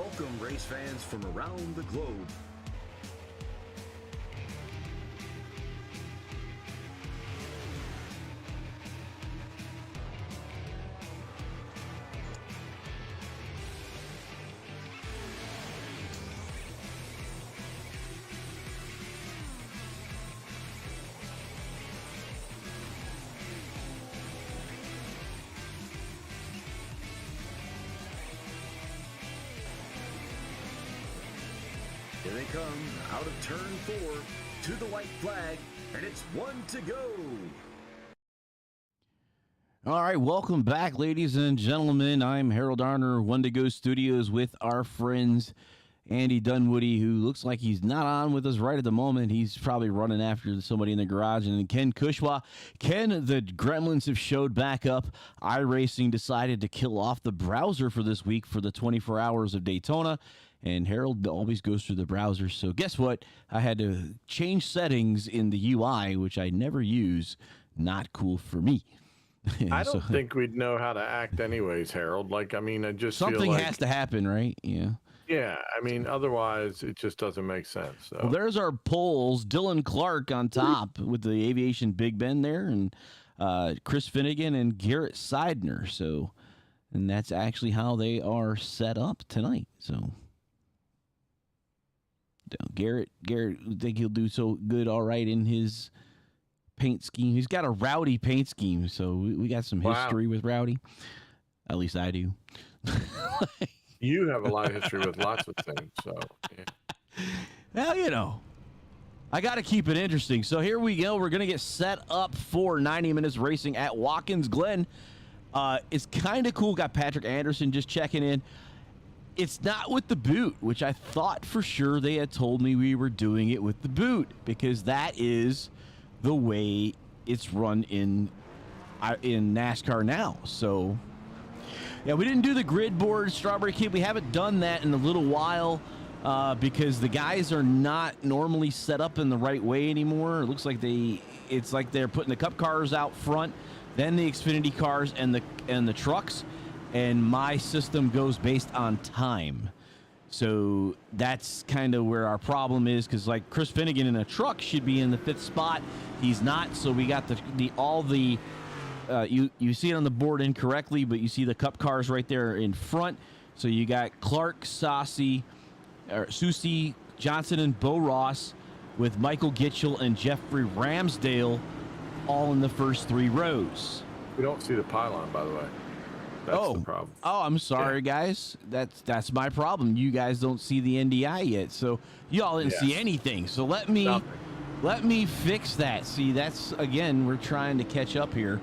Welcome, race fans from around the globe. Here they come, out of turn 4, to the white flag, and it's 1 to go. All right, welcome back, ladies and gentlemen. I'm Harold Arner, 1 to Go Studios, with our friends Andy Dunwoody, who looks like he's not on with us right at the moment. He's probably running after somebody in the garage. And then Ken Kushwa. Ken, the Gremlins have showed back up. iRacing decided to kill off the browser for this week for the 24 hours of Daytona. And Harold always goes through the browser. So guess what? I had to change settings in the UI, which I never use. Not cool for me. I don't think we'd know how to act anyways, Harold. Like, I mean, I just something feel like, has to happen, right? Yeah. Yeah, I mean, otherwise it just doesn't make sense. So. Well, there's our polls. Dylan Clark on top with the Aviation Big Ben there, and Chris Finnegan and Garrett Seidner. So, and that's actually how they are set up tonight. So. Garrett, I think he'll do so good, all right, in his paint scheme. He's got a Rowdy paint scheme, so we got some history with Rowdy. At least I do. You have a lot of history with lots of things, so. Yeah. Well, you know, I got to keep it interesting. So here we go. We're going to get set up for 90 minutes racing at Watkins Glen. It's kind of cool. Got Patrick Anderson just checking in. It's not with the boot, which I thought for sure they had told me we were doing it with the boot, because that is the way it's run in NASCAR now. So, yeah, we didn't do the grid board, Strawberry Kid. We haven't done that in a little while because the guys are not normally set up in the right way anymore. It looks like it's like they're putting the Cup cars out front, then the Xfinity cars and the trucks. And my system goes based on time. So that's kind of where our problem is, because like Chris Finnegan in a truck should be in the 5th spot. He's not, so we got you see it on the board incorrectly, but you see the Cup cars right there in front. So you got Clark, Susie, Johnson, and Bo Ross with Michael Gitchell and Jeffrey Ramsdale all in the first 3 rows. We don't see the pylon, by the way. That's the problem. Oh, I'm sorry, guys. That's my problem. You guys don't see the NDI yet, so y'all didn't see anything. So let me fix that. See, that's again, we're trying to catch up here.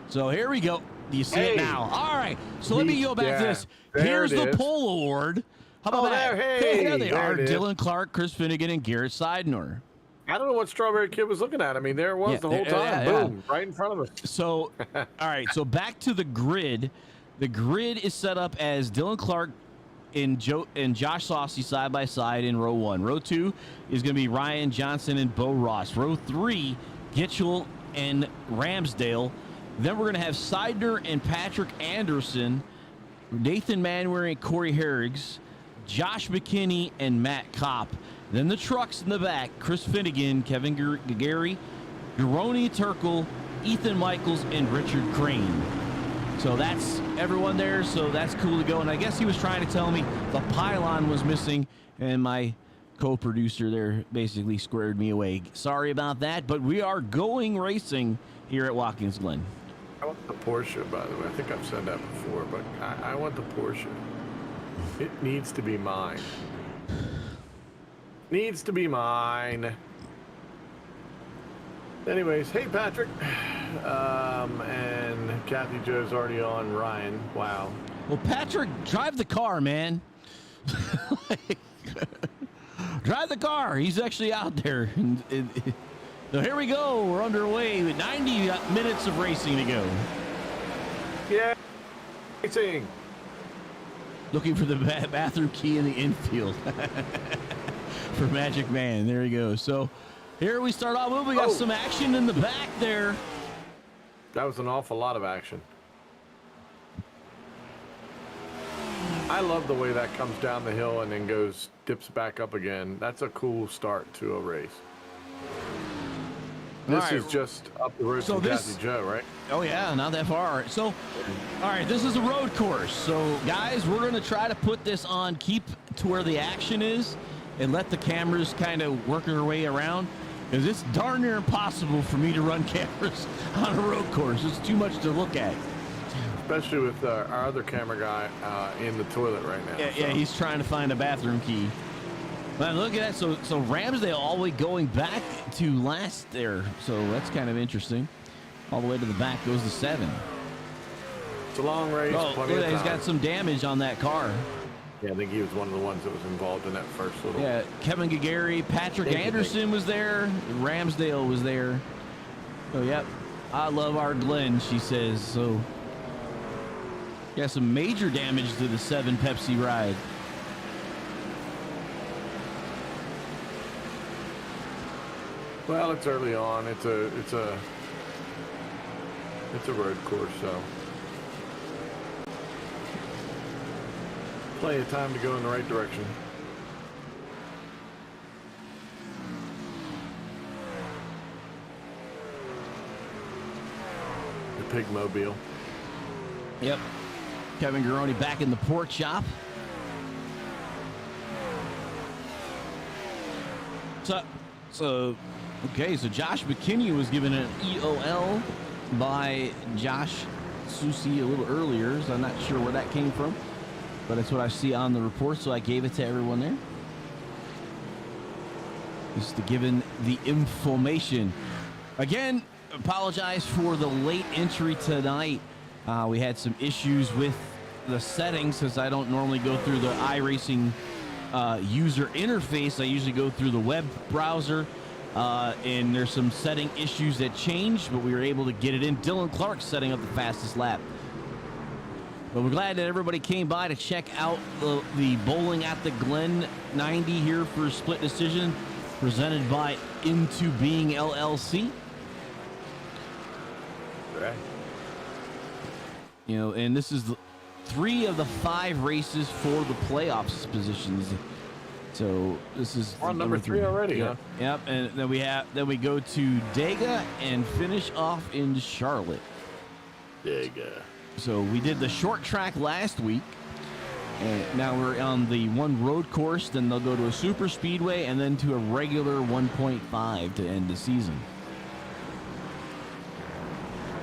So here we go. Do you see it now? All right. So let me go back to this. Here's the poll award. How about that? There they are. Dylan Clark, Chris Finnegan, and Garrett Seidner. I don't know what Strawberry Kid was looking at. I mean, there it was the whole time. Boom, right in front of us. So, all right. So back to the grid. The grid is set up as Dylan Clark and Josh Saucy side by side in row 1. Row 2 is going to be Ryan Johnson and Bo Ross. Row 3, Gitchell and Ramsdale. Then we're going to have Seidner and Patrick Anderson, Nathan Manwaring and Corey Herrigs, Josh McKinney and Matt Kopp. Then the trucks in the back, Chris Finnegan, Kevin Gary, Garoni Turkle, Ethan Michaels, and Richard Crane. So that's everyone there, so that's cool to go. And I guess he was trying to tell me the pylon was missing, and my co-producer there basically squared me away. Sorry about that, but we are going racing here at Watkins Glen. I want the Porsche, by the way. I think I've said that before, but I want the Porsche. It needs to be mine. Needs to be mine. Anyways, hey, Patrick. And Kathy Joe's already on Ryan. Wow. Well, Patrick, drive the car, man. Drive the car. He's actually out there. So here we go. We're underway with 90 minutes of racing to go. Yeah. Racing. Looking for the bathroom key in the infield for Magic Man. There he goes. So here we start off. We got some action in the back there. That was an awful lot of action. I love the way that comes down the hill and then dips back up again. That's a cool start to a race. This is just up the road from Jazzy Joe, right? Oh, yeah, not that far. So, all right, this is a road course. So, guys, we're going to try to put this on, keep to where the action is, and let the cameras kind of work their way around. Because it's darn near impossible for me to run cameras on a road course. It's too much to look at. Especially with our other camera guy in the toilet right now. Yeah, yeah, he's trying to find a bathroom key. But look at that. So Ramsdale all the way going back to last there. So that's kind of interesting. All the way to the back goes to 7. It's a long race. Oh, look at that. He's got some damage on that car. Yeah, I think he was one of the ones that was involved in that first little. Yeah, Kevin Gagary, Patrick Anderson was there. Ramsdale was there. Oh, yep. I love our Glen, she says. So, yeah, some major damage to the 7 Pepsi ride. Well, it's early on. It's a road course, so plenty of time to go in the right direction. The Pigmobile. Yep. Kevin Garoni back in the pork chop. So, okay, so Josh McKinney was given an EOL by Josh Susi a little earlier, so I'm not sure where that came from, but that's what I see on the report, so I gave it to everyone there. Just to give in the information. Again, apologize for the late entry tonight. We had some issues with the settings since I don't normally go through the iRacing user interface. I usually go through the web browser, and there's some setting issues that changed, but we were able to get it in. Dylan Clark setting up the fastest lap. But we're glad that everybody came by to check out the Bowling at the Glen 90 here for a split decision presented by Into Being LLC. Right. You know, and this is 3 of the 5 races for the playoffs positions. So this is on number 3 already, yep. huh? Yep, and then we go to Dega and finish off in Charlotte. Dega. So we did the short track last week, and now we're on the one road course. Then they'll go to a super speedway and then to a regular 1.5 to end the season.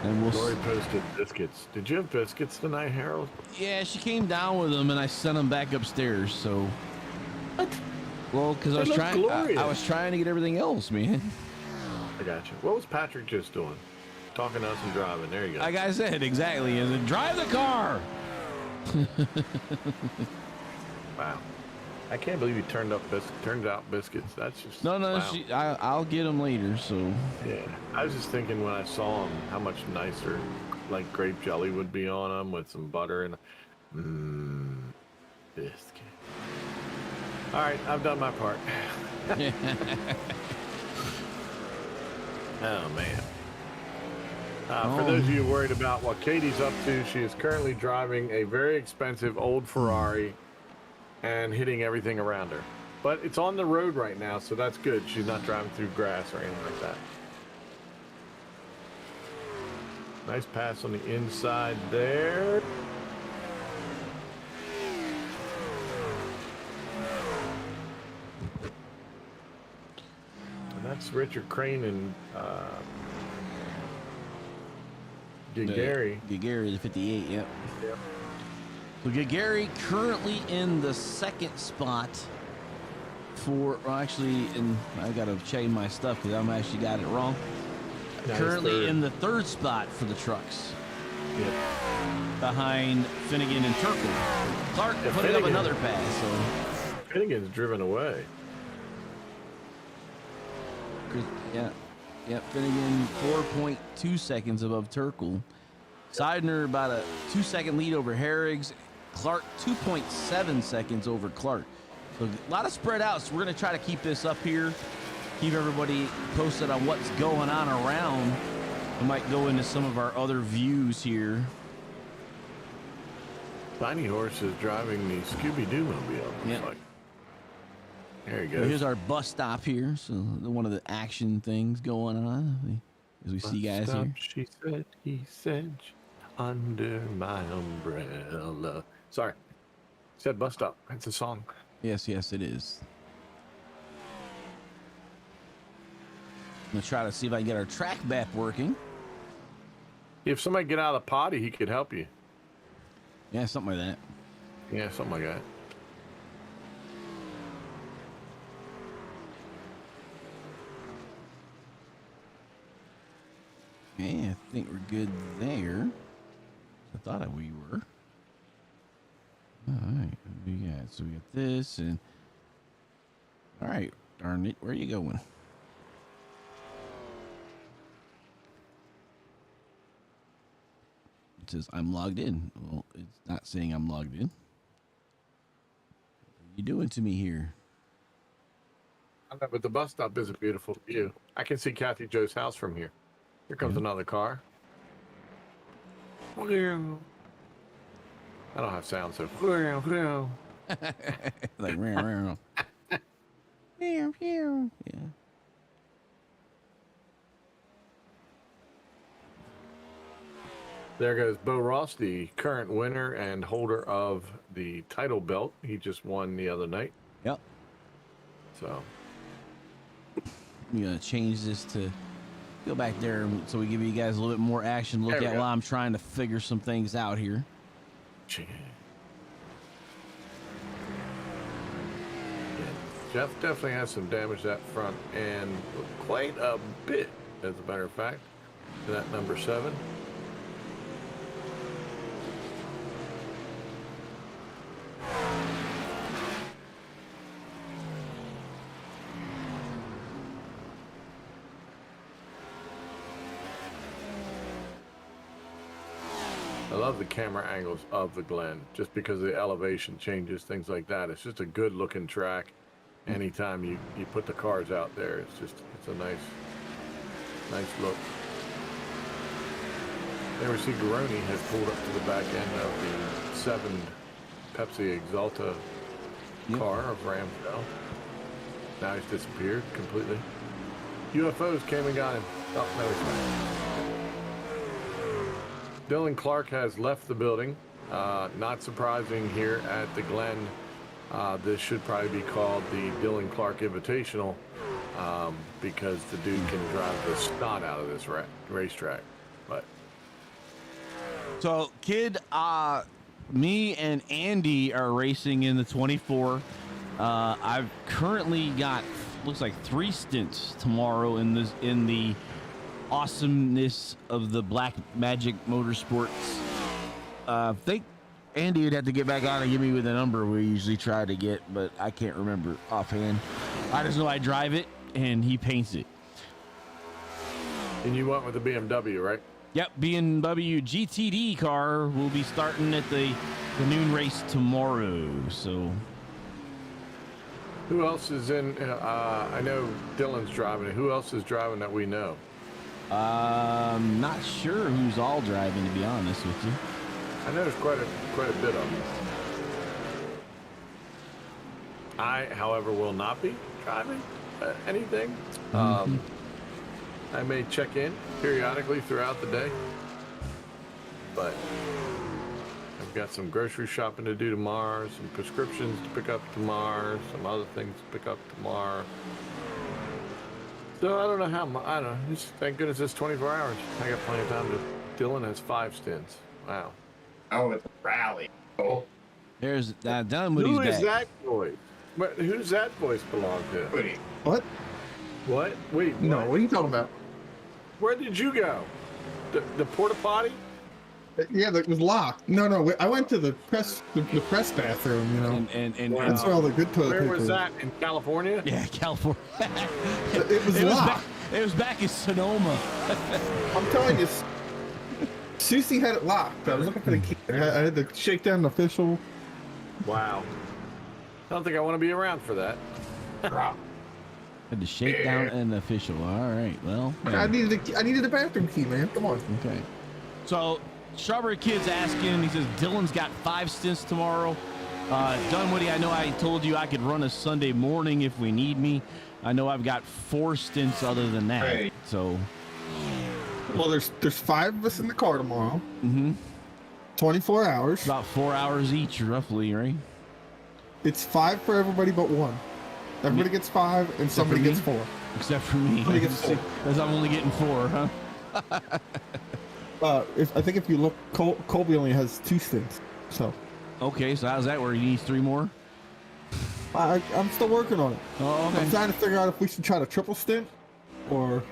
And we'll Lori posted biscuits. Did you have biscuits tonight, Harold? Yeah, she came down with them, and I sent them back upstairs. So, what? Well, because I was trying to get everything else, man. I got you. What was Patrick just doing? Talking to us and driving. There you go. Like I said, exactly. And then drive the car. Wow. I can't believe you turned out biscuits. That's just No, wow. I'll get them later. So Yeah, I was just thinking when I saw them how much nicer, like grape jelly would be on them with some butter and biscuit. All right, I've done my part. Oh man. For those of you worried about what Katie's up to, she is currently driving a very expensive old Ferrari and hitting everything around her. But it's on the road right now, so that's good. She's not driving through grass or anything like that. Nice pass on the inside there. And that's Richard Crane and Gagary. Gagary, the 58, yep. Yep. So Gagary currently in the 2nd spot for, well, actually, I got to change my stuff because I'm actually got it wrong. Nice Currently third. in the 3rd spot for the trucks. Yep. Behind Finnegan and Turkle. Clark putting up Finnegan. another pass. So Finnegan's driven away. Yeah, Finnegan 4.2 seconds above Turkle. Seidner about a 2-second lead over Herrigs. Clark 2.7 seconds over Clark. So a lot of spread out. So we're going to try to keep this up here. Keep everybody posted on what's going on around. We might go into some of our other views here. Tiny Horse is driving the Scooby-Doo mobile. Yep. Like. There you So go. here's our bus stop here. So one of the action things going on as we see guys Stop, here. She said, he said, under my umbrella. Sorry. Said bus stop. It's a song. Yes, it is. I'm gonna try to see if I can get our track map working. If somebody get out of the potty, he could help you. Yeah, something like that. Yeah, something like that. Okay, I think we're good there. I thought we were. All right, what do we got? So we got this and. All right, darn it, where are you going? It says I'm logged in. Well, it's not saying I'm logged in. What are you doing to me here? I know, but the bus stop is a beautiful view. I can see Kathy Joe's house from here. Here comes another car. I don't have sound, so. Like, meow, meow. Yeah. There goes Bo Ross, the current winner and holder of the title belt. He just won the other night. Yep. So. I'm gonna change this to go back there so we give you guys a little bit more action to look at while I'm trying to figure some things out here. Yeah, Jeff definitely has some damage that front and quite a bit, as a matter of fact, to that number 7. I love the camera angles of the Glen, just because of the elevation changes, things like that. It's just a good looking track. Anytime you put the cars out there, it's a nice look. There we see Garoni has pulled up to the back end of the 7 Pepsi Exalta car of Ramsdale. Now he's disappeared completely. UFOs came and got him. Oh, no, he's not. Dylan Clark has left the building. Not surprising here at the Glen. This should probably be called the Dylan Clark Invitational because the dude can drive the snot out of this racetrack. But So, kid, me and Andy are racing in the 24. I've currently got looks like 3 stints tomorrow in the awesomeness of the Black Magic Motorsports. I think Andy would have to get back on and give me with the number we usually try to get, but I can't remember offhand. I just know I drive it and he paints it. and you went with the BMW, right? Yep, BMW GTD car will be starting at the noon race tomorrow. So Who else is in? I know Dylan's driving it. Who else is driving that we know? not sure who's all driving, to be honest with you. I know there's quite a bit of them. I, however, will not be driving anything. I may check in periodically throughout the day, but I've got some grocery shopping to do tomorrow, some prescriptions to pick up tomorrow, some other things to pick up tomorrow. So I don't know how much. I don't know. Thank goodness it's 24 hours. I got plenty of time to. Dylan has 5 stints. Wow. Oh, it's a rally. Oh, There's Don Moody's Who is back. that voice? Who's that voice belong to? goody. What? What? Wait. What? No, what are you talking about? Where did you go? The porta potty? Yeah, it was locked. No, I went to the press bathroom. You know, And Wow. that's where all the good toilet Where paper was is. that? In California? yeah, California. It was locked. It was back in Sonoma. I'm telling you, Susie had it locked. I was looking for the key. I had to shake down the official. Wow. I don't think I want to be around for that. Had to shake down an official. All right. Well. I needed the bathroom key, man. Come on. Okay. So Strawberry Kid's asking. He says Dylan's got 5 stints tomorrow. Dunwoody, I know I told you I could run a Sunday morning if we need me. I know I've got 4 stints other than that. Right. So, Well, there's 5 of us in the car tomorrow. 24 hours. about 4 hours each, roughly, right? It's 5 for everybody but one. Everybody gets 5, and somebody for me? gets 4. Except for me. Somebody gets 4. Because I'm only getting 4, huh? I think if you look, Colby only has 2 stints. So Okay, so how's that work? He needs 3 more? I'm still working on it. Oh, okay. I'm trying to figure out if we should try to triple stint, or.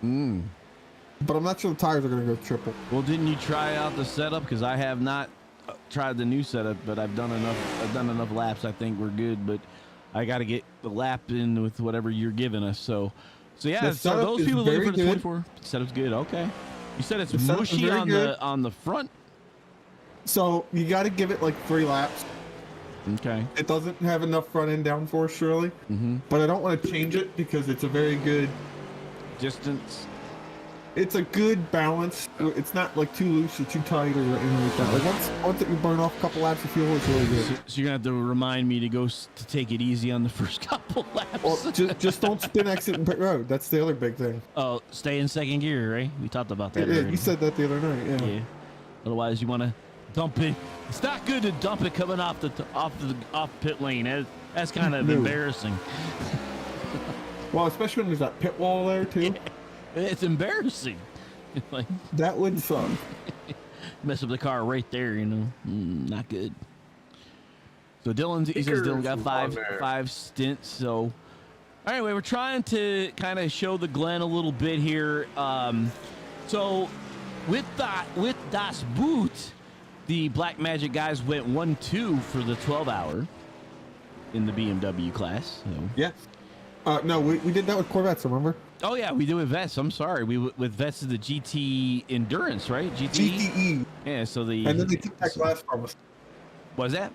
But I'm not sure the tires are going to go triple. Well, didn't you try out the setup? Because I have not tried the new setup, but I've done enough laps. I think we're good, but I got to get the lap in with whatever you're giving us. So yeah. The So setup those is people looking for the very good. 24 setup's good. Okay. You said it's The setup is mushy very on good. the front. So you got to give it like 3 laps. Okay. It doesn't have enough front end downforce, surely. But I don't want to change it because it's a very good. Distance. It's a good balance. It's not like too loose or too tight or anything like that. Like once you burn off a couple laps of fuel, it's really good. So you're gonna have to remind me to to take it easy on the first couple laps. Well, just don't spin exit and pit road. That's the other big thing. Oh, stay in second gear, right? We talked about that. Yeah, already. you said that the other night. Yeah. Otherwise, you want to dump it. It's not good to dump it coming off pit lane. That's kind of No. embarrassing. Well, especially when there's that pit wall there too. It's embarrassing. Like That would suck. mess up the car right there, you know. Not good. So he says Dylan got five stints. So anyway, we're trying to kind of show the Glen a little bit here. So with Das Boot, the Black Magic guys went 1-2 for the 12-hour in the BMW class. So. Yeah. No, we did that with Corvettes, remember? Oh yeah, we do with Vets. I'm sorry, with Vets is the GT Endurance, right? GTE. Yeah. So And then they took that class from us. Was that?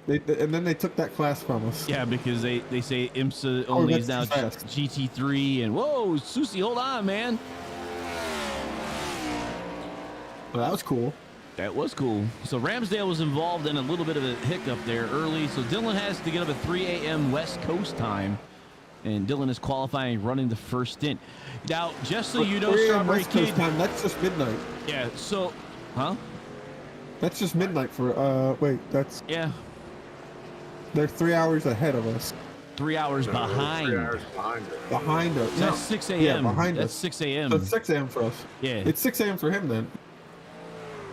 And then they took that class from us. Yeah, because they say IMSA only is now that's fast. GT3 and whoa, Susie, hold on, man. Well, that was cool. That was cool. So Ramsdale was involved in a little bit of a hiccup there early. So Dylan has to get up at 3 a.m. West Coast time. And Dylan is qualifying, running the first stint. Now, just so you know, 3 a.m. Strawberry West Coast Kid. time, that's just midnight. Yeah, so, huh? That's just midnight for, wait, Yeah, they're 3 hours ahead of us. 3 hours behind. 3 hours behind her. Behind us. That's No. 6 a.m. Yeah, behind That's us. 6 a.m. So it's 6 a.m. for us. Yeah. It's 6 a.m. for him then.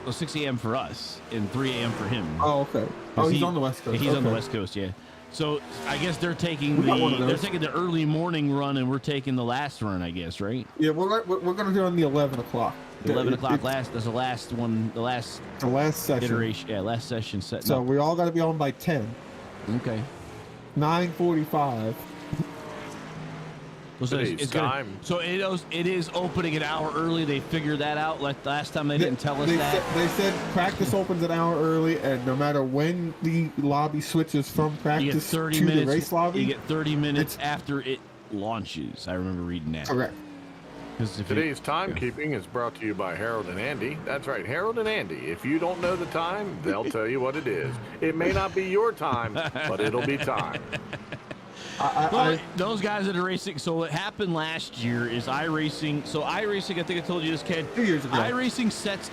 So 6 a.m. for us and 3 a.m. for him. Oh, okay. Oh, he's on the West Coast. He's on the Okay. West Coast, yeah. So I guess they're taking We got one of those. the early morning run, and we're taking the last run, I guess, right? Yeah, we're gonna do it on the 11 o'clock. The 11 o'clock It's last. That's the last one. The last the last session. iteration. Yeah, last session set. So we all got to be on by 10. Okay. 9:45. So Today's time. So it is opening an hour early. They figured that out. Like last time, they didn't tell us that. They said practice opens an hour early, and no matter when the lobby switches from You get practice 30 to minutes. the race lobby. You get 30 minutes after it launches. I remember reading that. Correct. 'Cause if Today's timekeeping is brought to you by Harold and Andy. That's right, Harold and Andy. If you don't know the time, they'll tell you what it is. It may not be your time, but it'll be time. Well, those guys that are racing. So what happened last year is iRacing. So iRacing, I think I told you this, Ken. 2 years ago. iRacing sets.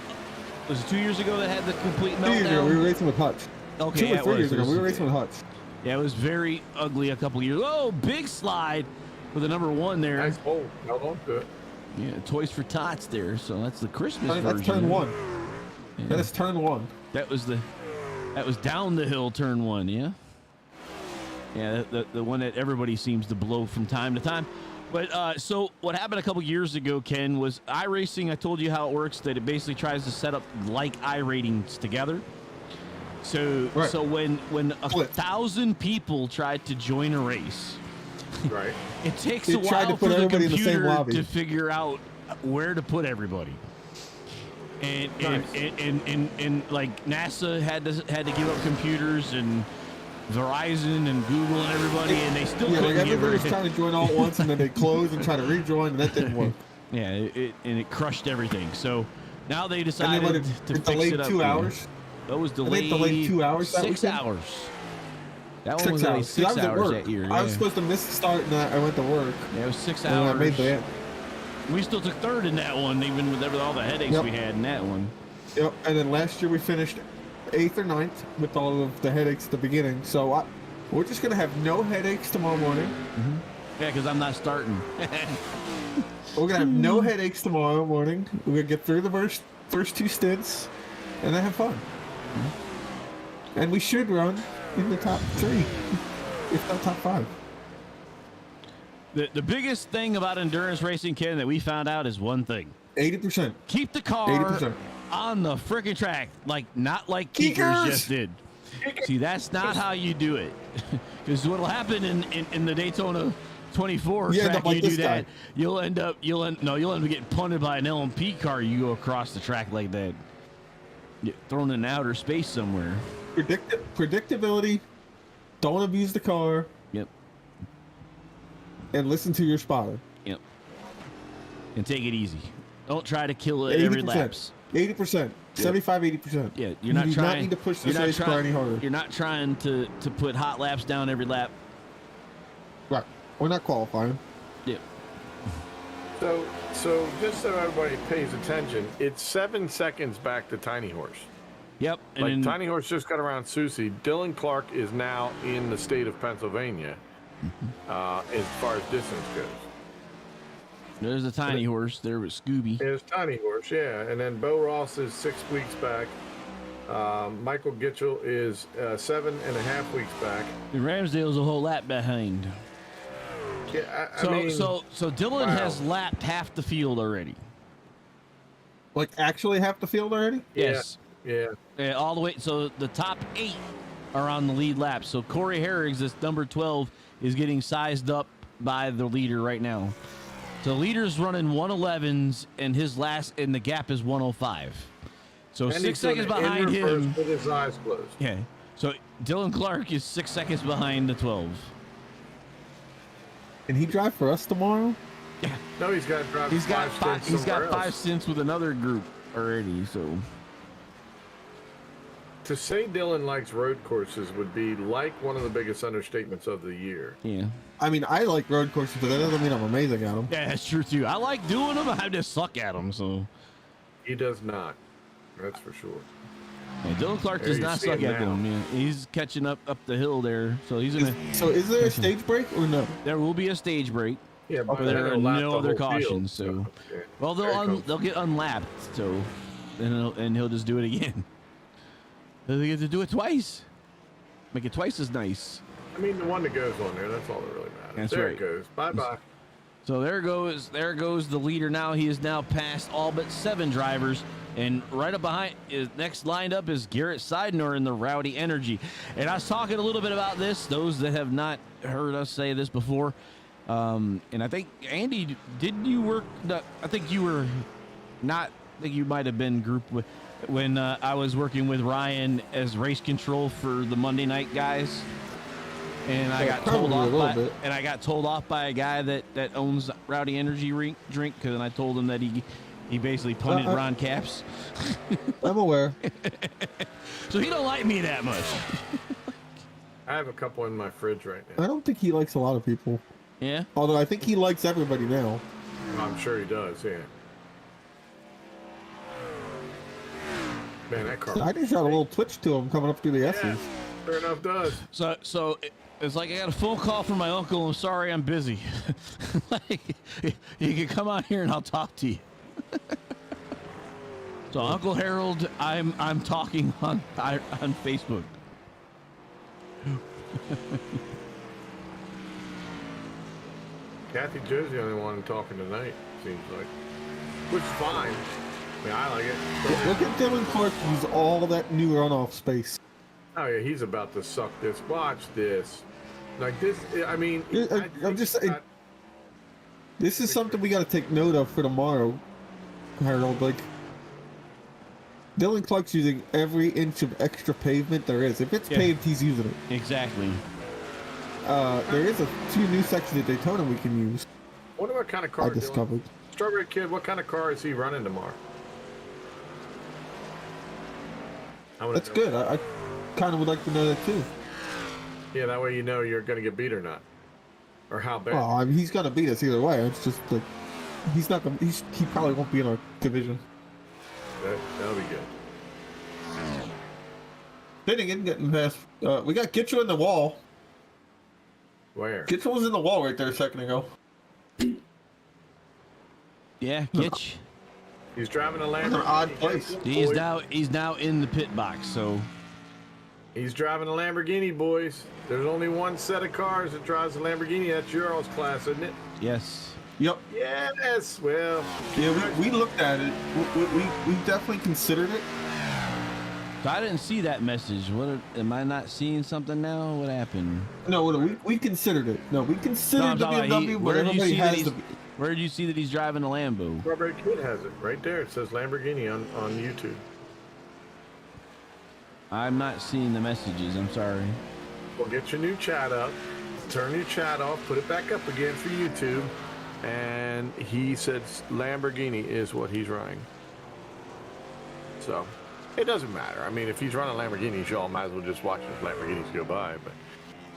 Was it 2 years ago that had the complete 2 years ago, meltdown? we were racing with Hutch. Okay, 2 yeah, or 3 it years was. ago, we were racing with Hutch. Yeah, it was very ugly a couple years. Oh, big slide with the number 1 there. Nice hole. Held on to it. Yeah, Toys for Tots there. So that's the Christmas version. That's turn 1. Yeah. That is turn 1. That was down the hill turn 1. Yeah. Yeah, the one that everybody seems to blow from time to time. But so what happened a couple years ago, Ken, was iRacing. I told you how it works. That it basically tries to set up like iRatings together. So Right. so when Split. 1,000 people tried to join a race, Right. it takes It a tried to while put for the everybody in the same computer lobby. to figure out where to put everybody. And and like NASA had to give up computers, and Verizon and Google and everybody, and they still Yeah, like couldn't get everybody was rid trying to join all at once, and then they close and try to rejoin, and that didn't work. Yeah, it crushed everything. So Now they And decided they let to it fix delayed it up. 2 yeah. hours. That was I think delayed, delayed 2 hours that 6 weekend? hours. That one 6 was delayed hours. See, 6 I was at hours work. that year. I was Yeah. supposed to miss the start, and then I went to work. Yeah, it was 6 And then I hours. made the end. We still took third in that one, even with all the headaches Yep. we had in that one. Yep. And then last year we finished 8th or 9th with all of the headaches at the beginning. So we're just gonna have no headaches tomorrow morning. Yeah, because I'm not starting. We're gonna have no headaches tomorrow morning. We're gonna get through the first 2 stints, and then have fun. And we should run in the top 3, if not top 5. The biggest thing about endurance racing, Ken, that we found out is one thing. 80%. Keep the car 80%. on the freaking track, not like Kickers! Kickers just did. See, that's not how you do it. Because what'll happen in the Daytona 24 You end track, up like you do this that, guy. you'll end up getting punted by an LMP car. You go across the track like that, get thrown in outer space somewhere. Predictability. Don't abuse the car, Yep, and listen to your spotter. yep. And take it easy. Don't try to kill it every 80%. laps. 80%. 75, 80%. Yeah, You do not need to push this race car any harder. You're not trying to put hot laps down every lap. Right. We're not qualifying. Yep. So just so everybody pays attention, it's 7 seconds back to Tiny Horse. Yep. And Like then, Tiny Horse just got around Susie. Dylan Clark is now in the state of Pennsylvania, as far as distance goes. there's a tiny horse there with Scooby. It's Tiny Horse, yeah. And then Bo Ross is 6 weeks back. Michael Gitchell is 7.5 weeks back. And Ramsdale's a whole lap behind. Yeah, I So mean, so Dylan wow. has lapped half the field already. Like, actually half the field already? Yes. yeah. Yeah, all the way. So the top 8 are on the lead lap. So Corey Herrigs, this number 12, is getting sized up by the leader right now. So the leader's running 111s, and the gap is 105. So And 6 he's doing seconds it in behind reverse him. with his eyes closed. Yeah. So Dylan Clark is 6 seconds behind the 12. Can he drive for us tomorrow? No, he's got to drive. He's got five. five. He's got 5 stints with another group already. So To say Dylan likes road courses would be like one of the biggest understatements of the year. yeah. I mean, I like road courses, but that doesn't mean I'm amazing at them. Yeah, that's true too. I like doing them. I just suck at them. So He does not. That's for sure. yeah, Dylan Clark There does you not see suck him at now. them. Yeah, he's catching up the hill there. So he's gonna. So is there a stage break or no? There will be a stage break. Yeah, but But there they're are gonna lap no the other whole field, cautions. So yeah. well, There it comes. they'll get unlapped. So and he'll just do it again. They get to do it twice. Make it twice as nice. I mean, the one that goes on there, that's all that really matters. That's there right. it goes. Bye-bye. So there goes the leader now. He is now past all but 7 drivers. And right up behind, next lined up is Garrett Seidner in the Rowdy Energy. And I was talking a little bit about this, those that have not heard us say this before. And I think, Andy, didn't you work? I think you were not, I think you might have been grouped with when I was working with Ryan as race control for the Monday night guys. And I got told probably a off little by, bit. and I got told off by a guy that owns Rowdy Energy drink because I told him that he basically punted Ron Capps. I'm aware. So he don't like me that much. I have a couple in my fridge right I now. don't think he likes a lot of people. Yeah. Although I think he likes everybody now. I'm sure he does, yeah. Man, that car. I just got a little twitch to him coming up through the Yeah, S's. sure enough does. So it's like I got a phone call from my uncle. I'm sorry, I'm busy. Like, you can come out here and I'll talk to you. So Uncle Harold, I'm talking on Facebook. Kathy Joe's the only one talking tonight, seems like. Which is fine. I mean, I like it. Look at Dylan Clark use all that new runoff space. Oh, yeah, he's about to suck this. Watch this. Like this, I mean, I'm just saying, this is something we got to take note of for tomorrow, Harold. Like, Dylan Clark's using every inch of extra pavement there is. If it's paved, he's using it. Exactly. There is a few new sections at Daytona we can use. I wonder what kind of car I discovered. Strawberry Kid, what kind of car is he running tomorrow? I wanna That's know- good. I kind of would like to know that too. Yeah, that way you know you're going to get beat or not. Or how bad. Well, I mean, he's gonna beat us either way. It's just like he's not gonna. He probably won't be in our division. That'll be good. Then again, getting past. We got Gitcho in the wall. Where? Gitcho was in the wall right there a second ago. Yeah, Kitch. He's driving a That's Lamborghini. an odd place. He's now in the pit box. So He's driving a Lamborghini, boys. There's only one set of cars that drives a Lamborghini. That's Euro's class, isn't it? yes. Yep. Yes. Well, Yeah, we looked at it. We definitely considered it. So I didn't see that message. Am I not seeing something now? What happened? No, we considered it. No, we No, considered I'm the talking about BMW, but where did you everybody see that has the. where did you see that he's driving a Lambo? Strawberry Kid has it right there. It says Lamborghini on YouTube. I'm not seeing the messages. I'm sorry. Well, get your new chat up. Turn your chat off. Put it back up again for YouTube. And he said Lamborghini is what he's running. So, it doesn't matter. I mean, if he's running Lamborghinis, y'all might as well just watch his Lamborghinis go by.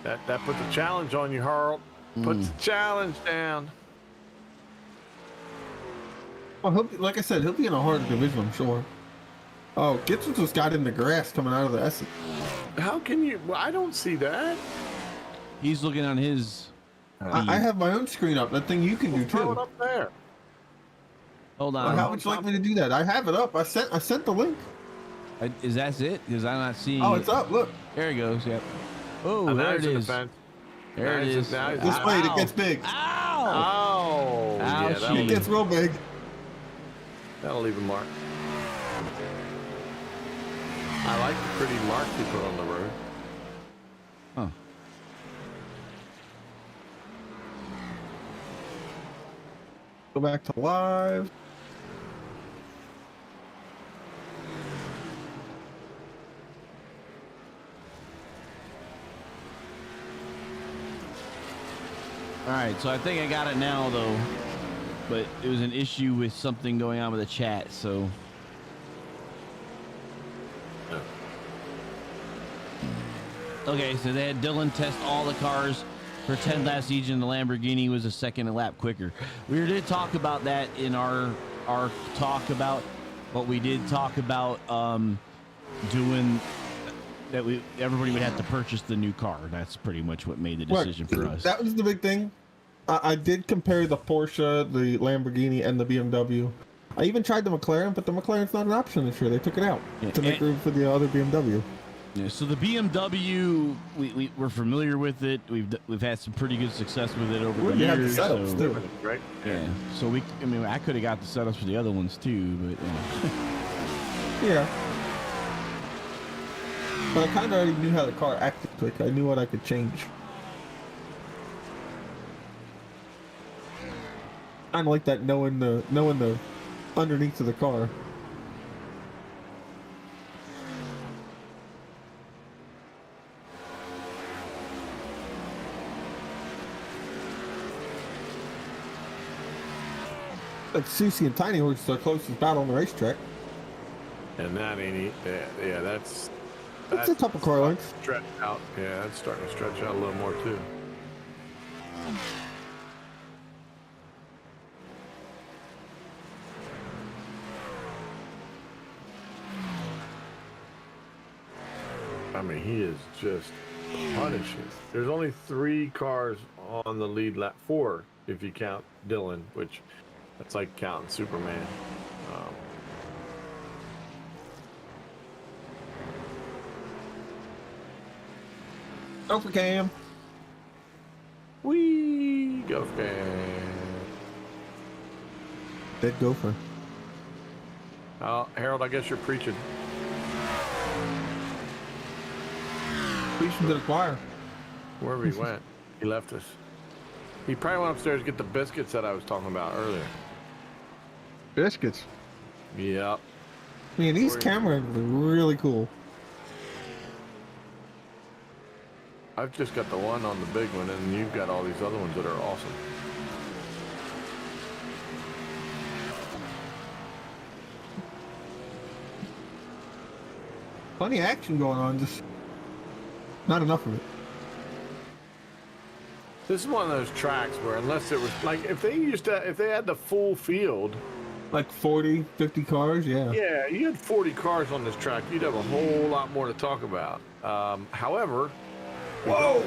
But that puts a challenge on you, Harold. Puts a challenge down. Well, like I said, he'll be in a hard division, I'm sure. Oh, Gitcho just got in the grass coming out of the Essence. How can you? Well, I don't see that. He's looking on his. I have my own screen up. That thing you can do Throw it too. up there. Hold Well, on. how would you like me to do that? I have it up. I sent the link. Is that it? Because I'm not seeing. Oh, it. it's up. Look. There it goes. Yep. Oh, Now there he's it in the is. fence. There Now it he's- is. now he's- Just wait. It Ow. gets big. Ow! Oh, yeah, Ouchie. It gets real big. that'll leave a mark. I like the pretty mark you put on the road. Huh. Go back to live. All right, so I think I got it now, though. But it was an issue with something going on with the chat, so. Okay, so they had Dylan test all the cars for 10 laps each, and the Lamborghini was a second a lap quicker. We did talk about that in our talk about, but we did talk about doing that. Everybody would have to purchase the new car. That's pretty much what made the decision for us. That was the big thing. I did compare the Porsche, the Lamborghini, and the BMW. I even tried the McLaren, but the McLaren's not an option this year. They took it out to make room for the other BMW. Yeah, so the BMW, we're familiar with it. We've had some pretty good success with it over the You have the years. setups So, too. Right? yeah, so I could have got the setups for the other ones too, but Yeah. But I kind of already knew how the car acted. Like I knew what I could change. Kind of like that, knowing the underneath of the car. Like Susie and Tiny Horse is our closest battle on the racetrack. And that ain't. Yeah, that's It's a couple car lengths. stretched out. Yeah, that's starting to stretch out a little more too. I mean, he is just punishing. There's only 3 cars on the lead lap, 4 if you count Dylan, which that's like counting Superman. Go for Cam. Wee go fan. Dead gopher. Harold, I guess you're preaching. Preaching to the choir. Wherever he went, he left us. He probably went upstairs to get the biscuits that I was talking about earlier. Biscuits. Yep. Man, these cameras are really cool. I've just got the one on the big one, and you've got all these other ones that are awesome. Plenty of action going on, just not enough of it. This is one of those tracks where unless it was like if they had the full field, Like 40, 50 cars, yeah. yeah, you had 40 cars on this track, you'd have a whole lot more to talk about. However, Whoa!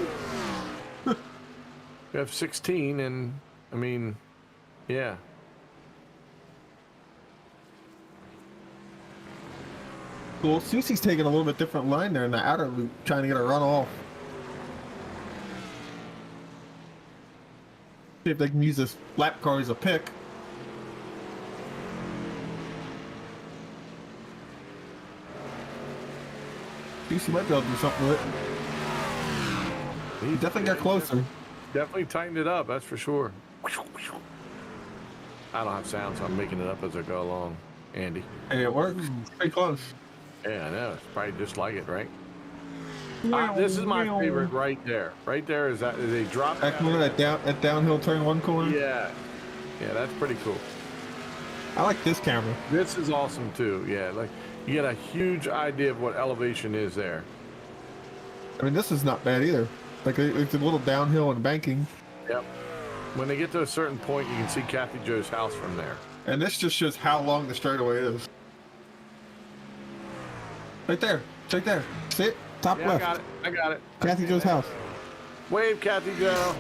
we have 16, and I mean, yeah. Well, Susie's taking a little bit different line there in the outer loop, trying to get a run off. See if they can use this lap car as a pick. Susie might be able to do something with it. He definitely got closer. Definitely tightened it up, that's for sure. I don't have sound, so I'm making it up as I go along, Andy. Hey, it works. Pretty close. Yeah, I know. It's probably just like it, right? This is my favorite right there. Right there is a drop That corner, that downhill turn one corner. Yeah. Yeah, that's pretty cool. I like this camera. This is awesome too. Yeah, like you get a huge idea of what elevation is there. I mean, this is not bad either. Like it's a little downhill and banking. Yep. When they get to a certain point, you can see Kathy Joe's house from there. And this just shows how long the straightaway is. Right there. It's right there. See it? Top Yeah, left. I got it. Kathy Joe's house. Wave, Kathy Joe.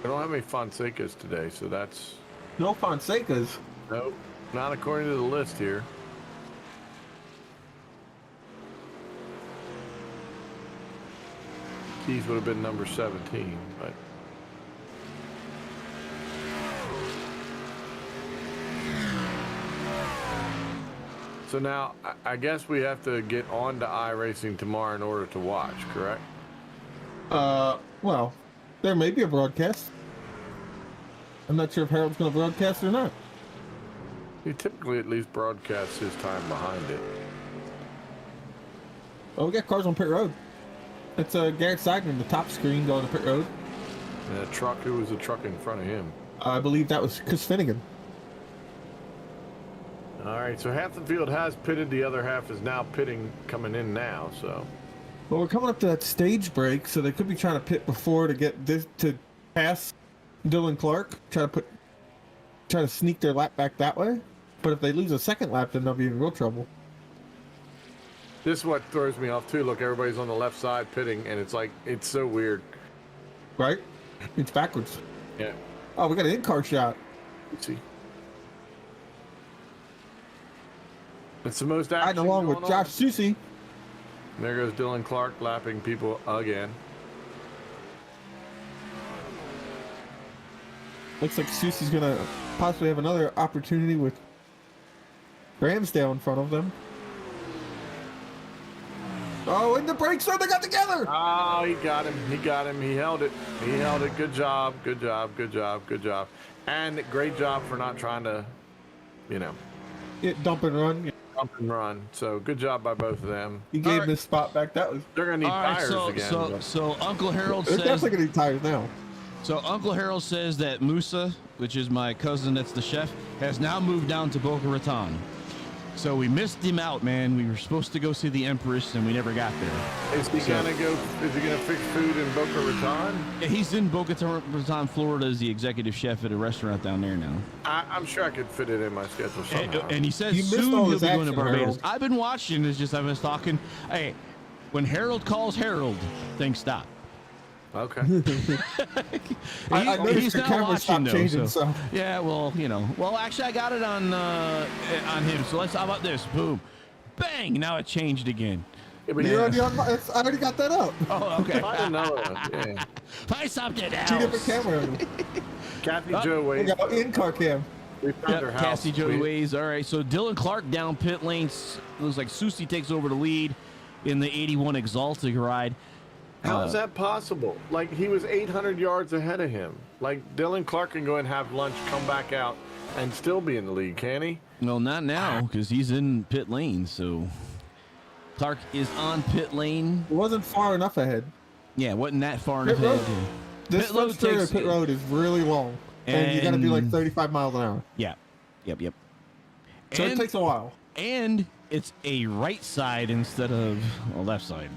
I don't have any Fonsecas today, so that's... No Fonsecas. Nope, not according to the list here. Keith would have been number 17, but... So now, I guess we have to get on to iRacing tomorrow in order to watch, correct? Well, there may be a broadcast. I'm not sure if Harold's going to broadcast or not. He typically at least broadcasts his time behind it. Oh, we got cars on pit road. It's Garrett Seidman, the top screen going to pit road. And a truck, who was the truck in front of him? I believe that was Chris Finnegan. All right, so half the field has pitted, the other half is now pitting, coming in now, so. Well, we're coming up to that stage break, so they could be trying to pit before to get this to pass Dylan Clark. Try to sneak their lap back that way. But if they lose a second lap, then they'll be in real trouble. This is what throws me off too. Look, everybody's on the left side pitting, and it's like, it's so weird. Right? It's backwards. Yeah. Oh, we got an in-car shot. Let's see. It's the most Riding action along going with Josh Susie. And there goes Dylan Clark lapping people again. Looks like Susie's gonna possibly have another opportunity with Ramsdale in front of them. Oh, in the brake zone, they got together! Oh, he got him. He got him. He held it. He held it. Good job. Good job. Good job. Good job. And great job for not trying to, you know, Dump and run. jump and run. So good job by both of them. He gave right. this spot back. That was. They're gonna need All right, tires again. so Uncle Harold They're says. definitely gonna need tires now. So Uncle Harold says that Musa, which is my cousin that's the chef, has now moved down to Boca Raton. So we missed him out, man. We were supposed to go see the Empress, and we never got there. Is he gonna go? Is he gonna fix food in Boca Raton? Yeah, he's in Boca Raton, Florida, as the executive chef at a restaurant down there now. I'm sure I could fit it in my schedule somehow. And he says You missed soon all he'll this be going to action, Barbados. Harold. I've been watching. It's just I was talking. Hey, when Harold calls Harold, things stop. Okay. I noticed He's your not camera watching, stopped though, changing, so. so. Yeah, well, you know. Well, actually, I got it on him. So how about this? Boom, bang! Now it changed again. Yeah, but You're already on my, I already got that up. Oh, okay. Find another one. Yeah. Find something else. Two different cameras. Kathy Joe We waits. got in-car cam. We found her Yep, house. Cassie Joey We- Ways. All right, so Dylan Clark down pit lanes. Looks like Susie takes over the lead in the 81 Exalted ride. How is that possible? Like, he was 800 yards ahead of him. Like, Dylan Clark can go and have lunch, come back out, and still be in the lead, can he? Well, not now because he's in pit lane. So Clark is on pit lane. It wasn't far enough ahead. Yeah, wasn't that far Pit enough road. ahead. This Pit road first turn takes- of pit road is really long, and you got to be like 35 miles an hour. Yeah. Yep. So it takes a while. And it's a right side instead of a left side.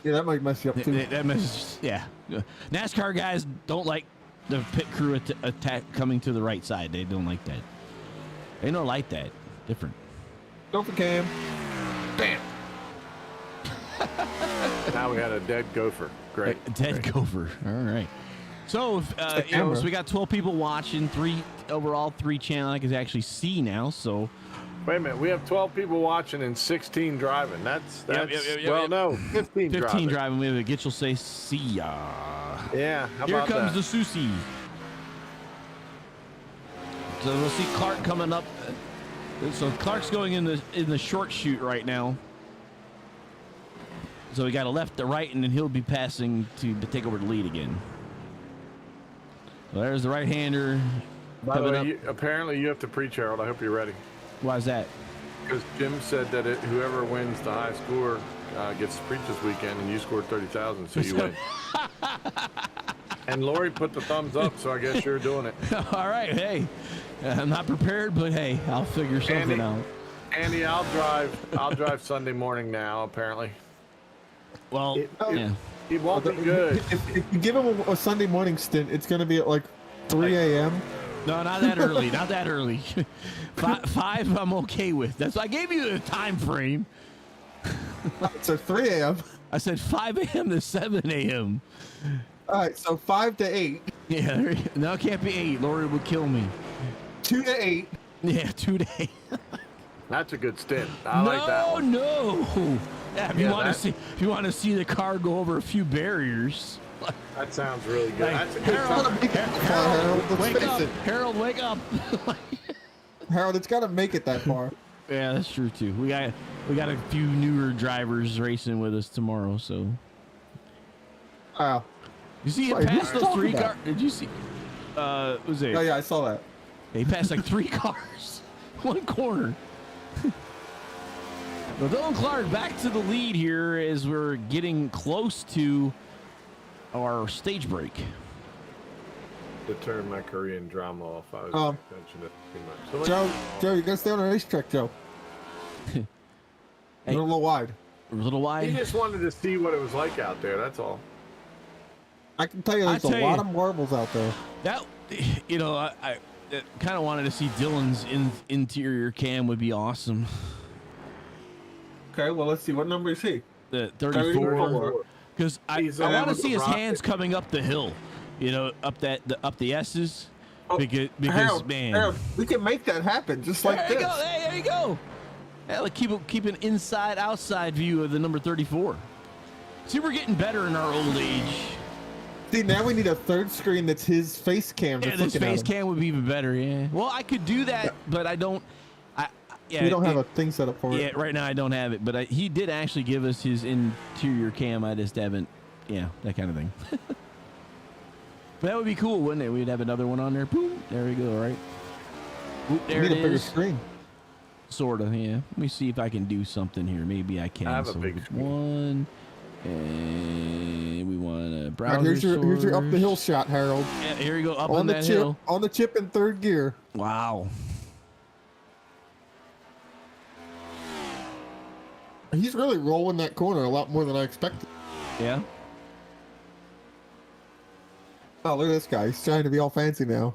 Yeah, that might mess you up too. That messes, yeah. NASCAR guys don't like the pit crew attack coming to the right side. They don't like that. They don't like that. Different. Go for Cam. Bam. Now we had a dead gopher. Great. A dead gopher. All right. So, so we got 12 people watching, 3 channel I can actually see now. So, Wait a minute. We have 12 people watching and 16 driving. That's Yep. well, no, 15 driving. 15 driving. We have a Gitchell say, see ya. Yeah. How Here about comes that? the Susie. So we'll see Clark coming up. So Clark's going in the short chute right now. So we got a left, a right, and then he'll be passing to take over the lead again. Well, there's the right-hander. By the way, apparently you have to preach, Harold. I hope you're ready. Why is that? Because Jim said that whoever wins the high score gets to preach this weekend, and you scored 30,000, so you win. And Lori put the thumbs up, so I guess you're doing it. All right, hey, I'm not prepared, but hey, I'll figure something out. Andy, I'll drive Sunday morning now. Apparently, Well, yeah. it won't be good. If you give him a Sunday morning stint, it's going to be at like 3 a.m. No, not that early. Not that early. Five, I'm okay with. That's I gave you a time frame. So 3 a.m. I said 5 a.m. to 7 a.m. All right, so 5 to 8. Yeah, no, it can't be 8. Lori would kill me. 2 to 8. Yeah, 2 to 8. That's a good stint. I like that one. No. Yeah, if you want to see the car go over a few barriers. That sounds really good. Like, That's a good Harold, Wake up, Harold, wake up. Harold, it's got to make it that far. Yeah, that's true too. We got a few newer drivers racing with us tomorrow, so. Wow. You see him Wait, pass who's those 3 talking cars? Did you see? Was it? Oh, yeah, I saw that. He passed like 3 cars, 1 corner. Well, Dylan Clark back to the lead here as we're getting close to our stage break. To turn my Korean drama off. I was mentioning it too much. Joe, you got to stay on the racetrack, Joe. Hey. You're a little wide. A little He wide. just wanted to see what it was like out there. That's all. I can tell you there's a lot of marbles out there. That, I kind of wanted to see Dylan's interior cam would be awesome. Okay, well, let's see. What number is he? The 34. Because I want to see his rocket. hands coming up the hill, up the S's. Because Harold, man, Harold, we can make that happen just like there this. you go. Hey, there you go. Yeah, like keep an inside-outside view of the number 34. See, we're getting better in our old age. See, now we need a third screen that's his face cam. Yeah, this face cam would be even better. Yeah. Well, I could do that, but I don't. We don't have a thing set up for it. Yeah, right now I don't have it, but he did actually give us his interior cam. I just haven't. Yeah, that kind of thing. But that would be cool, wouldn't it? We'd have another one on there. Boom. There we go. Right. Boop, there we it need a bigger is. screen. Sort of. Yeah. Let me see if I can do something here. Maybe I can. I have a big screen. One. And we want a browser. Right, here's your up the hill shot, Harold. Yeah, here you go. Up On the that chip, hill. on the chip in third gear. Wow. He's really rolling that corner a lot more than I expected. Yeah. Oh, look at this guy. He's trying to be all fancy now.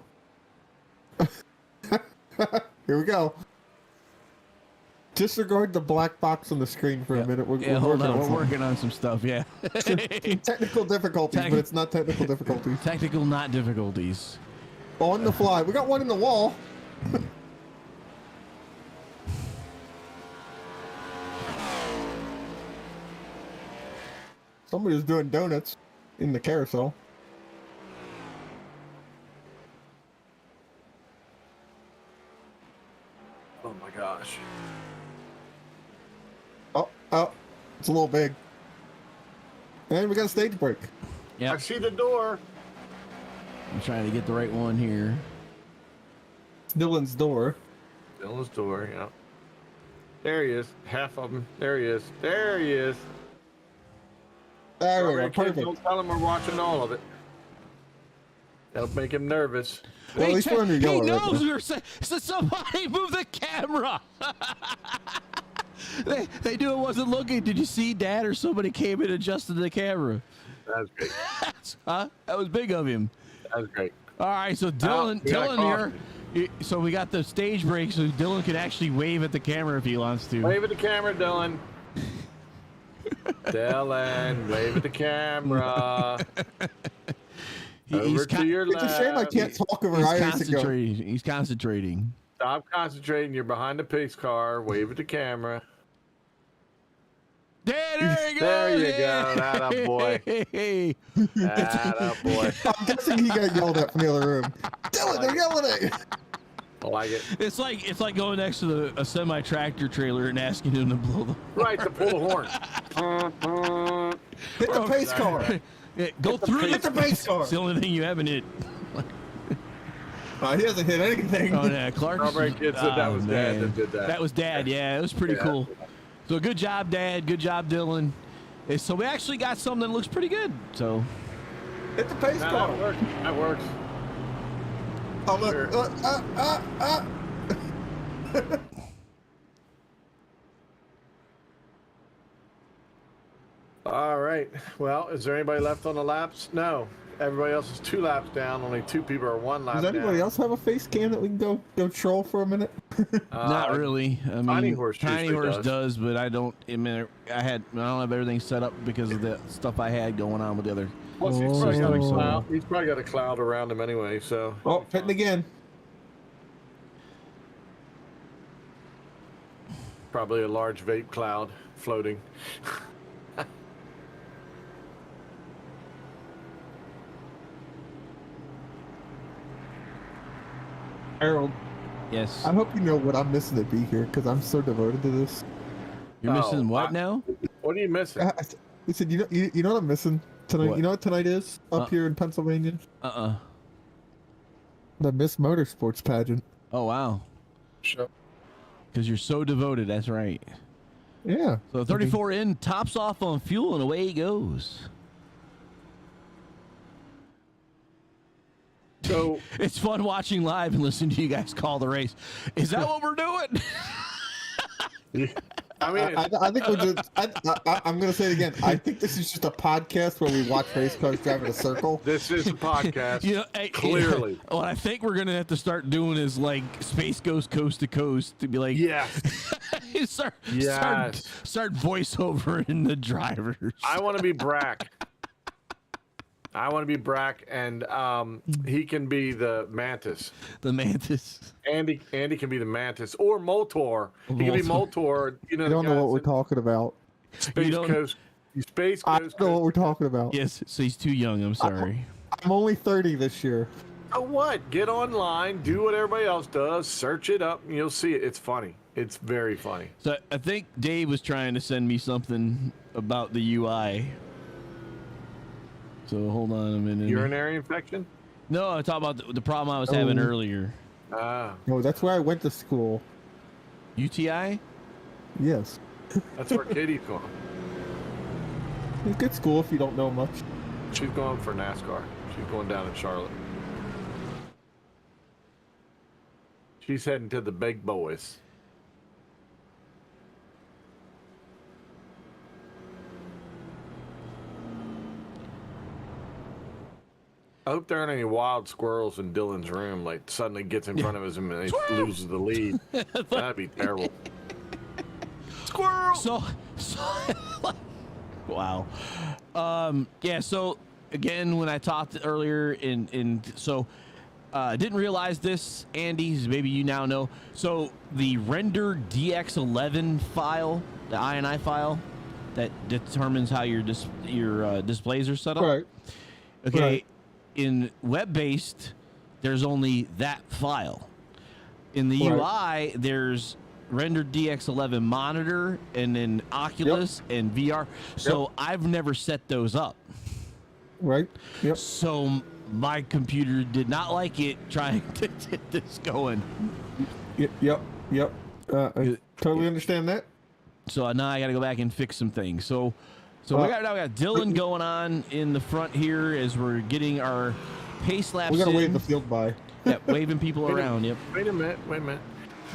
Here we go. Disregard the black box on the screen for a minute. We're hold working on. on We're something. working on some stuff. Yeah. Technical difficulties, but it's not technical difficulties. Technical not difficulties. On the fly. We got one in the wall. Somebody was doing donuts in the carousel. Oh my gosh. Oh, it's a little big. And we got a stage break. Yeah. I see the door. I'm trying to get the right one here. It's Dylan's door. Dylan's door, yeah. There he is. Half of him. There he is. There he is. There we Sorry, go. kids, Perfect. don't tell him we're watching all of it. That'll make him nervous. Well, at least we're under He yellow right knows now. we're saying. So somebody move the camera. they knew it wasn't looking. Did you see Dad or somebody came in and adjusted the camera? That's great. Huh? That was big of him. That's great. All right, so Dylan we got here. So we got the stage break, so Dylan can actually wave at the camera if he wants to. Wave at the camera, Dylan. Dylan, wave at the camera. Over to your It's left. a shame I can't talk over He's Iris ago. concentrating. He's concentrating. Stop concentrating. You're behind the pace car. Wave at the camera. There you go. There you go. That boy. Hey. That boy. I'm guessing he got yelled at from the other room. Dylan, they're yelling at you. I like it. It's like going next to a semi tractor trailer and asking him to blow the Right, to pull the horn. Hit the pace car. Yeah, go through Hit the pace car. It's the only thing you haven't hit. He hasn't hit anything. Oh yeah, Clark. Strawberry Kid said that was Dad that did that. That was Dad. Yeah, it was pretty Yeah. cool. So good job, Dad. Good job, Dylan. So we actually got something that looks pretty good. So Hit the pace No, car. that works. That works. Oh, look. Sure. All right. Well, is there anybody left on the laps? No. Everybody else is 2 laps down. Only 2 people are 1 lap Does down. anybody else have a face cam that we can go troll for a minute? not really. I mean, Tiny Horse Tiny usually Horse does, but I don't. I mean, I don't have everything set up because of the stuff I had going on with the other. Plus, he's probably got a Oh. cloud. He's probably got a cloud around him anyway. So. Oh, hitting again. Probably a large vape cloud floating. Harold, Yes. I hope you know what I'm missing to be here because I'm so devoted to this. You're missing Oh, what now? What are you missing? He said, you know what I'm missing tonight? What? You know what tonight is up here in Pennsylvania? The Miss Motorsports pageant. Oh wow. Sure. Because you're so devoted. That's right. Yeah. So 34 in, tops off on fuel, and away he goes. So It's fun watching live and listening to you guys call the race. Is that what we're doing? I mean, I think we're just. I'm going to say it again. I think this is just a podcast where we watch race cars drive in a circle. this is a podcast. You know, hey, Clearly. What I think we're gonna have to start doing is like Space Goes Coast to Coast to be like, Yes. start Yes. voiceover in the drivers. I want to be Brack. I want to be Brack, and he can be the Mantis. The Mantis. Andy can be the Mantis or Motor. He can be Motor. You know, I don't know what we're talking about. Space You don't- Coast. Space I Coast. don't know what we're talking about. Yes, so he's too young. I'm sorry. I'm only 30 this year. So what? Get online, do what everybody else does, search it up, and you'll see it. It's funny. It's very funny. So I think Dave was trying to send me something about the UI. So hold on a minute. Urinary infection? No, I'm talking about the problem I was having earlier. Ah, No, that's where I went to school. UTI? Yes. that's where Katie's going. It's good school if you don't know much. She's going for NASCAR. She's going down in Charlotte. She's heading to the big boys. I hope there aren't any wild squirrels in Dylan's room. Like suddenly gets in front of us and he loses the lead. That'd be terrible. Squirrel. So wow. Yeah. So again, when I talked earlier, didn't realize this, Andy. Maybe you now know. So the render DX11 file, the INI file, that determines how your displays are set up. Right. Okay. Right. In web-based, there's only that file. In the Right. UI, there's rendered DX11 monitor and then Oculus and VR. So I've never set those up. Right? Yep. So my computer did not like it trying to get this going. Yep. I totally understand that. So now I got to go back and fix some things. So we got Dylan going on in the front here as we're getting our pace laps. We gotta wait in. the field by. Yep, waving people around. Yep. Wait a minute.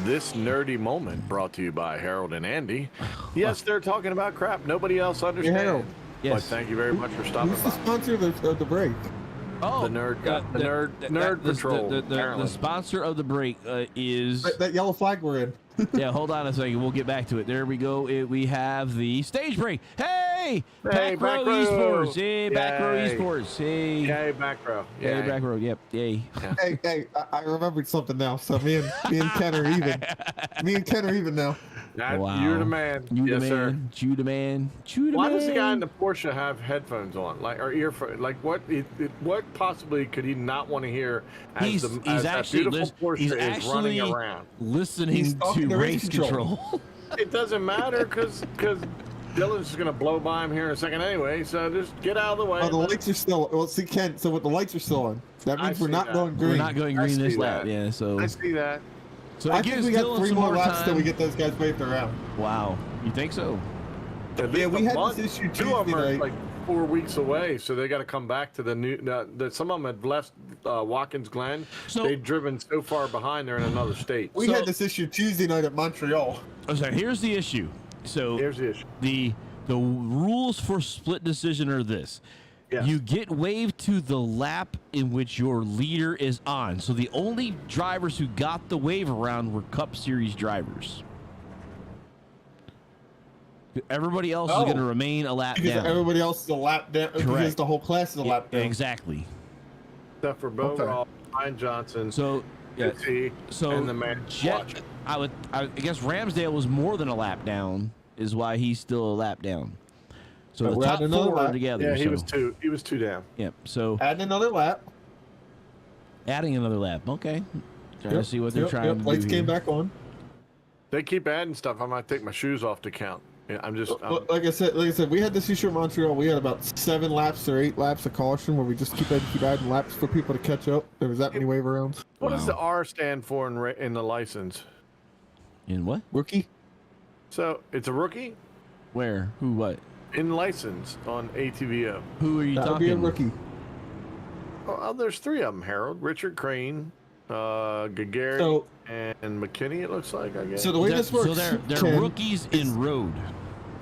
This nerdy moment brought to you by Harold and Andy. Yes, they're talking about crap nobody else understands. Harold. But Yes. thank you very much for stopping Who's the by. sponsor of the break? Oh, The nerd patrol. The sponsor of the break is. That yellow flag we're in. Yeah, hold on a second. We'll get back to it. There we go. We have the stage break. Hey, Back Row Esports. Hey, Back Row Yay. Esports. Hey, Yay, back row. hey, Yay. Back Row. Yep. Yay. Hey, I remembered something now. So me and Ken are even. Me and Ken are even now. Wow. You're the man. You yes, the sir. man. You the man. You the Why man. does the guy in the Porsche have headphones on, like or earphones? Like what possibly could he not want to hear as He's that actually beautiful Porsche he's is running actually around? listening He's talking to to race race control. It doesn't matter because Dylan's just gonna blow by him here in a second anyway. So just get out of the way. Oh, the lights are still. Well, see, Ken. So what the lights are still on. That I means we're see not that. going green. We're not going I green this see lap. that. Yeah. So I see that. so I it think gives we got Dylan 3 some more laps time. till we get those guys waved around. Wow. You think so? At Yeah, least we a had month. this issue 2 of them Tuesday are night. like 4 weeks away, so they got to come back to the new. Some of them had left Watkins Glen. So- They'd driven so far behind, they're in another state. We So- had this issue Tuesday night at Montreal. Oh, sorry. Here's the issue. So Here's the issue. the rules for split decision are this. Yes. You get waved to the lap in which your leader is on. So the only drivers who got the wave around were Cup Series drivers. Everybody else is Oh. going to remain a lap Because down. everybody else is a lap down. Because Correct. the whole class is a lap down. Exactly. Except for Bo Okay. Ross, Ryan Johnson, So yeah. T, So and the man Jet, watching. I guess Ramsdale was more than a lap down, is why he's still a lap down. So But the we're top adding another 4 are lap. together. Yeah, he so, was two. He was 2 down. Yep. So Add another lap. adding another lap. Okay. Trying to Yep, see what they're yep, trying yep. to Lights do. came here. back on. They keep adding stuff. I might take my shoes off to count. Yeah, I'm just. Like I said, we had this issue in Montreal. We had about 7 laps or 8 laps of caution where we just keep adding laps for people to catch up. There was that many wave rounds. What does Wow. the R stand for in the license? In what? Rookie. So it's a rookie Where? Who? What? in license on ATVO. Who are you That would be a talking? rookie. Oh, there's 3 of them. Harold, Richard Crane, Gagarin, So- and McKinney. It looks like. I guess. So the way this works, So they're Ken, rookies in road.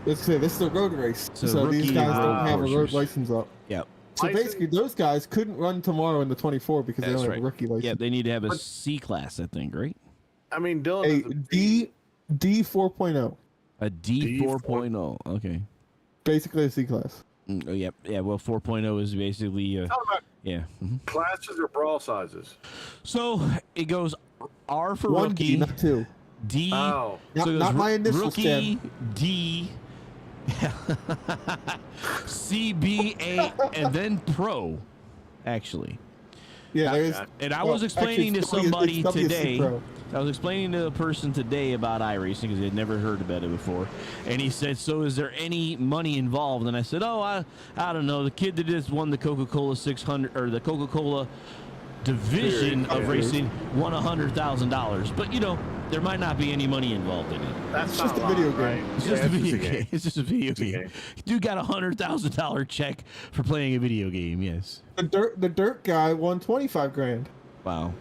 Let's say this is a road race. So So these rookie guys road don't have a road coursers. license up. Yep. So License- basically, those guys couldn't run tomorrow in the 24 because they That's don't have right. a rookie license. Yeah, they need to have a C class, I think, right? I mean, Dylan. A is a- D 4.0, A D 4.0. Okay. basically a C class. Oh, yep. Yeah. Well, 4.0 is basically. Talking about Yeah. Mhm. classes or brawl sizes. So it goes R for One rookie, D, not 2. D. Oh, Not- so it goes not my initials, Rookie, D, C, B, A, and then Pro. Actually, Yeah, there is. got it. and I well, was explaining actually, to it's somebody WC today. Pro. I was explaining to a person today about iRacing because he had never heard about it before, and he said, "So is there any money involved?" And I said, "Oh, I don't know. The kid that just won the Coca-Cola 600 or the Coca-Cola division Series, of yeah. racing won $100,000, but you know there might not be any money involved in it. that's It's not just a lot, video game. right? It's Yeah, just a video just game. It's just a video a game. game. Dude got $100,000 check for playing a video game. Yes. The dirt guy won 25 grand. Wow.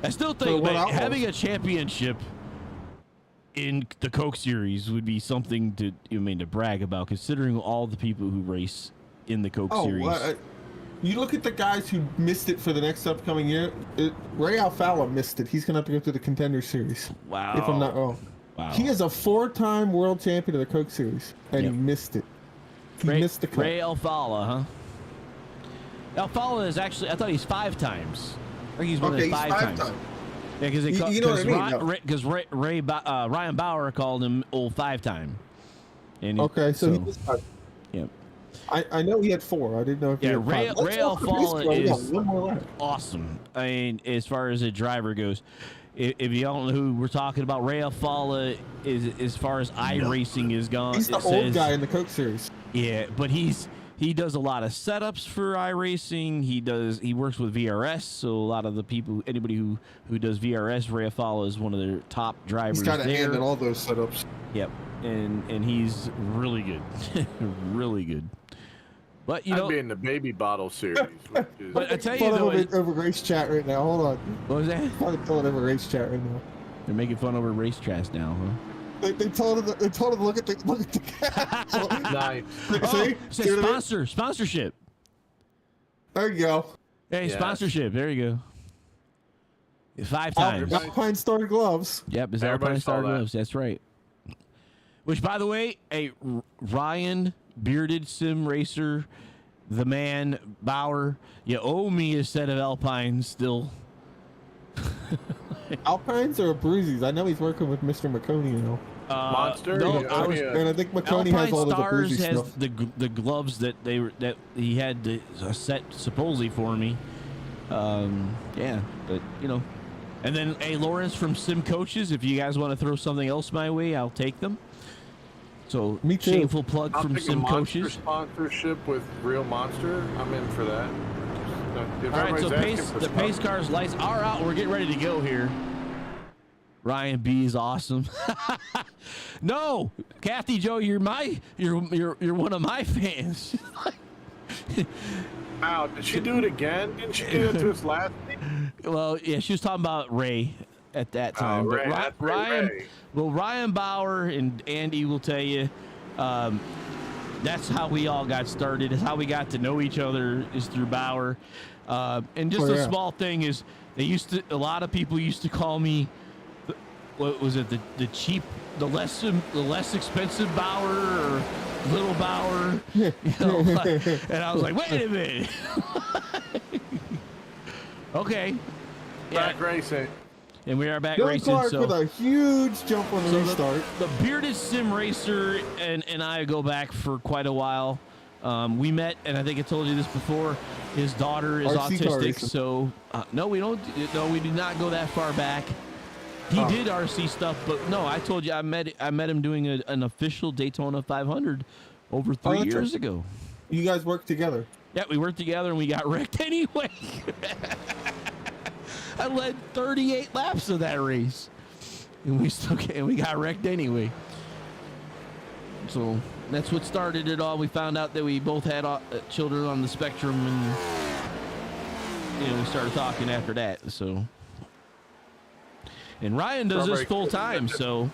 I still For think what that outlaws? having a championship in the Coke Series would be something to to brag about, considering all the people who race in the Coke Series. You look at the guys who missed it for the next upcoming year. Ray Alfala missed it. He's gonna have to go through the Contender Series. Wow. If I'm not wrong. Wow. He is a 4-time world champion of the Coke Series, and Yep. he missed it. He Ray, missed the cut. Ray Alfala, huh? Alfala is actually, I thought he's 5 times. I think he's won it 5 times. Yeah, because You know what I mean, though. Because Ryan Bauer called him old 5-time. And Okay, so he was 5. yeah. I know he had 4. I didn't know if he Yeah, had Ray 5. Let's go for Alfala this one. We got is one more lap. awesome. I mean, as far as a driver goes, if you don't know who we're talking about, Ray Alfala is, as far as iRacing is gone. He's the it old says- guy in the Coke Series. Yeah, but he does a lot of setups for iRacing. He works with VRS, so a lot of the people, anybody who does VRS, Ray Alfala is one of their top drivers He's got a there. hand in all those setups. Yep, and he's really good, really good. But you I'd know, be in the baby bottle series. Which is, but I tell you Fun though, over race chat right now. Hold on. what was that? I'm pulling over race chat right now. They're making fun over racetracks now, huh? They told him to look at the castle. nice. See? Say See what I mean? sponsorship. There you go. Hey, Yes. sponsorship. There you go. 5 times. Alpine Star gloves. Yep, it's Everybody Alpine saw Star that. Gloves. That's right. Which, by the way, Ryan, bearded sim racer, the man, Bauer, you owe me a set of Alpines still. Alpines or Bruises? I know he's working with Mr. McConey now. Monster. No, You I owe was- me a- And I think McConey Alpine has all the Stars Bruises has stuff. the gloves that he had to set supposedly for me. Yeah, but you know, and then hey, Lawrence from Sim Coaches, if you guys want to throw something else my way, I'll take them. So Me too. shameful plug I'll from take a Sim Monster Coaches. sponsorship with Real Monster. I'm in for that. If All right, so everybody's asking for the stuff- pace cars lights are out. We're getting ready to go here. Ryan B is awesome. No, Kathy Joe, you're one of my fans. Wow, did she do it again? Didn't she do it to us last week? Well, yeah, she was talking about Ray at that time. Ray, but that's Ryan, Ray. well, Ryan Bauer and Andy will tell you, that's how we all got started. Is how we got to know each other is through Bauer. And just Oh, a yeah. small thing is a lot of people used to call me, what was it, the less expensive Bauer or little Bauer, you know, and I was like, wait a minute. Okay. Back racing. And we are back Dylan racing. Clark So, with a huge jump on the so restart. the bearded sim racer and I go back for quite a while. We met, and I think I told you this before. His daughter is RC car autistic, racing. so no, we don't. No, we do not go that far back. He did RC stuff, but no, I told you I met him doing an official Daytona 500 over 3 that's years right. ago. You guys work together. Yeah, we worked together and we got wrecked anyway. I led 38 laps of that race, and we got wrecked anyway. So that's what started it all. We found out that we both had children on the spectrum, and we started talking after that. So, and Ryan does this Strawberry full Kid. time. So,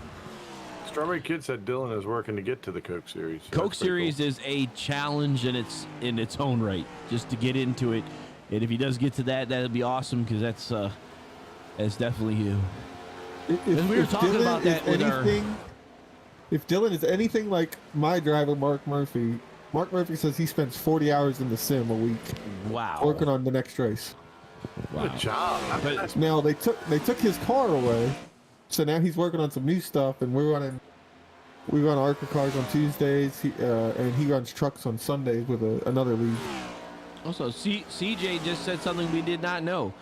Strawberry Kid said Dylan is working to get to the Coke Series. So Coke that's pretty Series is a challenge in its own right, just to get into it. And if he does get to that, that'd be awesome, because that's definitely you. And we were talking Dylan about that is with our- If Dylan is anything like my driver, Mark Murphy says he spends 40 hours in the sim a week Wow. working on the next race. Wow. Good job. I mean, But- that's Now they took his car away, so now he's working on some new stuff, and we run ARCA cars on Tuesdays, and he runs trucks on Sundays with another league. Also, CJ just said something we did not know.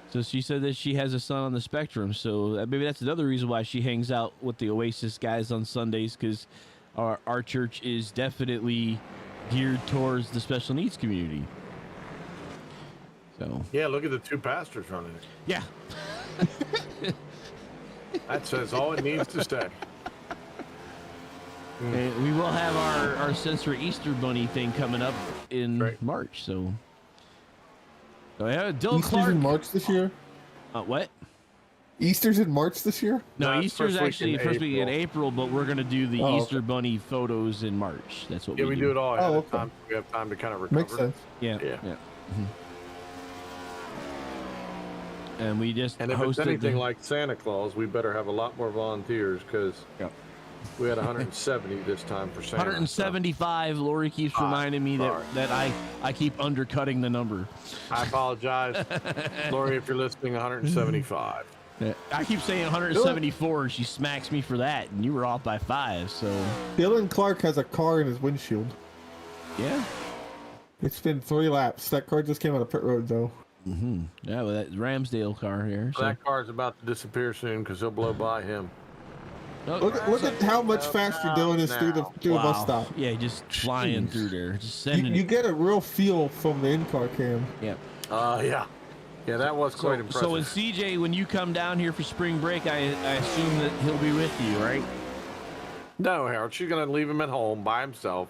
So she said that she has a son on the spectrum. So maybe that's another reason why she hangs out with the Oasis guys on Sundays, because our church is definitely geared towards the special needs community. So yeah, look at the two pastors running it. yeah, That says all it needs to stay. and we will have our Sensory Easter Bunny thing coming up in Right. March. So yeah, Dylan Easter's Clark. in March this year. What? Easter's in March this year. No, No, it's Easter's first week actually in first week in April. April, but we're gonna do the Oh, Easter Bunny photos in March. That's what Yeah, we do it all ahead Oh, of okay. time. We have time to kind of recover. Makes sense. Yeah, Yeah. yeah. And we just And if hosted it's anything the- like Santa Claus, we better have a lot more volunteers, because Yeah. we had 170 this time for Santa. 175. Lori keeps reminding me sorry. that I keep undercutting the number. So I apologize, Lori, if you're listening. 175. I keep saying 174, and she smacks me for that, and you were off by 5. So Dylan Clark has a car in his windshield. yeah, It's been 3 laps. That car just came out of pit road though. yeah. Well, that Ramsdale car here. So. That car's about to disappear soon because he'll blow by him. Oh, Look at how much faster Dylan is through the bus wow. stop. Yeah, just flying Jeez. through there, just You, sending you it. get a real feel from the in-car cam. Yeah. Yeah. Yeah, that was quite impressive. So when CJ, when you come down here for spring break, I assume that he'll be with you, right? No, Harold, she's going to leave him at home by himself.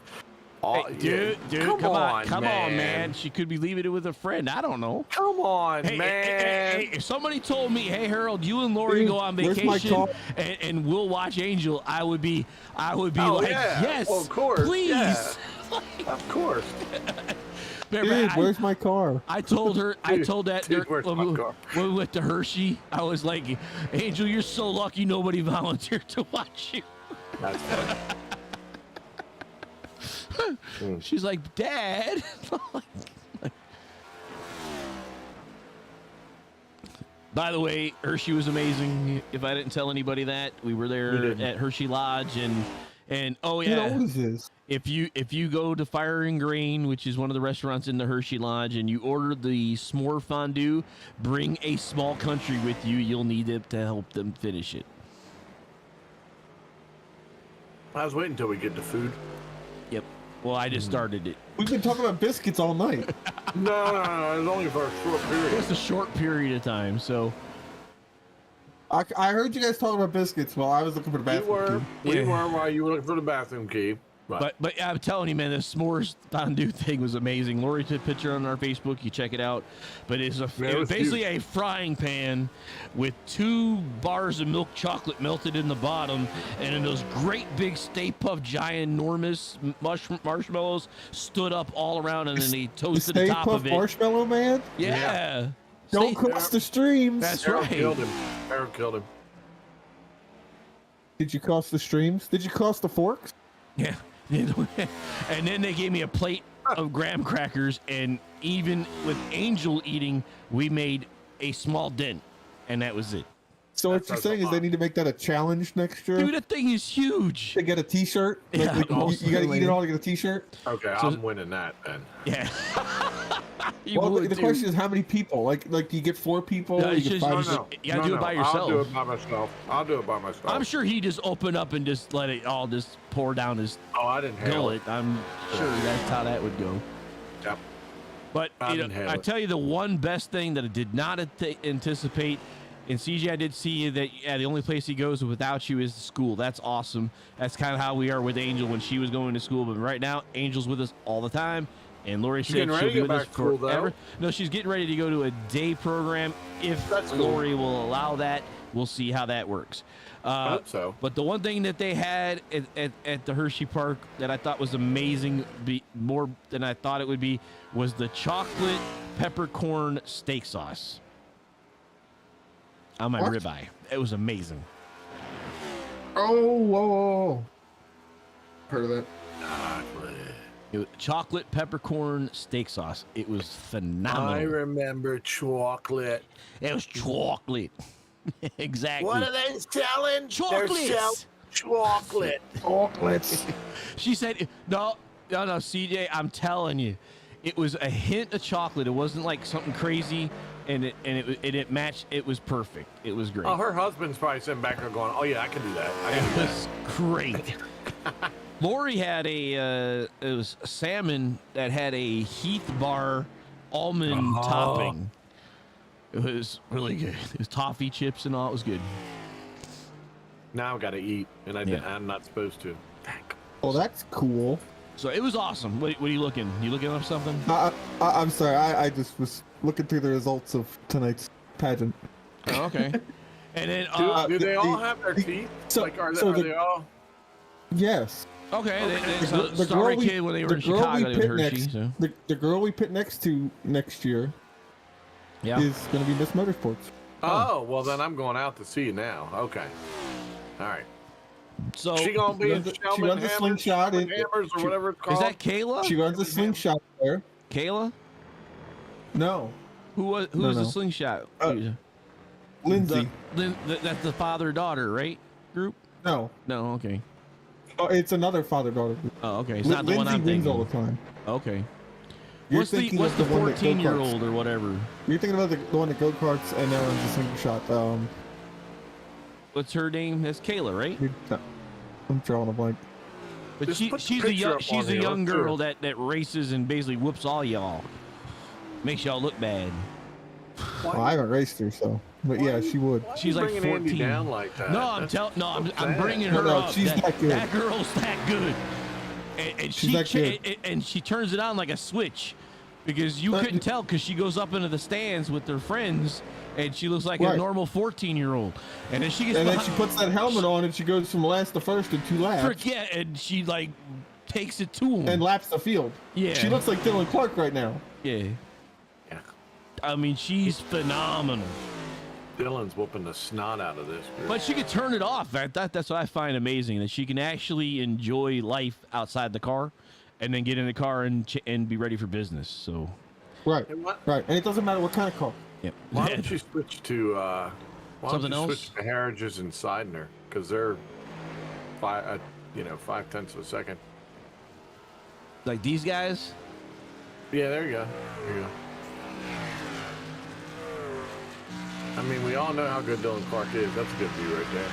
Oh, Hey, dude, come on, man. She could be leaving it with a friend. I don't know. Come on, Hey, man. hey, if somebody told me, hey, Harold, you and Lori go on Where's my vacation car? and we'll watch Angel, I would be Oh, like, yeah. yes, Well, of course, please. yeah. Of course. Remember, Dude, where's my car? I told her, Dude, where's my car? when we went to Hershey, I was like, Angel, you're so lucky nobody volunteered to watch you. That's funny. She's like, Dad. By the way, Hershey was amazing. If I didn't tell anybody that, we were there at Hershey Lodge and oh yeah. What is this? If you go to Fire and Grain, which is one of the restaurants in the Hershey Lodge, and you order the s'more fondue, bring a small country with you. You'll need it to help them finish it. I was waiting until we get to food. Yep. Well, I just started it. We've been talking about biscuits all night. No, it's only for a short period. Just a short period of time. So I heard you guys talking about biscuits while I was looking for the bathroom. We were while you were looking for the bathroom key. Right. But I'm telling you, man, the s'mores fondue thing was amazing. Lori took a picture on our Facebook. You check it out. But it was basically a frying pan with 2 bars of milk chocolate melted in the bottom, and then those great big Stay Puft ginormous marshmallows stood up all around, and then they toasted the top of it. Marshmallow Man? Yeah. Don't cross the streams. That's Harold right. killed him. Harold killed him. Did you cross the streams? Did you cross the forks? Yeah. And then they gave me a plate of graham crackers, and even with Angel eating, we made a small dent, and that was it. So what you're saying is they need to make that a challenge next year? Dude, that thing is huge. To get a T-shirt? Yeah. You gotta eat it all to get a T-shirt? Okay, I'm winning that then. Yeah. Well, the question is how many people? Like do you get 4 people? No, it's you get just- 5 no, You gotta do it by yourself. I'll do it by myself. I'm sure he just opened up and just let it all just pour down his Oh, I didn't handle it. gullet. I'm sure that's how that would go. Yep. But I didn't handle I it. tell you, the one best thing that I did not anticipate, and CJ, I did see that the only place he goes without you is school. That's awesome. That's kind of how we are with Angel when she was going to school. But right now, Angel's with us all the time. And Lori said getting ready she'll to be go with us back to school, forever. though. No, she's getting ready to go to a day program. If That's cool. Lori will allow that, we'll see how that works. I hope so. But the one thing that they had at the Hershey Park that I thought was amazing, more than I thought it would be, was the chocolate peppercorn steak sauce on my What? ribeye. It was amazing. Oh, whoa. Heard of that. Chocolate peppercorn steak sauce. It was phenomenal. I remember chocolate. It was chocolate. Exactly. What are they selling? Chocolates. They're selling chocolate. Chocolates. She said, no, CJ, I'm telling you, it was a hint of chocolate. It wasn't like something crazy, and it matched. It was perfect. It was great. Oh, her husband's probably sitting back there going, "Oh yeah, I can do that. I can It do that." was great. Lori had it was salmon that had a Heath bar almond topping. It was really good. It was toffee chips and all. It was good. Now I've got to eat, and I'm not supposed to. Oh, that's cool. So it was awesome. What are you looking? You looking up something? I'm sorry. I just was looking through the results of tonight's pageant. Oh, okay. And then Do they all have their teeth? so- Like, are so they all? Yes. okay. The Sorry, girl we- kid, when they were in the girl we Chicago, they picked were Hershey. next- So The girl we put next to next year yeah. is going to be Miss Motorsports. Oh, well then I'm going out to see you now. Okay. All right. So She gonna be in She Shelman runs a Hammers, slingshot Shelman in- Hammers or she- whatever it's called. is that Kayla? She runs a slingshot there. Kayla? No, Who was No. the slingshot? Lindsay. That's the father daughter, right? Group? No, No, okay. oh, it's another father-daughter. Oh, okay. It's not the one Lindsay I'm wins thinking. all the time. Okay. You're What's the thinking of the one that 14-year-old or whatever? You're thinking about the one that go karts and now runs a slingshot. What's her name? That's Kayla, right? I'm drawing a blank. But Just put the she's a picture young up she's on a here, young let's do girl it. that races and basically whoops all y'all. Makes y'all look bad. Well, I haven't raced her, so. But Why yeah, are you- she would. why are She's you like bringing Andy 14. down like that. No, I'm That's telling. No, I'm sad. bringing No, her no, up. she's that good. That girl's that good. and She's that good. and she turns it on like a switch, because you couldn't tell, because she goes up into the stands with her friends, and she looks like a normal 14-year-old. And then she gets then she puts that helmet on and she goes from last to first in 2 laps. and she like takes it to him and laps the field. Yeah, she looks like Dylan Clark right now. Yeah. I mean, she's phenomenal. Dylan's whooping the snot out of this group. But she could turn it off. That's what I find amazing, that she can actually enjoy life outside the car, and then get in the car and be ready for business. So, right, and it doesn't matter what kind of car. Yep. Why don't you switch to something else? Switch to Harridge's and Seidner, because they're 5/10 of a second. Like these guys. Yeah, there you go. There you go. I mean, we all know how good Dylan Clark is. That's a good view right there.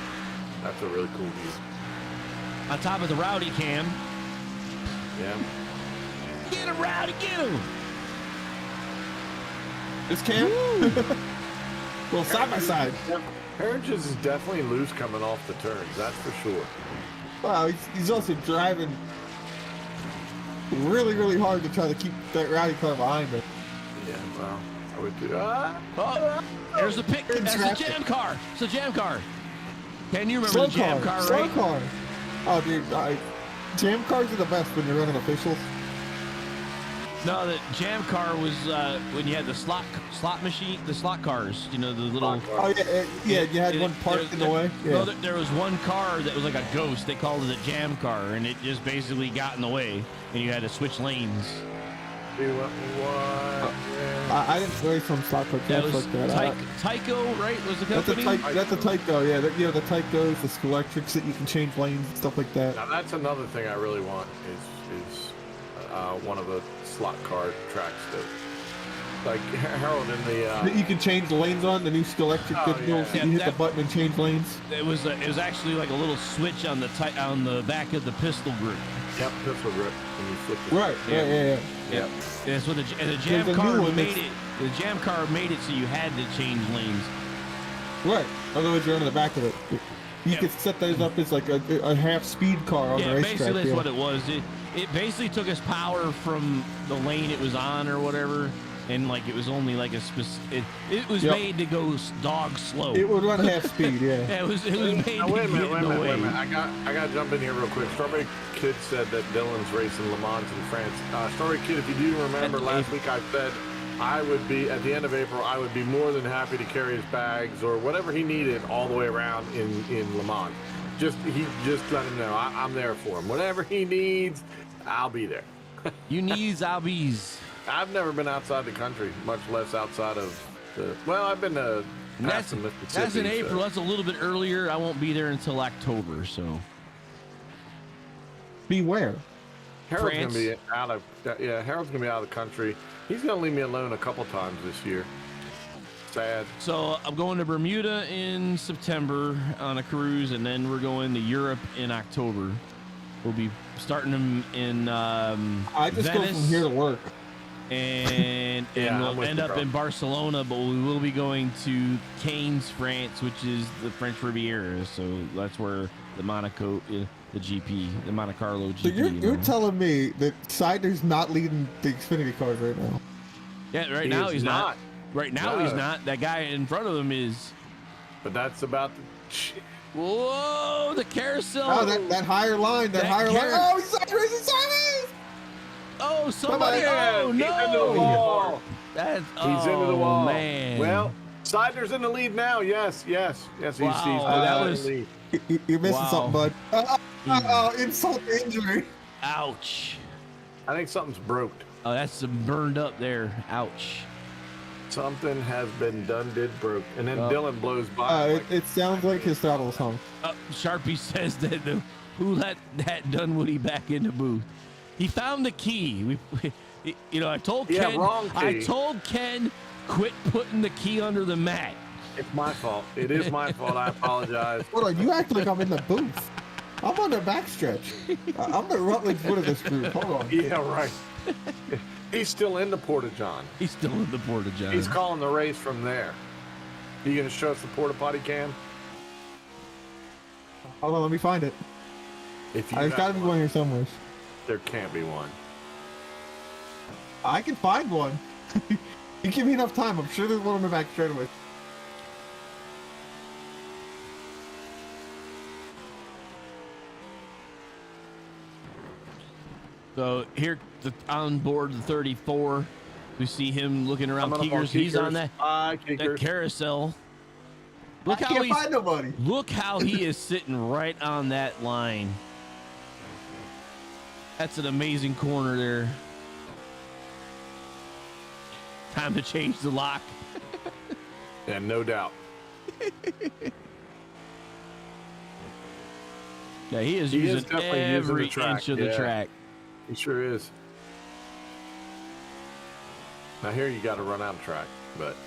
That's a really cool view. On top of the Rowdy cam. Yeah. Get him, Rowdy, get him! This cam? Well, side by side. Harridge's is definitely loose coming off the turns, that's for sure. Wow, he's also driving really, really hard to try to keep that Rowdy car behind him. Yeah, well, I would do. There's the pick. That's the jam car. It's a jam car. Can you remember the jam car, slow right? car. Oh, dude, jam cars are the best when you're running officials. No, the jam car was when you had the slot machine, the slot cars. You know, the little. Oh yeah. You had one parked in the way. Yeah. No, there was one car that was like a ghost. They called it a jam car, and it just basically got in the way, and you had to switch lanes. I didn't race from slot car cars like that. Tyco, right? Was the company? That's a Tyco. Yeah, the Tycos, the school electrics that you can change lanes and stuff like that. Now that's another thing I really want is one of the slot car tracks that, like Harold in the. That you can change the lanes on the new school electric. You hit the button and change lanes. It was actually like a little switch on the back of the pistol grip. Yep, pistol grip. And you flip it. Right. Yeah. That's what the jam car made it. The jam car made it so you had to change lanes. Right. Otherwise, you're on the back of it. You could set those up as like a half-speed car on the racetrack. Basically that's what it was. It basically took its power from the lane it was on or whatever, and like it was only like a specific. It was made to go dog slow. It would run half speed, yeah. It was made to wait a minute, get in the way. I got to jump in here real quick. Strawberry Kid said that Dylan's racing Le Mans in France. Strawberry Kid, if you do remember, last week I said I would be at the end of April. I would be more than happy to carry his bags or whatever he needed all the way around in Le Mans. Just let him know I'm there for him. Whatever he needs, I'll be there. You needs, I'll be's. I've never been outside the country, much less outside of the. Well, I've been to. That's in April. That's a little bit earlier. I won't be there until October. So. Beware. Harold's gonna be out of. Yeah, Harold's gonna be out of the country. He's gonna leave me alone a couple times this year. Sad. So I'm going to Bermuda in September on a cruise, and then we're going to Europe in October. We'll be starting them in I just Venice, go from here to work. And we'll end up in Barcelona, but we will be going to Cannes, France, which is the French Riviera. So that's where the Monaco, the GP, the Monte Carlo GP. So you're telling me that Sider's not leading the Xfinity cars right now? Yeah, right now he's not. Right now he's not. That guy in front of him is. But that's about the. Whoa, the carousel. Oh, that higher line, that higher line. Oh, he's sideways. Oh, somebody. Oh, no. He's into the wall. He's into the wall. Man. Well, Sider's in the lead now. Yes. Wow, He's that was. in the lead. You're missing something, bud. Insult to injury. Ouch. I think something's broke. Oh, that's burned up there. Ouch. Something has been done, broke. And then Dylan blows by. It sounds like his throttle's hung. Sharpie says that who let that Dunwoody back in the booth? He found the key. I told Ken. Wrong key. I told Ken, quit putting the key under the mat. It's my fault. It is my fault. I apologize. Hold on, you act like I'm in the booth. I'm on the backstretch. I'm the Rutledge Wood of this group. Hold on. Yeah, right. He's still in the Porta-John. He's still in the Porta-John. He's calling the race from there. You gonna show us the porta potty cam? Hold on, let me find it. I've got to be one here somewhere. there can't be one. I can find one. You give me enough time. I'm sure there's one on the back straightaway. So here on board the 34, we see him looking around Keekers. He's on that carousel. Look how can't find nobody. Look how he is sitting right on that line. That's an amazing corner there. Time to change the lock. Yeah, no doubt. Yeah, he is using every inch of the track. He sure is. Now here you got to run out of track, but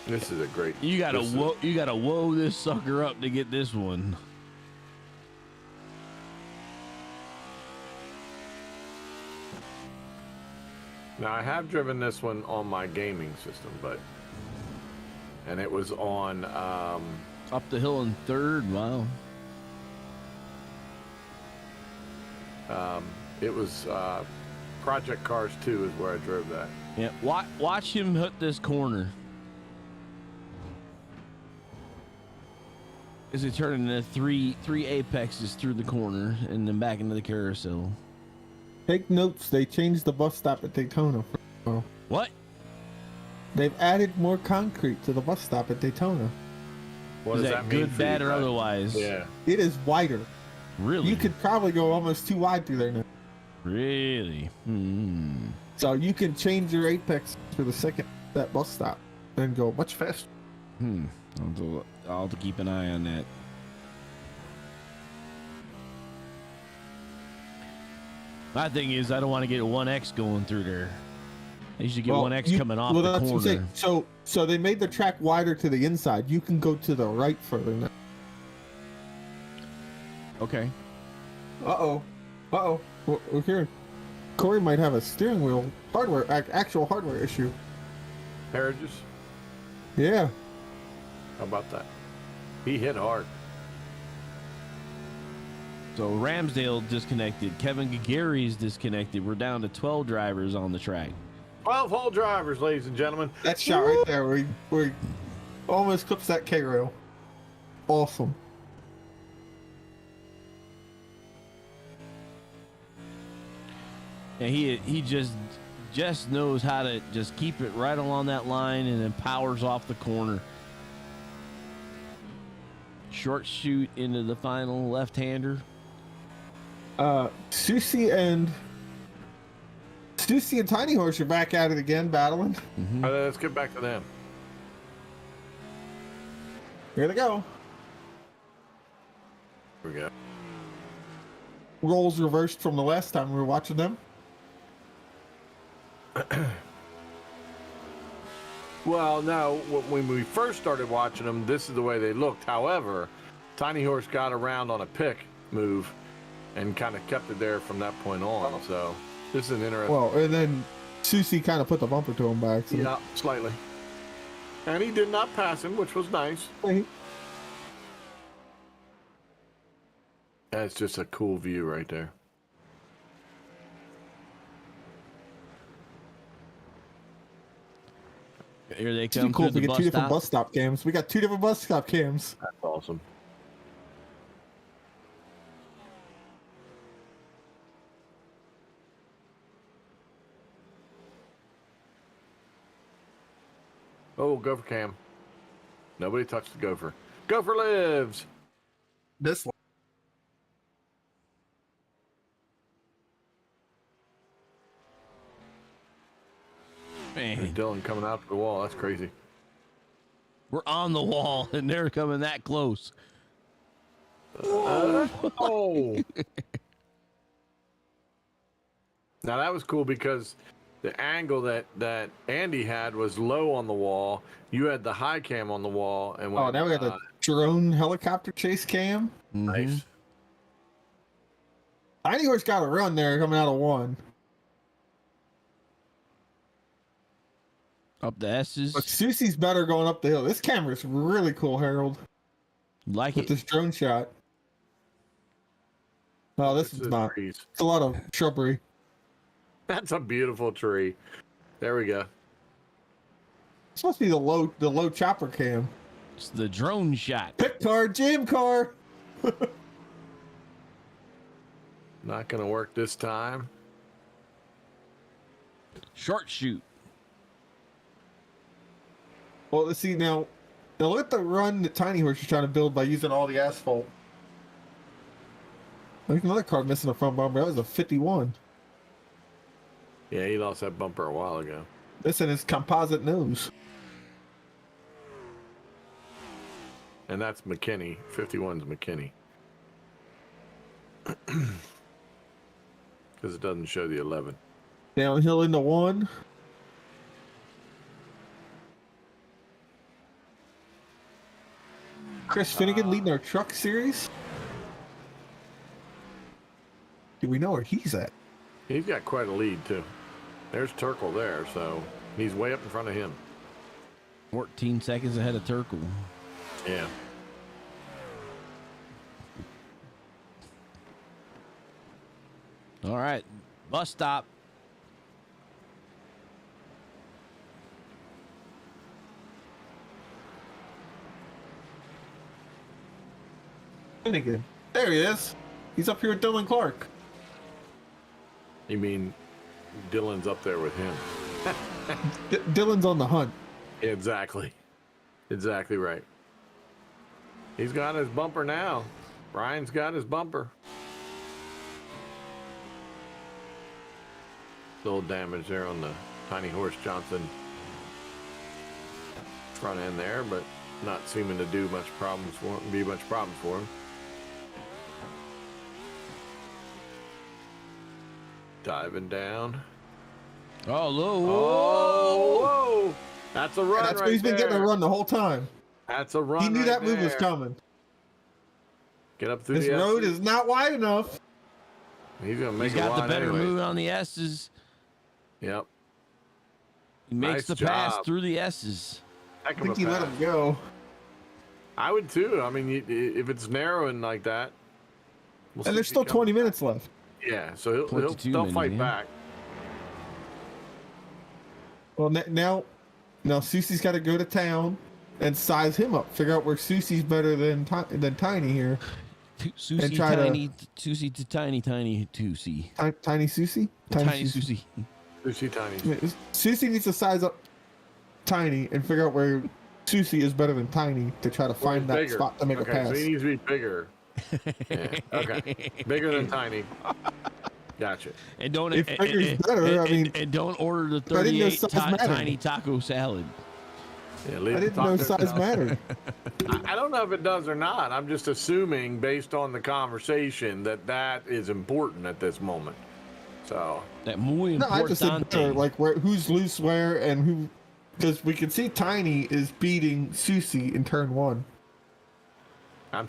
this is a great. You gotta whoa this sucker up to get this one. Now I have driven this one on my gaming system, and it was on up the hill in third. Wow. It was Project Cars 2 is where I drove that. Yeah, watch him hit this corner. Is it turning into three apexes through the corner and then back into the carousel? Take notes. They changed the bus stop at Daytona. What? They've added more concrete to the bus stop at Daytona. What is does that mean good, bad, or otherwise? Yeah. It is wider. Really? You could probably go almost too wide through there now. Really? So you can change your apex for the second that bus stop and go much faster. I'll have to keep an eye on that. My thing is, I don't want to get 1X going through there. You should get 1X coming off the corner. What I'm saying. So they made the track wider to the inside. You can go to the right further now. Okay. Uh-oh. We're hearing Corey might have a steering wheel actual hardware issue. Marriages? Yeah. How about that? He hit hard. So Ramsdale disconnected. Kevin Gagarry's disconnected. We're down to 12 drivers on the track. 12 whole drivers, ladies and gentlemen. That shot right there, we almost clips that K-rail. Awesome. And he just knows how to just keep it right along that line and then powers off the corner. Short shoot into the final left-hander. Susie and Tiny Horse are back at it again, battling. All right, let's get back to them. Here they go. Here we go. Roles reversed from the last time we were watching them. Well, no, when we first started watching them, this is the way they looked. However, Tiny Horse got around on a pick move and kind of kept it there from that point on. So this is an interesting. Well, and then Susie kind of put the bumper to him back. So. Yeah, slightly. And he did not pass him, which was nice. That's just a cool view right there. Here they come. It's cool to get two different stop. bus stop cams. We got two different bus stop cams. That's awesome. Oh, gopher cam. Nobody touched the gopher. Gopher lives. This one. Man, Dylan coming out to the wall. That's crazy. we're on the wall and they're coming that close. Oh. Now that was cool because the angle that Andy had was low on the wall. You had the high cam on the wall, and when, now we got the drone helicopter chase cam. nice. Tiny Horse got a run there coming out of one. Up the S's. But Susie's better going up the hill. This camera's really cool, Harold. Like with it. this drone shot. Oh, this It's is the not. trees. It's a lot of shrubbery. That's a beautiful tree. There we go. It's supposed to be the low chopper cam. It's the drone shot. Pit car, jam car. Not gonna work this time. Short shoot. Well, let's see now. Now look at the run that Tiny Horse is trying to build by using all the asphalt. Like another car missing a front bumper. That was a 51. Yeah, he lost that bumper a while ago. This and his composite nose. And that's McKinney. 51's McKinney. Because it doesn't show the 11. Downhill into 1. Chris Finnegan leading our truck series. Do we know where he's at? He's got quite a lead, too. There's Turkle there, so he's way up in front of him. 14 seconds ahead of Turkle. Yeah. All right. Bus stop. Finnegan. There he is. He's up here with Dylan Clark. You mean Dylan's up there with him? Dylan's on the hunt. Exactly. Exactly right. He's got his bumper now. Brian's got his bumper. Little damage there on the Tiny Horse Johnson front end there, but not seeming to do much problems for him, be much problems for him. Diving down. Oh, low. Oh, whoa! That's a run. And that's right where he's been there. getting a run the whole time. That's a run. He knew right that move was there. coming. Get up through This the road S's. is not wide enough. He's gonna make He's a got the line better anyways. move on the S's. Yep. He makes Nice the pass job. through the S's. Heck I of a think he let pass. him go. I would too. I mean, if it's narrowing like that, we'll see And there's if he still comes 20 back. minutes left. Yeah, so he'll 22 they'll minutes, fight yeah. back. Well, now Susie's got to go to town and size him up. Figure out where Susie's better than Tiny here. Susie try to- tiny, Susie to tiny, tiny Susie. Tiny Susie? Tiny Susie. Lucy Tiny. Susie needs to size up Tiny and figure out where Susie is better than Tiny to try to find that Bigger. spot to make okay, a pass. so he needs to be bigger. Yeah, okay, bigger than Tiny. Gotcha. And don't If bigger's better, I mean, and don't order the I didn't know 38 size mattered. tiny taco salad. Yeah, leave I the didn't know taco size down. mattered. I don't know if it does or not. I'm just assuming, based on the conversation, that is important at this moment. So That muy No, I just said better, importante. like who's loose where and who, because we can see Tiny is beating Susie in turn 1. I'm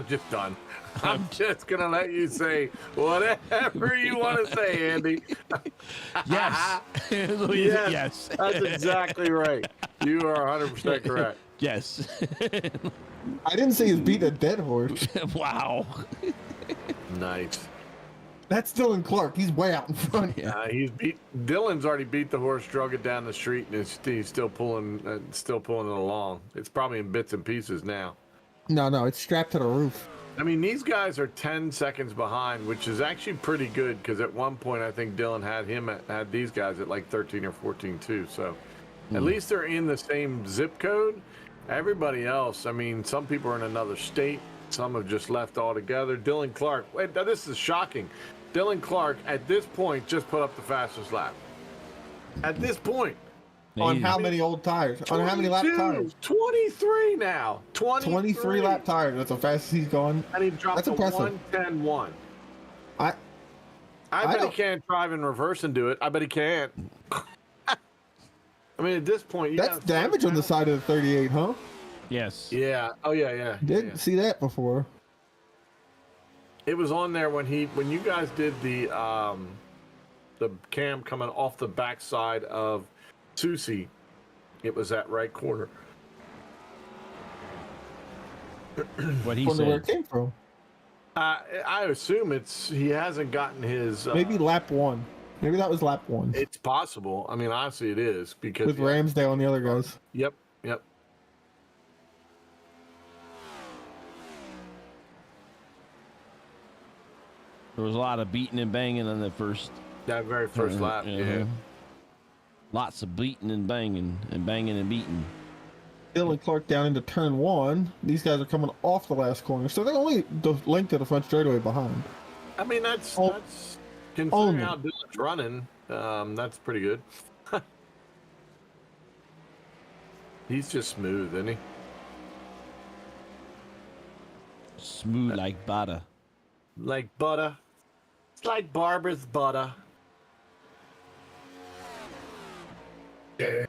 just done. I'm just gonna let you say whatever you want to say, Andy. Yes. Yes. That's exactly right. You are 100% correct. Yes. I didn't say he's beating a dead horse. Wow. Nice. That's Dylan Clark. He's way out in front. Dylan's already beat the horse, drug it down the street, and he's still pulling it along. It's probably in bits and pieces now. No, it's strapped to the roof. I mean, these guys are 10 seconds behind, which is actually pretty good because at one point I think Dylan had these guys at like 13 or 14 too. So at least they're in the same zip code. Everybody else, I mean, some people are in another state. Some have just left altogether. Dylan Clark, wait, now this is shocking. Dylan Clark at this point just put up the fastest lap. At this point. On how many old tires? On how many lap 22, tires? 23 now. 23 lap tires. That's the fastest he's gone. And he dropped That's a impressive. 110-1. I I bet he don't- can't drive in reverse and do it. I bet he can't. I mean, at this point, you That's gotta damage slow on the down. side of the 38, huh? Yes. Yeah. Oh yeah. Didn't see that before. It was on there when you guys did the cam coming off the backside of Susie. It was that right corner. What he Wonder where it said. came from. I assume he hasn't gotten his. Maybe lap 1. Maybe that was lap 1. It's possible. I mean, honestly, it is because With Ramsdale and the other guys. Yep. There was a lot of beating and banging on That very first lap. Yeah. Lots of beating and banging and beating. Dylan Clark down into turn 1. These guys are coming off the last corner, so they're only the length of the front straightaway behind. I mean, that's considering how Dylan's running. That's pretty good. He's just smooth, isn't he? Smooth like butter. Like butter. It's like Barbara's butter. Yeah.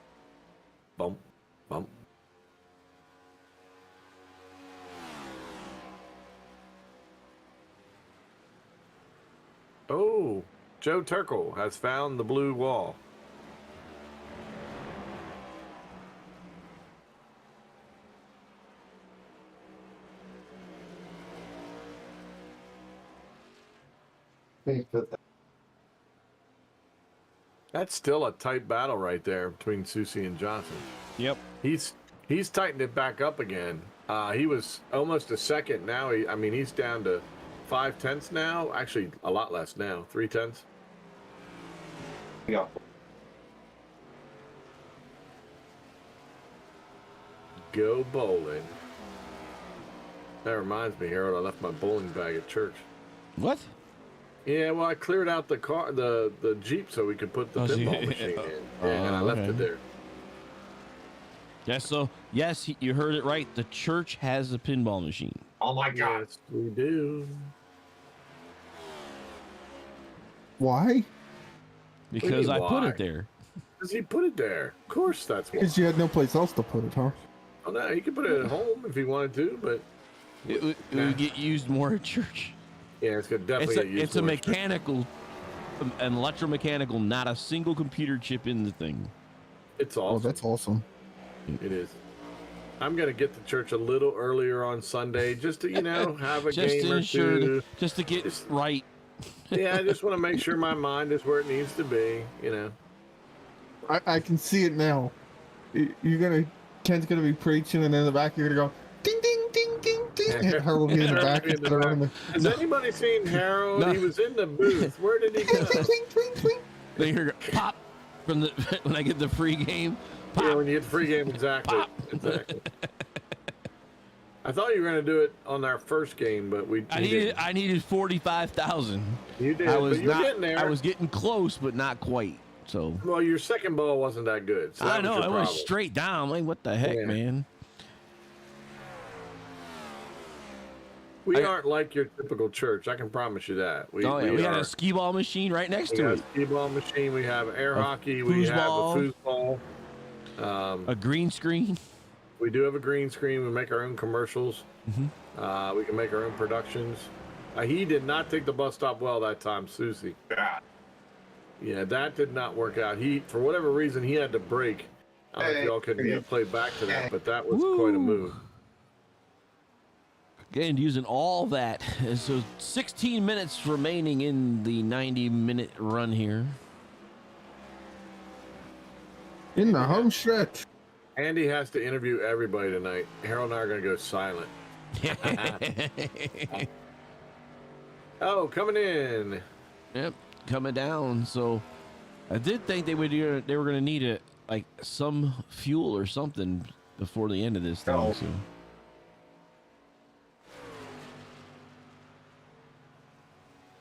Bump, bump. Oh, Joe Turkle has found the blue wall. That's still a tight battle right there between Susie and Johnson. Yep. He's tightened it back up again. He was almost a second. Now he's down to 5/10 now. Actually, a lot less now. 3/10. Yeah. Go bowling. That reminds me, Harold. I left my bowling bag at church. What? Yeah, well, I cleared out the car, the Jeep, so we could put the pinball machine in, and I left it there. Yes, so yes, you heard it right. The church has a pinball machine. Oh my God. Yes, we do. Why? Because I put why? it there. Because he put it there. Of course, that's why. Because you had no place else to put it, huh? Oh, no, he could put it at home if he wanted to, but It would get used more at church. yeah, it's gonna definitely get used. It's a more. mechanical, an electromechanical, not a single computer chip in the thing. It's Oh, awesome. that's awesome. It is. I'm gonna get to church a little earlier on Sunday, just to have a game or two. Just to get right. Yeah, I just want to make sure my mind is where it needs to be. I can see it now. Ken's gonna be preaching, and in the back you're gonna go ding ding ding ding ding, and Harold will be in the back. Has anybody seen Harold? No. He was in the booth. Where did he go? They hear pop from the when I get the free game. Pop. Yeah, when you get the free game, exactly. Exactly. I thought you were going to do it on our first game, but I needed 45,000. You did. I was but you're not. getting there. I was getting close, but not quite. So Well, your second ball wasn't that good. So that I know was it your went problem. straight down. Like what the heck, Yeah. man? We aren't like your typical church. I can promise you that. We had a skee ball machine right next we to have it. a skee ball machine. We have air hockey. We have a foosball. A green screen. We do have a green screen. We make our own commercials. Mm-hmm. We can make our own productions. He did not take the bus stop well that time, Susie. God. Yeah, that did not work out. For whatever reason, he had to break. I don't know if y'all could play back to that, but that was quite a move. Again, using all that. So 16 minutes remaining in the 90-minute run here. In the home stretch. Andy has to interview everybody tonight. Harold and I are going to go silent. Oh, coming in. Yep, coming down. So I did think they were going to need some fuel or something before the end of this thing. No. So.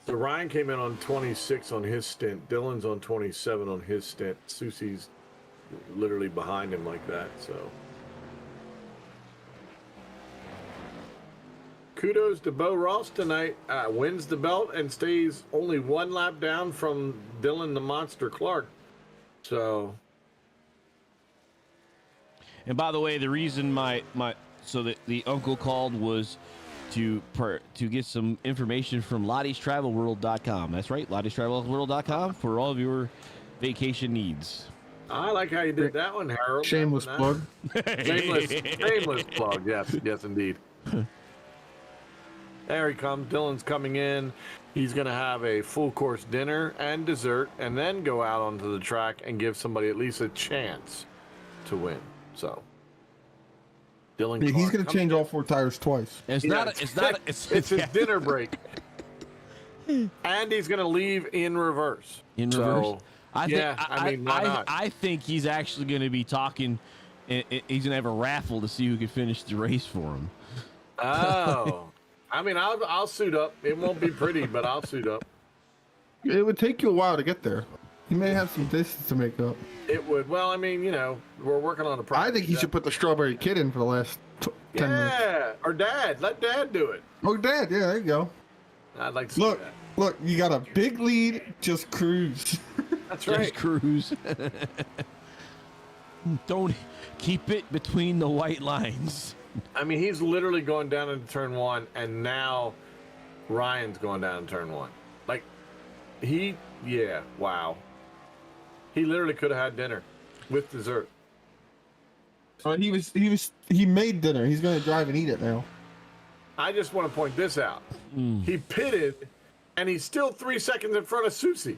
So Ryan came in on 26 on his stint. Dylan's on 27 on his stint. Susie's literally behind him like that. So kudos to Bo Ross tonight. Wins the belt and stays only one lap down from Dylan the Monster Clark. So. And by the way, the reason the uncle called was to get some information from Lottie'sTravelWorld.com. That's right, Lottie'sTravelWorld.com for all of your vacation needs. I like how you did that one, Harold. Shameless plug. Shameless plug. Yes, indeed. There he comes. Dylan's coming in. He's going to have a full course dinner and dessert and then go out onto the track and give somebody at least a chance to win. So, Dylan Yeah, he's Clark going to change all 4 tires twice. It's Yeah, not. it's his dinner break. And he's going to leave in reverse. In So, reverse. I mean, why not? I think he's actually going to be talking. He's going to have a raffle to see who can finish the race for him. Oh. I mean, I'll suit up. It won't be pretty, but I'll suit up. It would take you a while to get there. You may have some distance to make up. It would. Well, I mean, we're working on a project. I think he should put the strawberry kid in for the last 10 minutes. Yeah, or Dad. Let Dad do it. Oh, Dad, yeah, there you go. I'd like to see Look, that. look, you got a big lead, just cruise. That's right. Just cruise. Don't keep it between the white lines. I mean, he's literally going down into turn 1, and now Ryan's going down in turn 1. Like, wow. He literally could have had dinner with dessert. But he made dinner. He's going to drive and eat it now. I just want to point this out. He pitted, and he's still 3 seconds in front of Susie.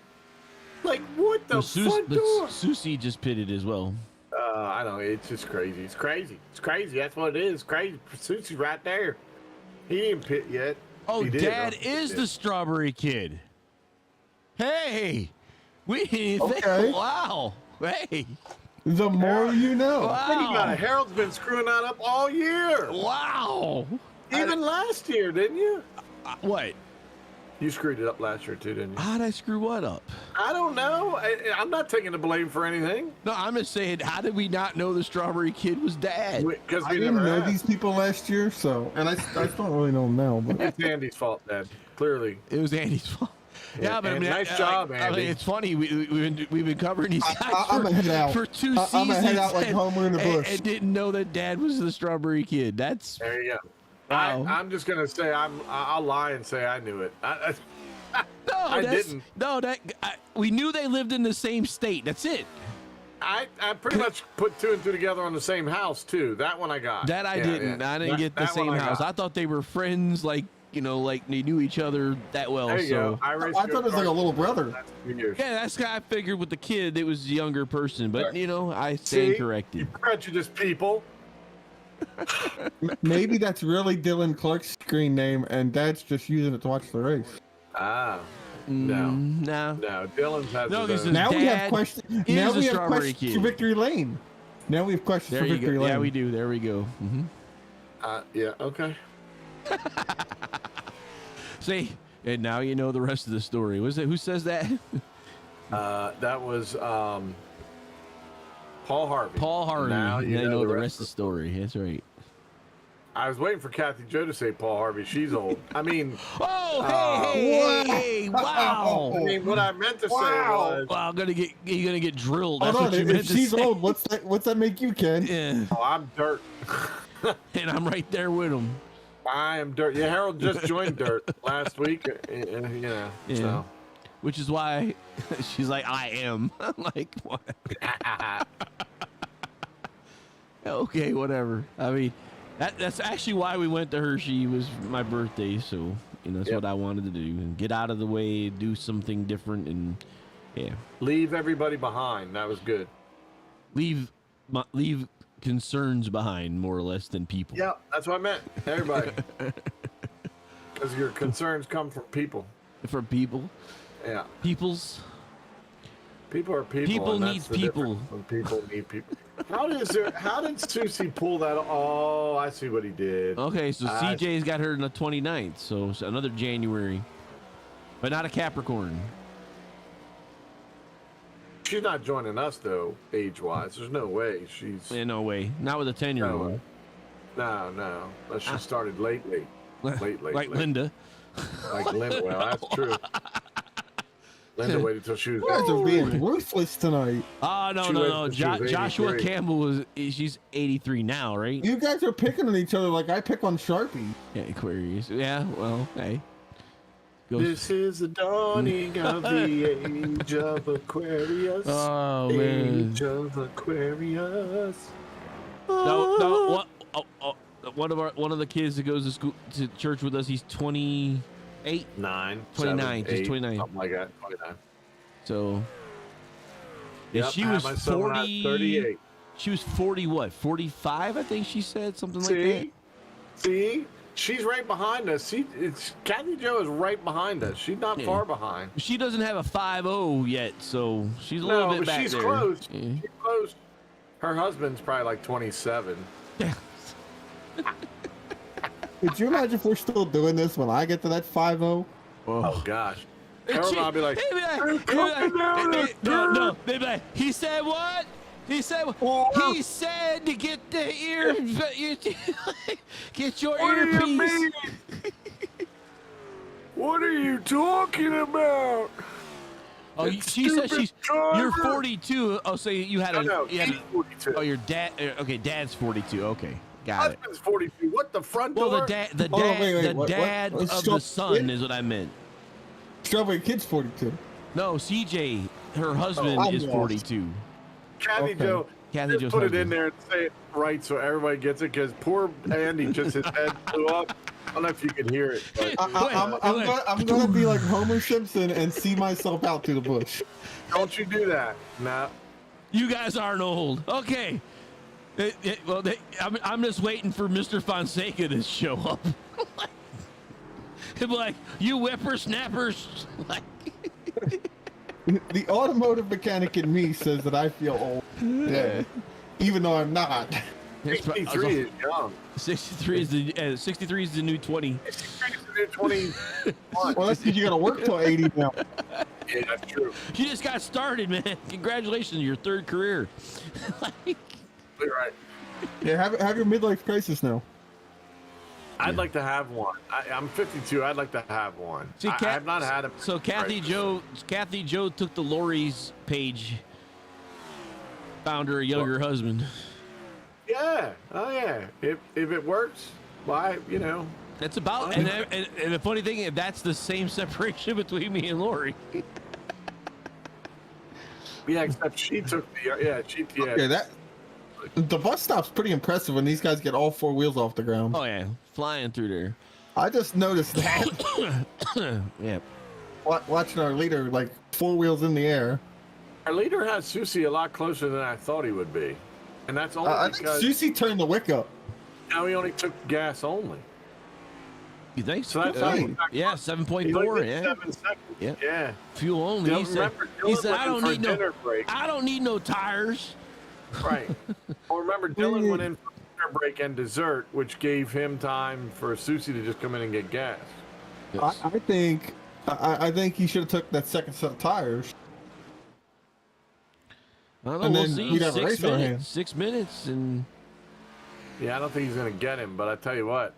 Like, what the front door? Susie just pitted as well. I don't know. It's just crazy. It's crazy. It's crazy. That's what it is. Crazy. Susie's right there. He didn't pit yet. Oh, He did, Dad though. is the strawberry kid. Hey, we didn't think. Okay. Wow. Hey. The more you know. Think about Wow. it. Harold's been screwing that up all year. Wow. Even last year, didn't you? What? You screwed it up last year too, didn't you? How'd I screw what up? I don't know. I'm not taking the blame for anything. No, I'm just saying, how did we not know the strawberry kid was Dad? Because I we didn't never know asked. these people last year, so I don't really know them now. But It's Andy's fault, Dad. Clearly. It was Andy's fault. Yeah, but I and mean, nice job, I Andy. mean, it's funny. We've been covering these guys I'm gonna head out. for 2 seasons. I'm gonna head out like and- Homer in the bush. and didn't know that Dad was the strawberry kid. That's There you go. Wow. I'm just gonna say I'll lie and say I knew it. no, I that's, didn't. No, we knew they lived in the same state. That's it. I pretty much put 2 and 2 together on the same house too. That one I got. That I Yeah, didn't. yeah. I didn't get the That one same house. got. I thought they were friends, like like they knew each other that well. There you so go. I I thought it was like a little brother. Years. yeah, that's how I figured with the kid. It was a younger person, but I stand See? You corrected. prejudiced people. Maybe that's really Dylan Clark's screen name, and Dad's just using it to watch the race. Ah. No. No. No. Dylan's has No, his this own. is- Now we have Dad questions. is Now a we have strawberry questions kid. for Victory Lane. Now we have questions There for you Victory go. Lane. Yeah, we do. There we go. Yeah. Okay. See, and now you know the rest of the story. Was it who says that? That was Paul Harvey. Paul Harvey. Now you know the rest of the story. That's right. I was waiting for Kathy Joe to say Paul Harvey. She's old. I mean, Oh, hey, wow. I mean, what I meant to say Wow. was, Wow, you're gonna get drilled. Hold That's on, what you if meant to she's say. old, what's that make you, Ken? Yeah, oh, I'm dirt. and I'm right there with him. I am dirt. Yeah, Harold just joined dirt last week. Yeah. So. Which is why she's like, I am. I'm like, what? Okay, whatever. I mean, that's actually why we went to Hershey. It was my birthday, so that's Yep. what I wanted to do, and get out of the way, do something different, and yeah, Leave everybody behind. That was good. leave concerns behind more or less than people. Yeah, that's what I meant. Everybody. Because your concerns come from people. For people, Yeah. people's. People are people. People and that's need the people. difference when people need people. How did Susie pull that? Oh, I see what he did. Okay, so I- CJ's got her on the 29th, so it's another January, but not a Capricorn. She's not joining us though, age-wise. There's no way she's. Yeah, no way, not with a 10-year-old. No. But she started late. Late. Like late. Linda. Like Linda. Well, that's true. Linda waited till she was. You guys are being ruthless tonight. Oh no, She no, was- no. she was Joshua 83. Campbell she's 83 now, right? You guys are picking on each other like I pick on Sharpie. Yeah, Aquarius. Yeah, well, hey. Goes- This is the dawning of the age of Aquarius. Oh man. Age of Aquarius. No, what? Oh, one of the kids that goes to school to church with us. He's 28, 9, 29, 7, just 8, 29. something like that. 29. So, yeah, Yep, she I had was my son when I was 38. She was 40. What? 45? I think she said something like that. See, she's right behind us. Kathy Jo is right behind us. She's not far behind. She doesn't have a 5-0 yet, so she's a little bit but back she's there. close. Yeah. She's close. Her husband's probably like 27. Could you imagine if we're still doing this when I get to that 5-0? Oh gosh. I'll be like, no. They'd be like, he said what? He said what? He said to get the ear, get your earpiece. What are you talking about? Oh, she said you're 42. Oh, so you had He's 42. Oh, your dad. Okay, dad's 42. Okay, got it. Husband's 42. What, the front Well, door? the dad What? of the son is what I meant. Strawberry Kid's 42. No, CJ, her husband is 42. Kathy Jo, Kathy just Jo's put it husband. in there and say it right so everybody gets it, because poor Andy, just his head blew up. I don't know if you can hear it. But I'm gonna be like Homer Simpson and see myself out to the bush. don't you do that. Nah. You guys aren't old. Okay. I'm just waiting for Mr. Fonseca to show up. He'll be like, you whippersnappers. Like, The automotive mechanic in me says that I feel old. Yeah. Even though I'm not. 63 is young. 63 is the new 20. 63 is the new 21. Well, that's because you gotta work till 80 now. Yeah, that's true. You just got started, man. Congratulations, your third career. You're right. Yeah, have your midlife crisis now. I'd like to have one. I'm 52. I'd like to have one. See, I have not had it. So Kathy Jo took the Lori's page, found her a younger husband. Yeah. Oh yeah. If it works, why, That's about and the funny thing, that's the same separation between me and Lori. Yeah, except she took the Yeah, the bus stop's pretty impressive when these guys get all four wheels off the ground. Oh yeah, flying through there. I just noticed that. Yeah. Watching our leader like four wheels in the air. Our leader has Susie a lot closer than I thought he would be, and that's only I think because Susie turned the wick up. now he only took gas only. You think So so? that's how he Yeah, he 7.4. only did Yeah. 7 seconds. Yeah. Yeah. Fuel only. He said, Dylan I don't went in for need a no. dinner break. I don't need no tires. Right. Well, remember, Dylan went in for dinner break and dessert, which gave him time for Susie to just come in and get gas. Yes. I think he should have took that second set of tires. I don't know. And We'll then see. we'd have a race on our hands. 6 minutes, and Yeah, I don't think he's going to get him, but I tell you what,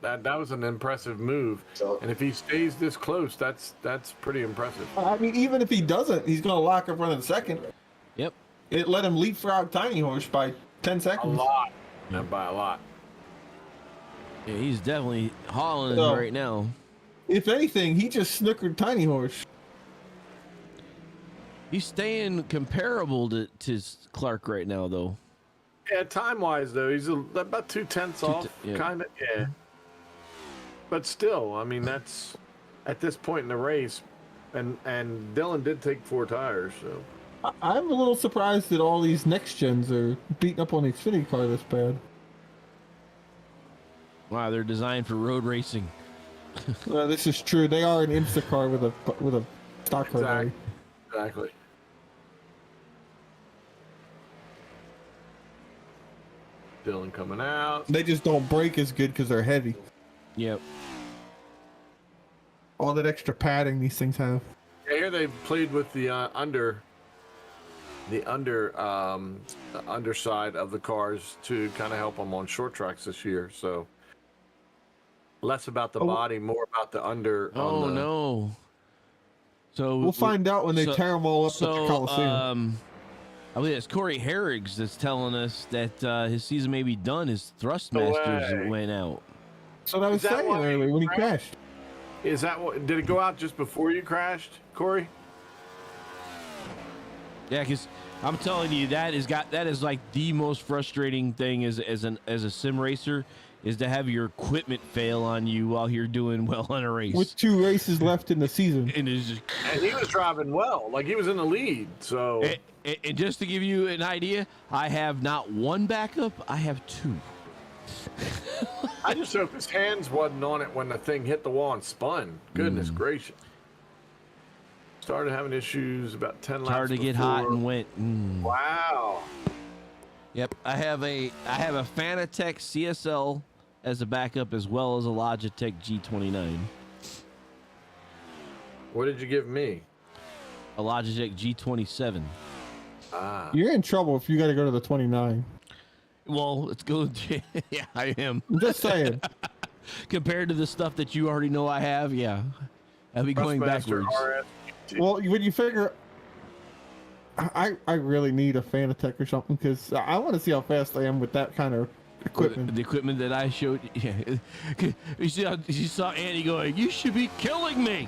that was an impressive move. And if he stays this close, that's pretty impressive. I mean, even if he doesn't, he's going to lock up running second. yep. It let him leapfrog Tiny Horse by 10 A seconds. lot. Not by a lot. Yeah, he's definitely hauling So- right now. If anything, he just snookered Tiny Horse. He's staying comparable to Clark right now, though. Yeah, time-wise, though, he's about 2/10 off, yeah. kind of. Yeah. But still, I mean, that's at this point in the race, and Dylan did take 4 tires, so. I'm a little surprised that all these next gens are beating up on the Xfinity car this bad. Wow, they're designed for road racing. This is true. They are an Instacar with a stock car body. Exactly. Dylan coming out. They just don't brake as good because they're heavy. Yep. All that extra padding these things have. Yeah, here they've played with the underside of the cars to kind of help them on short tracks this year. So less about the body, more about the under. Oh no. So We'll find out when they tear them all up at the Coliseum. I believe it's Corey Herrigs that's telling us that his season may be done. His Thrustmasters went out. So I was that saying why he earlier when he crashed. Is that what? Did it go out just before you crashed, Corey? Yeah, because I'm telling you, that is like the most frustrating thing as a sim racer, is to have your equipment fail on you while you're doing well in a race. With 2 races left in the season. And it's just, And he was driving well, like he was in the lead. So and just to give you an idea, I have not one backup, I have 2. I just hope his hands wasn't on it when the thing hit the wall and spun. Goodness gracious. Started having issues about 10 laps Hard to get hot and wet. Wow. Yep, I have a Fanatec CSL as a backup, as well as a Logitech G29. What did you give me? A Logitech G27. Ah. You're in trouble if you got to go to the 29. Well, let's go. Yeah, I am. I'm just saying. Compared to the stuff that you already know I have, yeah, I'll be going Thrustmaster backwards. Well, when you figure, I really need a Fanatec or something, because I want to see how fast I am with that kind of equipment. The equipment that I showed. Yeah, you saw Andy going, "You should be killing me."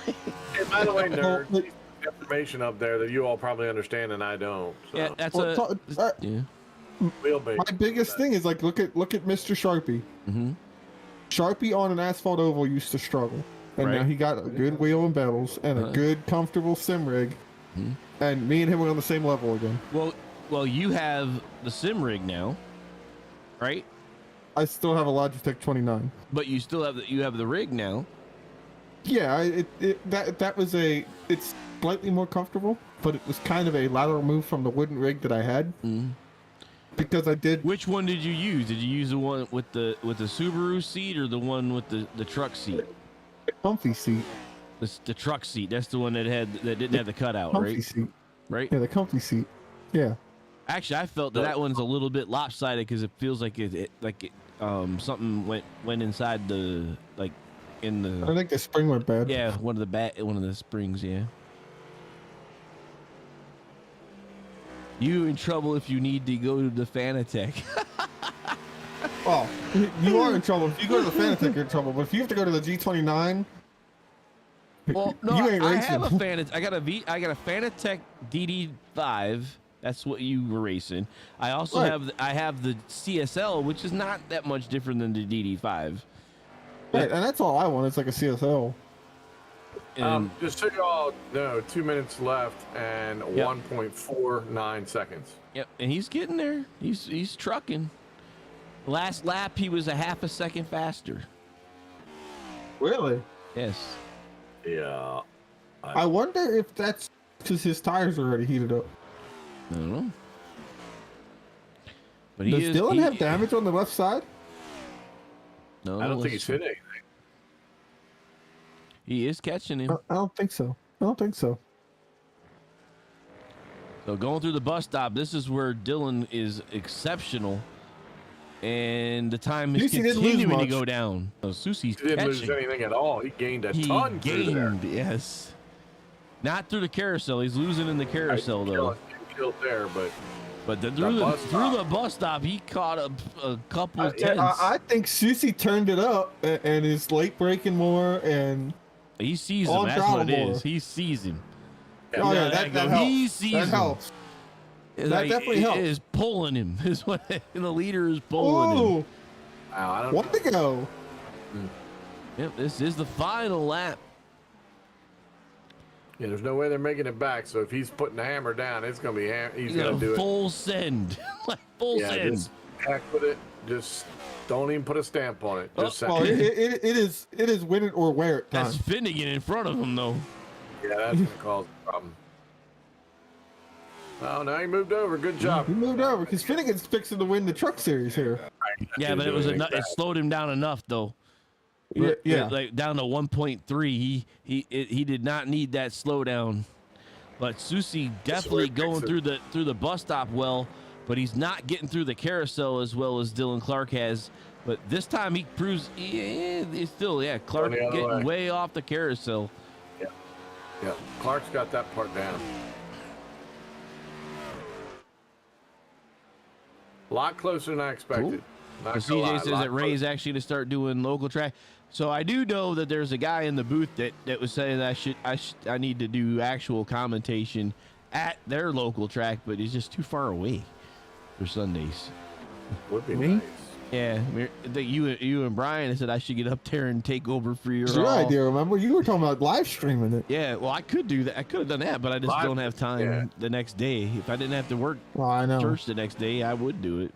Hey, by the way, nerd, there's information up there that you all probably understand and I don't. So. Yeah, that's yeah. Wheelbase. My biggest thing is, like, look at Mr. Sharpie. Sharpie on an asphalt oval used to struggle, and now he got a good wheel and pedals and a good comfortable sim rig, and me and him were on the same level again. Well, you have the sim rig now, right? I still have a Logitech 29. But you still have the rig now. Yeah, it's slightly more comfortable, but it was kind of a lateral move from the wooden rig that I had. Because I did. Which one did you use? Did you use the one with the Subaru seat, or the one with the truck seat? The comfy seat. The truck seat. That's the one that didn't have the cutout, Comfy right? seat. Right. Yeah, the comfy seat. Yeah. Actually, I felt that one's a little bit lopsided, because it feels like something went inside the in the. I think the spring went bad. Yeah, one of the springs. Yeah. You in trouble if you need to go to the Fanatec. Oh, you are in trouble. If you go to the Fanatec, you're in trouble. But if you have to go to the G29, well, no, you ain't I racing. have a Fanatec. I got a Fanatec DD5. That's what you were racing. I also have the CSL, which is not that much different than the DD5. Right, and that's all I want. It's like a CSL. Just so you all know, 2 minutes left and 1.49 seconds. Yep, and he's getting there. He's trucking. Last lap, he was a half a second faster. Really? Yes. Yeah. I wonder if that's because his tires are already heated up. I don't know. But Does Dylan have damage on the left side? No, I don't think he's hit anything. He is catching him. I don't think so. So going through the bus stop, this is where Dylan is exceptional, and the time is continuing to go down. So Susie's He didn't catching. lose anything at all. He gained a ton. He there. gained, yes. Not through the carousel. He's losing in the carousel though. Killed there, but through the bus stop, he caught a couple of tenths. I think Susie turned it up and is late braking more, and he sees him. That's what it is. He sees him. Oh yeah, that helps. He sees that him. helps. That definitely helps. Is pulling him. Is what the leader is pulling him. Ooh, wow, I don't one to go. Yep, this is the final lap. Yeah, there's no way they're making it back. So if he's putting the hammer down, it's gonna be he's gonna do it. Full send, like full send. Just heck with it. Just don't even put a stamp on it. Just Well, it is win it or wear it time. That's Finnegan in front of him though. yeah, that's gonna cause a problem. Oh, now he moved over. Good job. He moved over because Finnegan's fixing to win the truck series here. Yeah, but it slowed him down enough though. Yeah. Like down to 1.3. He did not need that slowdown. But Susie definitely going through the bus stop well, but he's not getting through the carousel as well as Dylan Clark has. But this time he proves he's still Clark getting way off the carousel. Yeah, Clark's got that part down. A lot closer than I expected. Cool. CJ says that Ray's actually going to start doing local track. So I do know that there's a guy in the booth that was saying that I need to do actual commentation at their local track, but it's just too far away for Sundays. Would be Me? nice. Yeah, you and Brian said I should get up there and take over for your. It's your all. idea, remember? You were talking about live streaming it. Yeah, well, I could do that. I could have done that, but I just Live- don't have time yeah. the next day. If I didn't have to work Well, I know. church the next day, I would do it.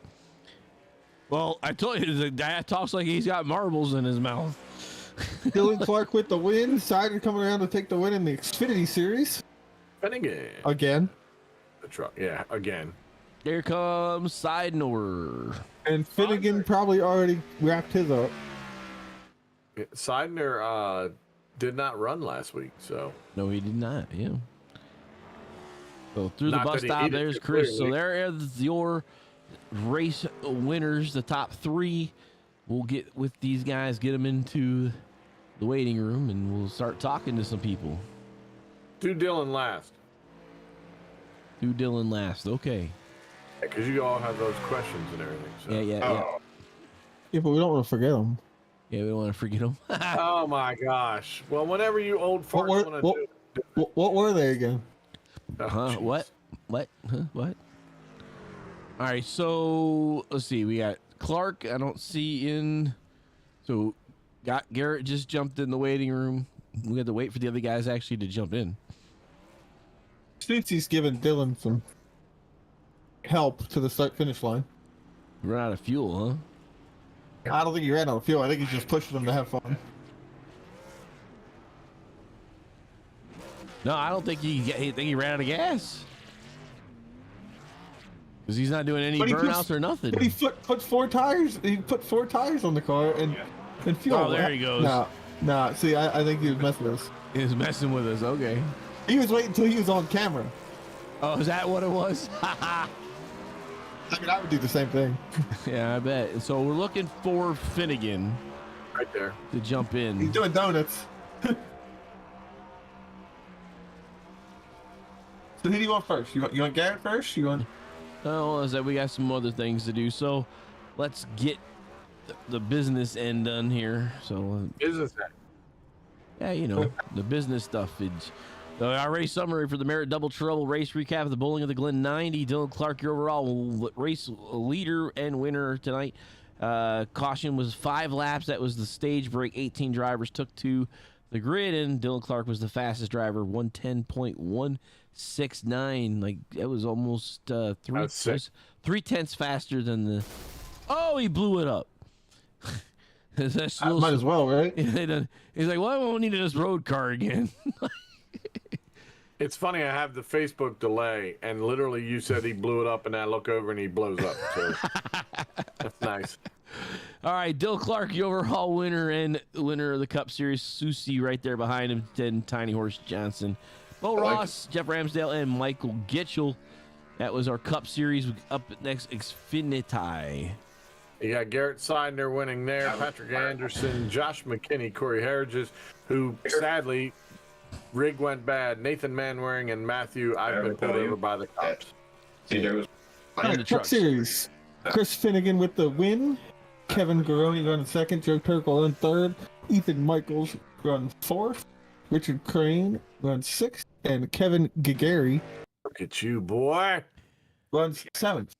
Well, I told you, the guy talks like he's got marbles in his mouth. Dylan Clark with the win. Sider coming around to take the win in the Xfinity Series. Finnegan. Again. The truck. Yeah, again. Here comes Seidner. And Finnegan probably already wrapped his up. Seidner did not run last week, so. No, he did not. Yeah. So through the Not bus that he stop, needed there's to, Chris. So clearly. there is your race winners, the top three. We'll get with these guys, get them into the waiting room, and we'll start talking to some people. Do Dylan last. Do Dylan last. Okay. Because you all have those questions and everything. So. Yeah. Yeah, but we don't want to forget them. Yeah, we don't want to forget them. Oh my gosh. Well, whenever you old farts What want were- to do. What were they again? Oh, Huh? jeez. What? What? Huh? What? All right. So let's see. We got Clark. I don't see in. So got Garrett just jumped in the waiting room. We had to wait for the other guys actually to jump in. Since he's giving Dylan some help to the start-finish line. Run out of fuel, huh? I don't think he ran out of fuel. I think he's just pushing them to have fun. No, I don't think he ran out of gas. Because he's not doing any But he burnouts puts- or nothing. But he put 4 tires. He put 4 tires on the car and fuel. Oh, there he goes. Nah. See, I think he was messing with us. He's messing with us. Okay. He was waiting until he was on camera. Oh, is that what it was? I mean, I would do the same thing. Yeah, I bet. So we're looking for Finnegan Right there. to jump He's in. doing donuts. So who do you want first? You want Garrett first? You want? Oh, is that we got some other things to do. So let's get the business end done here. So Business. yeah, the business stuff. So our race summary for the Merit Double Trouble race recap of the Bowling of the Glen 90. Dylan Clark, your overall race leader and winner tonight. Caution was 5 laps. That was the stage break. 18 drivers took to the grid, and Dylan Clark was the fastest driver, 110.169. Like, that was almost That's sick. 3/10 faster than the. Oh, he blew it up. That's a little- Might as well, right? He's like, well, I won't need this road car again. It's funny, I have the Facebook delay, and literally you said he blew it up, and I look over and he blows up. So that's nice. All right, Dill Clark, your overall winner and winner of the Cup Series. Susie right there behind him, then Tiny Horse Johnson. Bo Ross, Jeff Ramsdale, and Michael Gitchell. That was our Cup Series. Up next, Xfinity. You got Garrett Seidner winning there, Patrick Anderson, Josh McKinney, Corey Harridges, who sadly, rig went bad. Nathan Manwaring and Matthew, I've been pulled over by the cops. See, there was And the Truck trucks. Series. Chris Finnegan with the win. Kevin Garoni run second. Joe Turkle run third. Ethan Michaels run fourth. Richard Crane runs sixth. And Kevin Gagari Look at you, boy. runs seventh.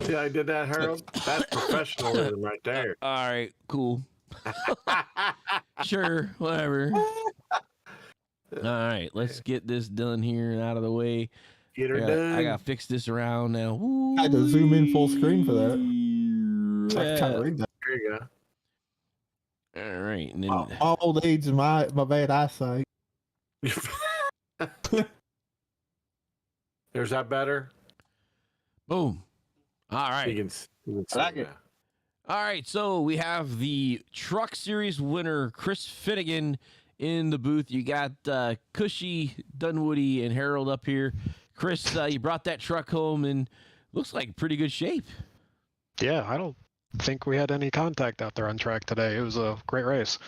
See how I did that, Harold? That's professionalism right there. All right, cool. Sure, whatever. All right, let's get this done here and out of the way. Get her I done. got to fix this around now. Ooh, I had to zoom in full screen for that. I can't yeah. read that. There you go. All right, and then Old age and my bad eyesight. There's that better? boom. All right. You can see like it. that. All right, so we have the Truck Series winner, Chris Finnegan, in the booth. You got Cushy, Dunwoody, and Harold up here. Chris, you brought that truck home and looks like pretty good shape. Yeah, I don't think we had any contact out there on track today. It was a great race.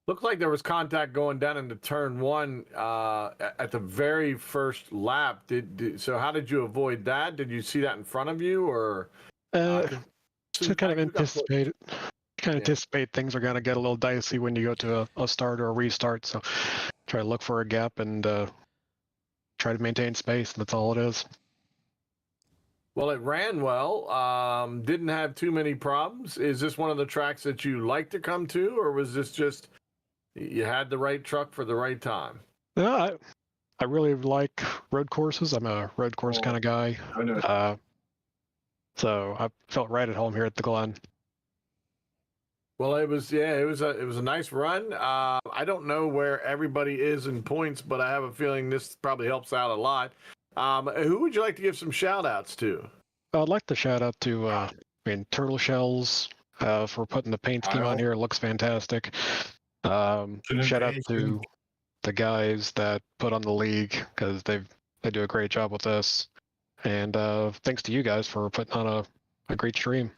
Looked like there was contact going down into turn one at the very first lap. So how did you avoid that? Did you see that in front of you, or To kind of anticipate things are going to get a little dicey when you go to a start or a restart. So try to look for a gap and try to maintain space. That's all it is. Well, it ran well. Didn't have too many problems. Is this one of the tracks that you like to come to, or was this just you had the right truck for the right time? No, I really like road courses. I'm a road course kind of guy. I know. So I felt right at home here at the Glen. Well, it was a nice run. I don't know where everybody is in points, but I have a feeling this probably helps out a lot. Who would you like to give some shout outs to? I'd like to shout out to Turtle Shells for putting the paint scheme on here. It looks fantastic. Shout out to the guys that put on the league because they do a great job with this. And thanks to you guys for putting on a great stream.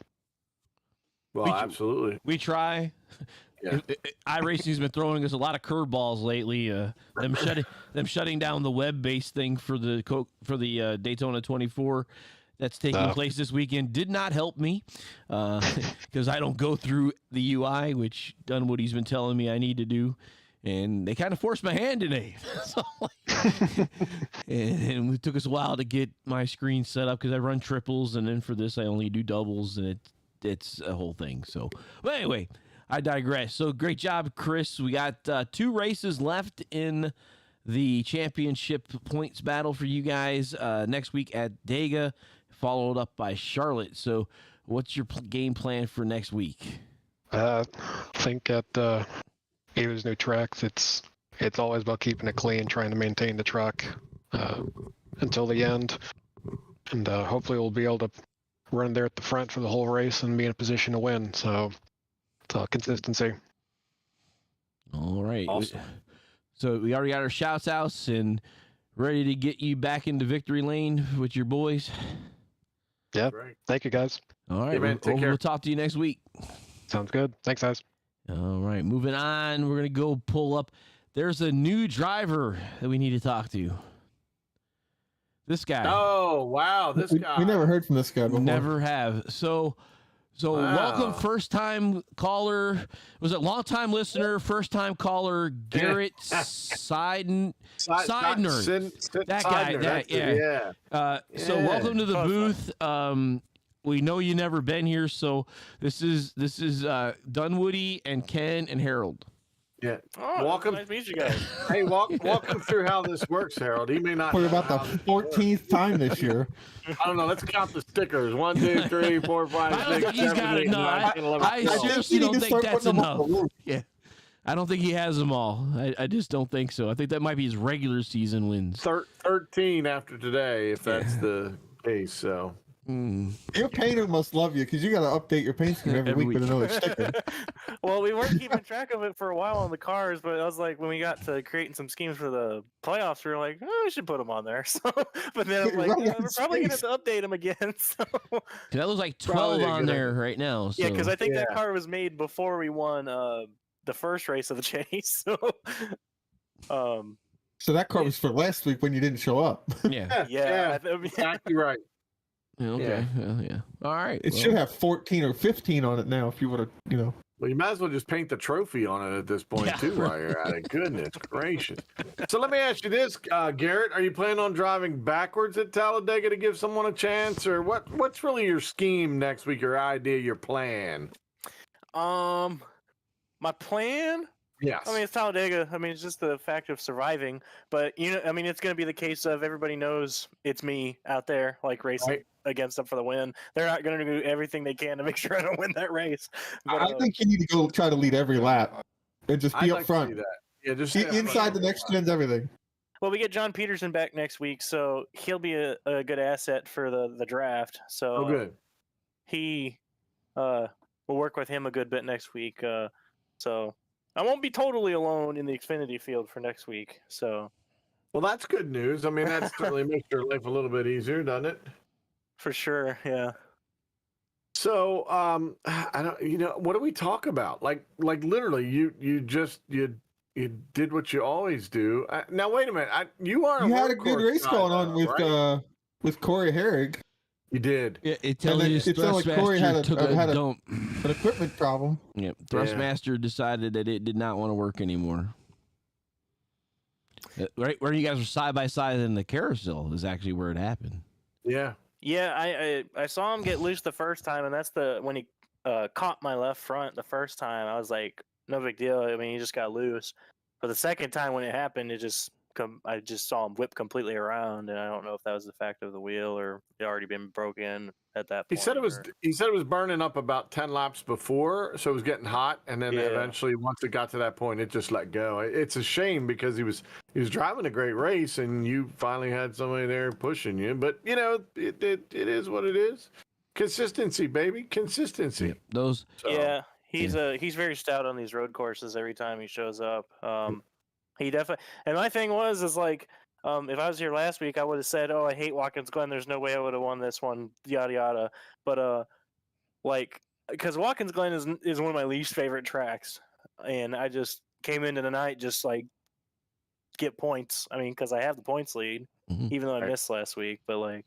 Well, absolutely. We try. Yeah. iRacing's been throwing us a lot of curveballs lately. Them shutting down the web-based thing for the Daytona 24 that's taking place this weekend did not help me because I don't go through the UI, which Dunwoody's been telling me I need to do, and they kind of forced my hand today. So, and it took us a while to get my screen set up because I run triples, and then for this I only do doubles, and it's a whole thing. So, but anyway. I digress. So great job, Chris. We got 2 races left in the championship points battle for you guys next week at Dega, followed up by Charlotte. So what's your game plan for next week? I think at Ava's new tracks, it's always about keeping it clean, trying to maintain the truck until the end. And hopefully we'll be able to run there at the front for the whole race and be in a position to win. So consistency. All right. Awesome. So we already got our shouts outs and ready to get you back into victory lane with your boys. Yeah. Great. Thank you, guys. All right. Hey, man, take care. We'll talk to you next week. Sounds good. Thanks, guys. All right. Moving on. We're going to go pull up. There's a new driver that we need to talk to. This guy. Oh, wow. This guy. We never heard from this guy before. Never have. So Wow. welcome, first-time caller. Was it long-time listener, first-time caller, Garrett Seidner. That guy. Yeah. So welcome to the booth. We know you never been here, so this is Dunwoody and Ken and Harold. Yeah. Oh, Welcome. nice to meet you guys. Hey, walk him through how this works, Harold. He may not. For know about the how this 14th time this year. I don't know. Let's count the stickers. 1, 2, 3, 4, 5, I don't 6, think he's 7, got 8, it. 9, 10, 11, I 12. seriously You need don't to think start that's putting them on enough. the roof. Yeah. I don't think he has them all. I just don't think so. I think that might be his regular season wins. 13 after today, if that's the case. So. Your painter must love you because you got to update your paint scheme every week with another sticker. Well, we weren't keeping track of it for a while on the cars, but I was like, when we got to creating some schemes for the playoffs, we were like, oh, we should put them on there. So, but then I'm like, Right yeah, on we're probably going to space. have to update them again. So, That was like 12 Probably a on good there right now. So. yeah, because I think that Yeah. car was made before we won the first race of the chase. So, So that car was for last week when you didn't show up. yeah. yeah, Exactly right. Okay. Yeah. All right. It well, should have 14 or 15 on it now if you would have, Well, you might as well just paint the trophy on it at this point, Yeah. too, while you're at it. Goodness gracious. So let me ask you this, Garrett. Are you planning on driving backwards at Talladega to give someone a chance? Or what's really your scheme next week, your idea, your plan? my plan. Yes. I mean, it's Talladega. I mean, it's just the fact of surviving. But I mean, it's going to be the case of everybody knows it's me out there, like racing Right. against them for the win. They're not going to do everything they can to make sure I don't win that race. But, I think you need to go try to lead every lap and just be I'd up like to front. see that. Yeah, just See, stay up front. inside the next gen's everything. well, we get John Peterson back next week, so he'll be a good asset for the draft. So Oh, good. he we'll work with him a good bit next week. So I won't be totally alone in the Xfinity field for next week. So Well, that's good news. I mean, that certainly makes your life a little bit easier, doesn't it? for sure, yeah. So, I don't. What do we talk about? Like literally, you did what you always do. Now, wait a minute. You are. You had a road good course race guy going now, on right? with Corey Herrig. You did. It tells then you it sounded like Corey had took a dump. an equipment problem. Yeah, Thrustmaster decided that it did not want to work anymore. Right where you guys were side by side in the carousel is actually where it happened. Yeah. Yeah, I saw him get loose the first time, and that's when he caught my left front the first time. I was like, no big deal. I mean, he just got loose. But the second time when it happened, I just saw him whip completely around, and I don't know if that was the fact of the wheel or it already been broken at that point. He said it was burning up about 10 laps before, so it was getting hot, and then eventually once it got to that point, it just let go. It's a shame because he was driving a great race, and you finally had somebody there pushing you. But you know, it is what it is. Consistency, baby, consistency. Yeah, he's very stout on these road courses. Every time he shows up, he definitely. And my thing is like, if I was here last week, I would have said, "Oh, I hate Watkins Glen. There's no way I would have won this one." Yada yada. But like, because Watkins Glen is one of my least favorite tracks, and I just came into the night just like get points. I mean, because I have the points lead, even though I missed last week. But like,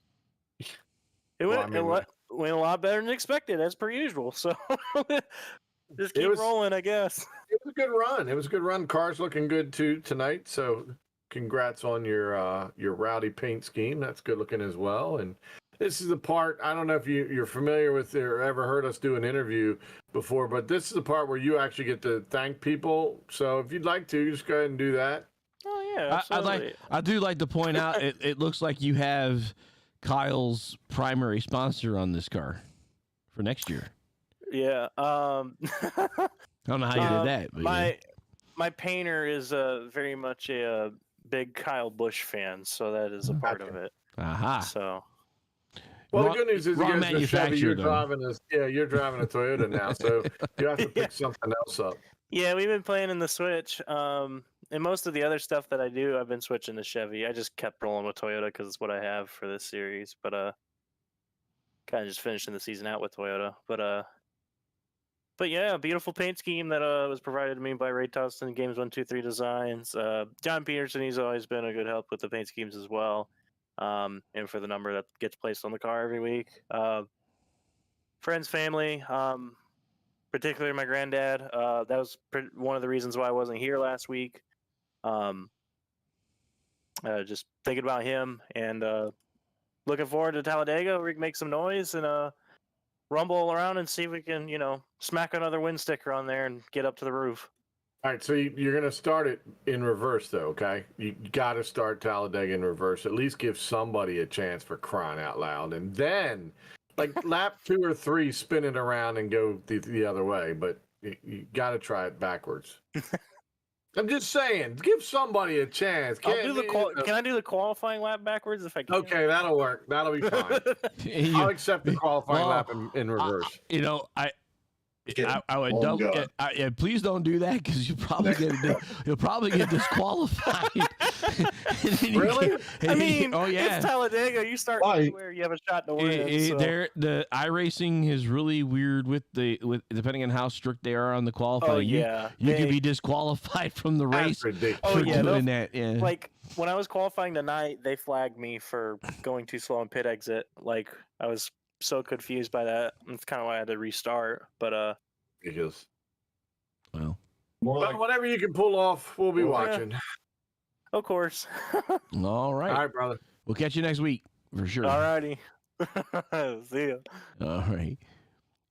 it went a lot better than expected, as per usual. So just keep rolling, I guess. It was a good run. It was a good run. Car's looking good too tonight. So congrats on your rowdy paint scheme. That's good looking as well. And this is the part, I don't know if you're familiar with or ever heard us do an interview before, but this is the part where you actually get to thank people. So if you'd like to, just go ahead and do that. Oh yeah, absolutely. I do like to point out it looks like you have Kyle's primary sponsor on this car for next year. Yeah. I don't know how you did that. But my painter is very much a big Kyle Busch fan, so that is a part of it. Aha. So. Well, the good news is wrong the Chevy, you're driving though. driving a Toyota now, so you have to pick something else up. Yeah, we've been playing in the Switch. And most of the other stuff that I do, I've been switching to Chevy. I just kept rolling with Toyota because it's what I have for this series. But kind of just finishing the season out with Toyota. But yeah, beautiful paint scheme that was provided to me by Ray Tustin, Games 123 Designs. John Peterson, he's always been a good help with the paint schemes as well. And for the number that gets placed on the car every week. Friends, family, particularly my granddad. That was one of the reasons why I wasn't here last week. Just thinking about him and looking forward to Talladega where we can make some noise and rumble around and see if we can, smack another wind sticker on there and get up to the roof. All right, so you're going to start it in reverse, though, okay? You got to start Talladega in reverse. At least give somebody a chance, for crying out loud. And then, like, lap 2 or 3, spin it around and go the other way. But you got to try it backwards. I'm just saying, give somebody a chance. Can I do the qualifying lap backwards if I can? Okay, that'll work. That'll be fine. I'll accept the qualifying lap in reverse. I would please don't do that because you'll probably get disqualified. Really? It's Talladega. You start anywhere, you have a shot to win. The iRacing is really weird with depending on how strict they are on the qualifying. Oh yeah, you can be disqualified from the race. For doing that. Yeah. Like when I was qualifying tonight, they flagged me for going too slow on pit exit. Like I was so confused by that. That's kind of why I had to restart. But because well, whatever you can pull off, we'll be watching. Of course. All right, brother. We'll catch you next week for sure. All righty. See ya. All right.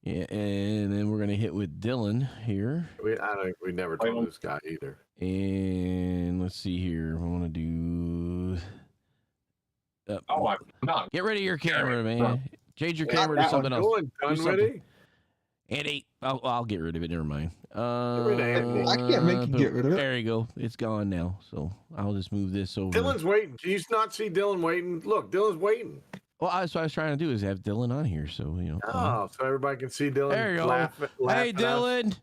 Yeah, and then we're gonna hit with Dylan here. We never told this guy either. And let's see here. I want to do. Get rid of your camera, man. Change your camera to something else. Eddie, I'll get rid of it. Never mind. I can't make you get rid of it. There you go. It's gone now. So I'll just move this over. Dylan's waiting. Can you not see Dylan waiting? Look, Dylan's waiting. Well, that's what I was trying to do is have Dylan on here. So, so everybody can see Dylan. There you go. Hey, Dylan.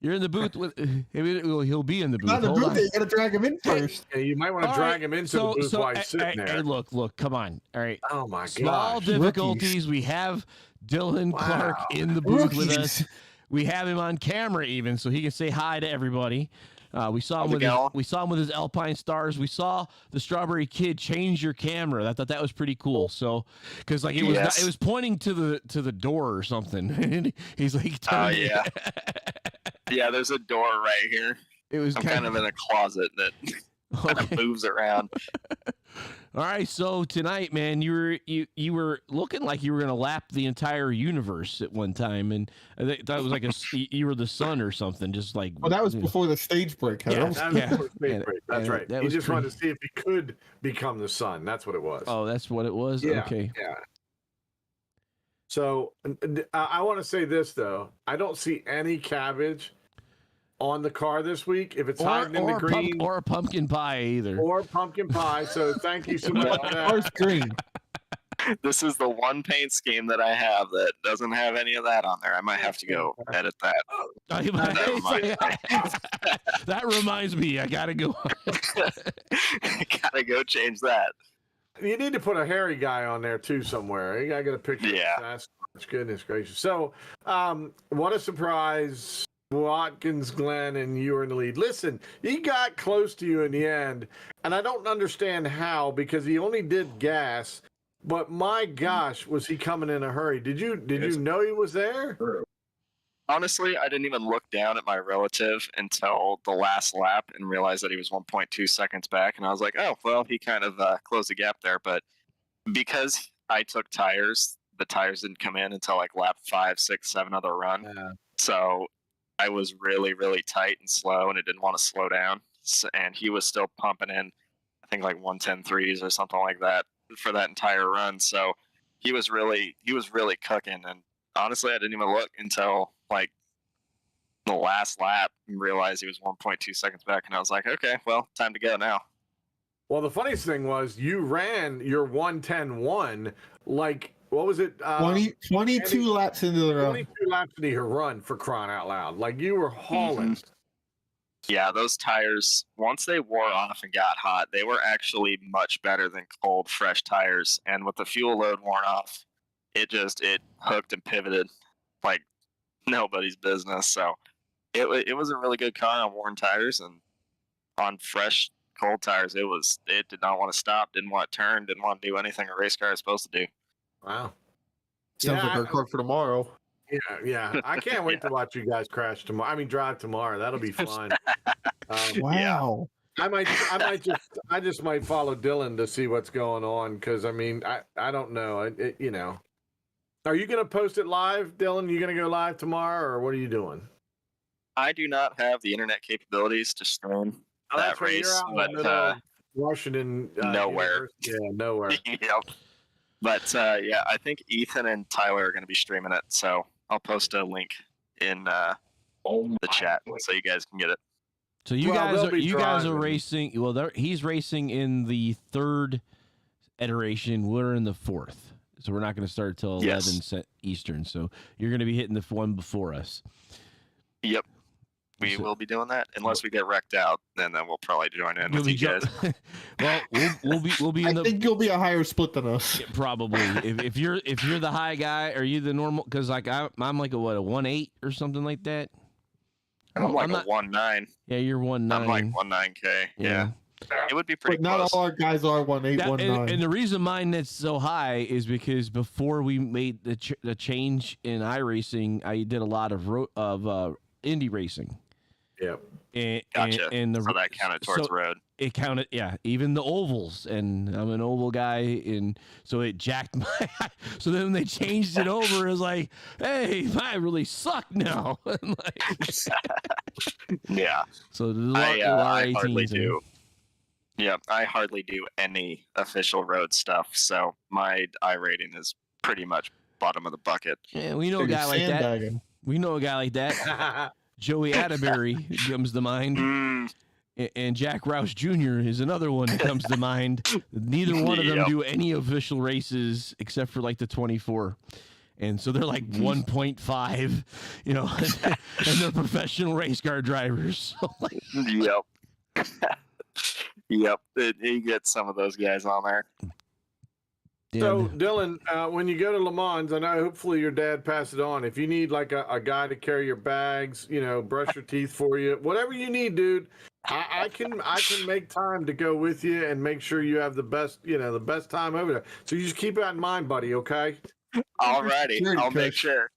You're in the booth with. He'll be in the booth. Not the booth. You gotta drag him in first. Yeah, you might want to drag him into the booth while he's sitting there. Hey, look, come on. All right. Oh my god. Small difficulties. Rookies. We have Dylan Clark in the booth with us. We have him on camera even, so he can say hi to everybody. We saw him with his Alpine Stars. We saw the Strawberry Kid change your camera. I thought that was pretty cool. So, because like it was pointing to the door or something. He's like, yeah, there's a door right here. It was kind of in a closet that. Kind of moves around. All right, so tonight, man, you were looking like you were gonna lap the entire universe at one time, and I think that was like you were the sun or something, just like. Well, that was before the stage break. Yeah. That was before stage break. That's right. That He was just wanted to see if he could become the sun. That's what it was. Oh, that's what it was. Yeah, Okay. yeah. So I want to say this though. I don't see any cabbage on the car this week. If it's hiding in the green, or pumpkin pie either, or pumpkin pie. So thank you so much for that. Ours green. This is the one paint scheme that I have that doesn't have any of that on there. I might have to go edit that. That reminds me, I gotta go. Gotta go change that. You need to put a hairy guy on there too somewhere. You gotta get a picture. Yeah. That's goodness gracious. So, what a surprise. Watkins, Glenn, and you were in the lead. Listen, he got close to you in the end, and I don't understand how, because he only did gas. But my gosh, was he coming in a hurry? Did you know he was there? Honestly, I didn't even look down at my relative until the last lap and realized that he was 1.2 seconds back. And I was like, oh, well, he kind of closed the gap there. But because I took tires, the tires didn't come in until like lap 5, 6, 7 of the run. Yeah. So I was really, really tight and slow, and it didn't want to slow down. And he was still pumping in, I think like 110.3s or something like that for that entire run. So he was really cooking. And honestly, I didn't even look until like the last lap and realized he was 1.2 seconds back. And I was like, okay, well, time to go now. Well, the funniest thing was you ran your 110.1 like, what was it? 22 laps into the run. 22 laps into your run, for crying out loud. Like, you were hauling. Yeah, those tires, once they wore off and got hot, they were actually much better than cold, fresh tires. And with the fuel load worn off, it hooked and pivoted like nobody's business. So it was a really good car on worn tires, and on fresh cold tires, it did not want to stop, didn't want to turn, didn't want to do anything a race car is supposed to do. Wow. Sounds like our car for tomorrow. Yeah. I can't wait to watch you guys crash tomorrow. I mean, drive tomorrow. That'll be fun. Wow. I just might follow Dylan to see what's going on, because I mean, I don't know. Are you gonna post it live, Dylan? You gonna go live tomorrow, or what are you doing? I do not have the internet capabilities to stream that race, but Washington, nowhere. Yeah, nowhere. Yep. But yeah, I think Ethan and Tyler are going to be streaming it, so I'll post a link in the chat so you guys can get it. So you guys are racing. Well, he's racing in the 3rd iteration. We're in the 4th, so we're not going to start till 11 Eastern. So you're going to be hitting the one before us. Yep. We will be doing that unless we get wrecked out. Then we'll probably join in with you guys. Well, we'll be. I think you'll be a higher split than us. Yeah, probably. if you're the high guy, are you the normal? Because like I'm like a 1.8 or something like that. I'm like a 1.9. Yeah, you're 1.9. I'm like 1.9K. Yeah. It would be pretty But not close. all our guys are 1.8, 1.9. And the reason mine that's so high is because before we made the change in iRacing, I did a lot of Indy racing. Yep. Gotcha. And so that counted towards road. It counted, yeah. Even the ovals, and I'm an oval guy, and so it jacked my. So then when they changed it over, it was like, "Hey, I really suck now." Yeah. So I hardly do. Yeah, I hardly do any official road stuff, so my I rating is pretty much bottom of the bucket. Yeah, we know a guy like that. We know a guy like that. Joey Atterbury comes to mind, and Jack Roush Jr. is another one that comes to mind. Neither one of them do any official races except for like the 24, and so they're like 1.5, and they're professional race car drivers. So Yep. Yep. You get some of those guys on there. So, Dylan, when you go to Le Mans, I know hopefully your dad passed it on. If you need like a guy to carry your bags, brush your teeth for you, whatever you need, dude, I can make time to go with you and make sure you have the best time over there. So you just keep that in mind, buddy. Okay. Alrighty, I'll make sure.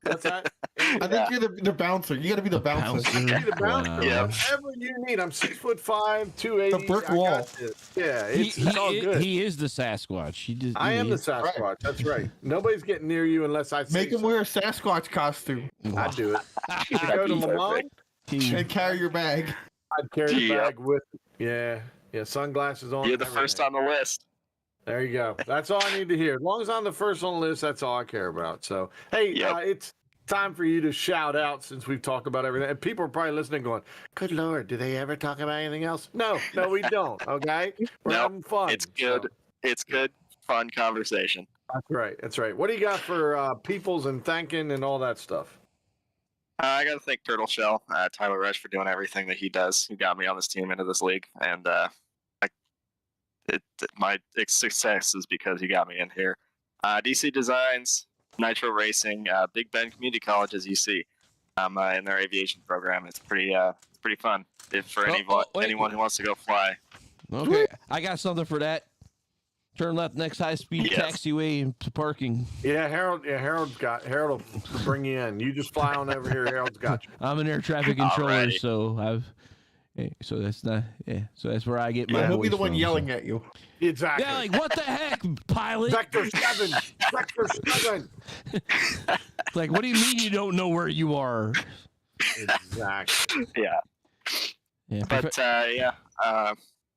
What's that? I think you're the bouncer. You got to be the bouncer. Be the bouncer. Wow. Yeah. Whatever you need. I'm 6'5", 280. The brick I got wall. this. Yeah, it's all good. He is the Sasquatch. I am the is. Sasquatch. That's right. Nobody's getting near you unless I say Make him so. wear a Sasquatch costume I'd do it. You go to my mom, and carry your bag. I'd carry the Yep. bag with. Yeah, sunglasses on. You're the first on the list. There you go. That's all I need to hear. As long as I'm the first on the list, that's all I care about. So, hey, Yep. it's time for you to shout out since we've talked about everything. And people are probably listening going, good Lord, do they ever talk about anything else? No, we don't. Okay? We're No, having fun. It's good. So, It's good, fun conversation. that's right. What do you got for peoples and thanking and all that stuff? I got to thank Turtle Shell, Tyler Rush, for doing everything that he does. He got me on this team into this league, and my success is because he got me in here. DC Designs, Nitro Racing, Big Bend Community College, as you see, in their aviation program. It's pretty fun for anyone who wants to go fly. Okay, I got something for that. Turn left next high-speed Yes. taxiway to parking. Yeah, Harold will bring you in. You just fly on over here. Harold's got you. I'm an air traffic controller, Alrighty. so that's not. Yeah, so that's where I get my. He'll be voice the one from, yelling so. at you. Exactly. Yeah, like what the heck, pilot? Vector 7. Vector 7. Like, what do you mean you don't know where you are? Exactly. Yeah. Yeah, But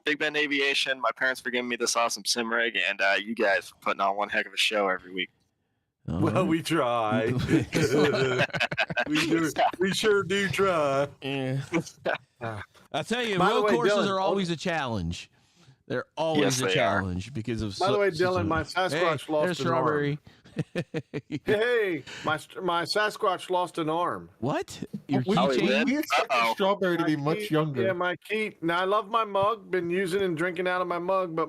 Big Bend Aviation, my parents for giving me this awesome sim rig, and you guys for putting on one heck of a show every week. Well, we try. We sure do try. Yeah. I'll tell you, By the road way, courses Dylan, are always a challenge. They're always Yes, a they are. challenge because of. By the way, Dylan, my Sasquatch lost there's an strawberry. Hey, my Sasquatch lost an arm. What? Your We, Oh, he keychain? did? we expect Uh-oh. Strawberry to be My much key- younger. Yeah, my key. Now I love my mug. Been using and drinking out of my mug, but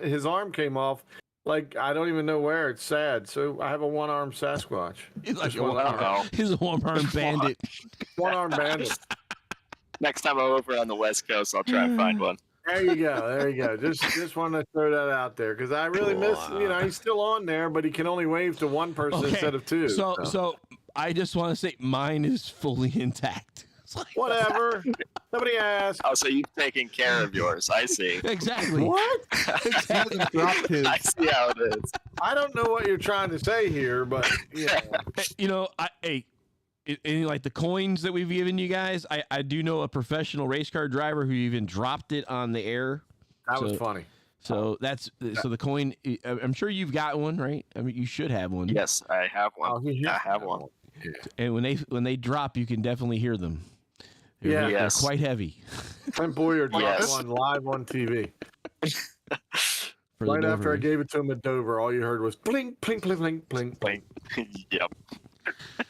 his arm came off. Like I don't even know where. It's sad. So I have a one-armed Sasquatch. He's like Just a one arm. Uh-oh. He's a one-armed bandit. One-armed bandit. Next time I'm over on the West Coast, I'll try and find one. There you go. Just want to throw that out there because I really miss. He's still on there, but he can only wave to one person instead of two. So I just want to say mine is fully intact. It's like, Whatever. Nobody asked. Oh, so you've taken care of yours. I see. exactly. What? He hasn't dropped his. I see how it is. I don't know what you're trying to say here, but You know, any like the coins that we've given you guys, I do know a professional race car driver who even dropped it on the air. that was So- funny. So so the coin. I'm sure you've got one, right? I mean, you should have one. Yes, I have one. I have one. And when they drop, you can definitely hear them. Yeah. They're Yes. quite heavy. Clint Boyer dropped Yes. one live on TV. For the Right Dover after I race. gave it to him at Dover, all you heard was blink, blink, blink, blink, blink, blink. Yep.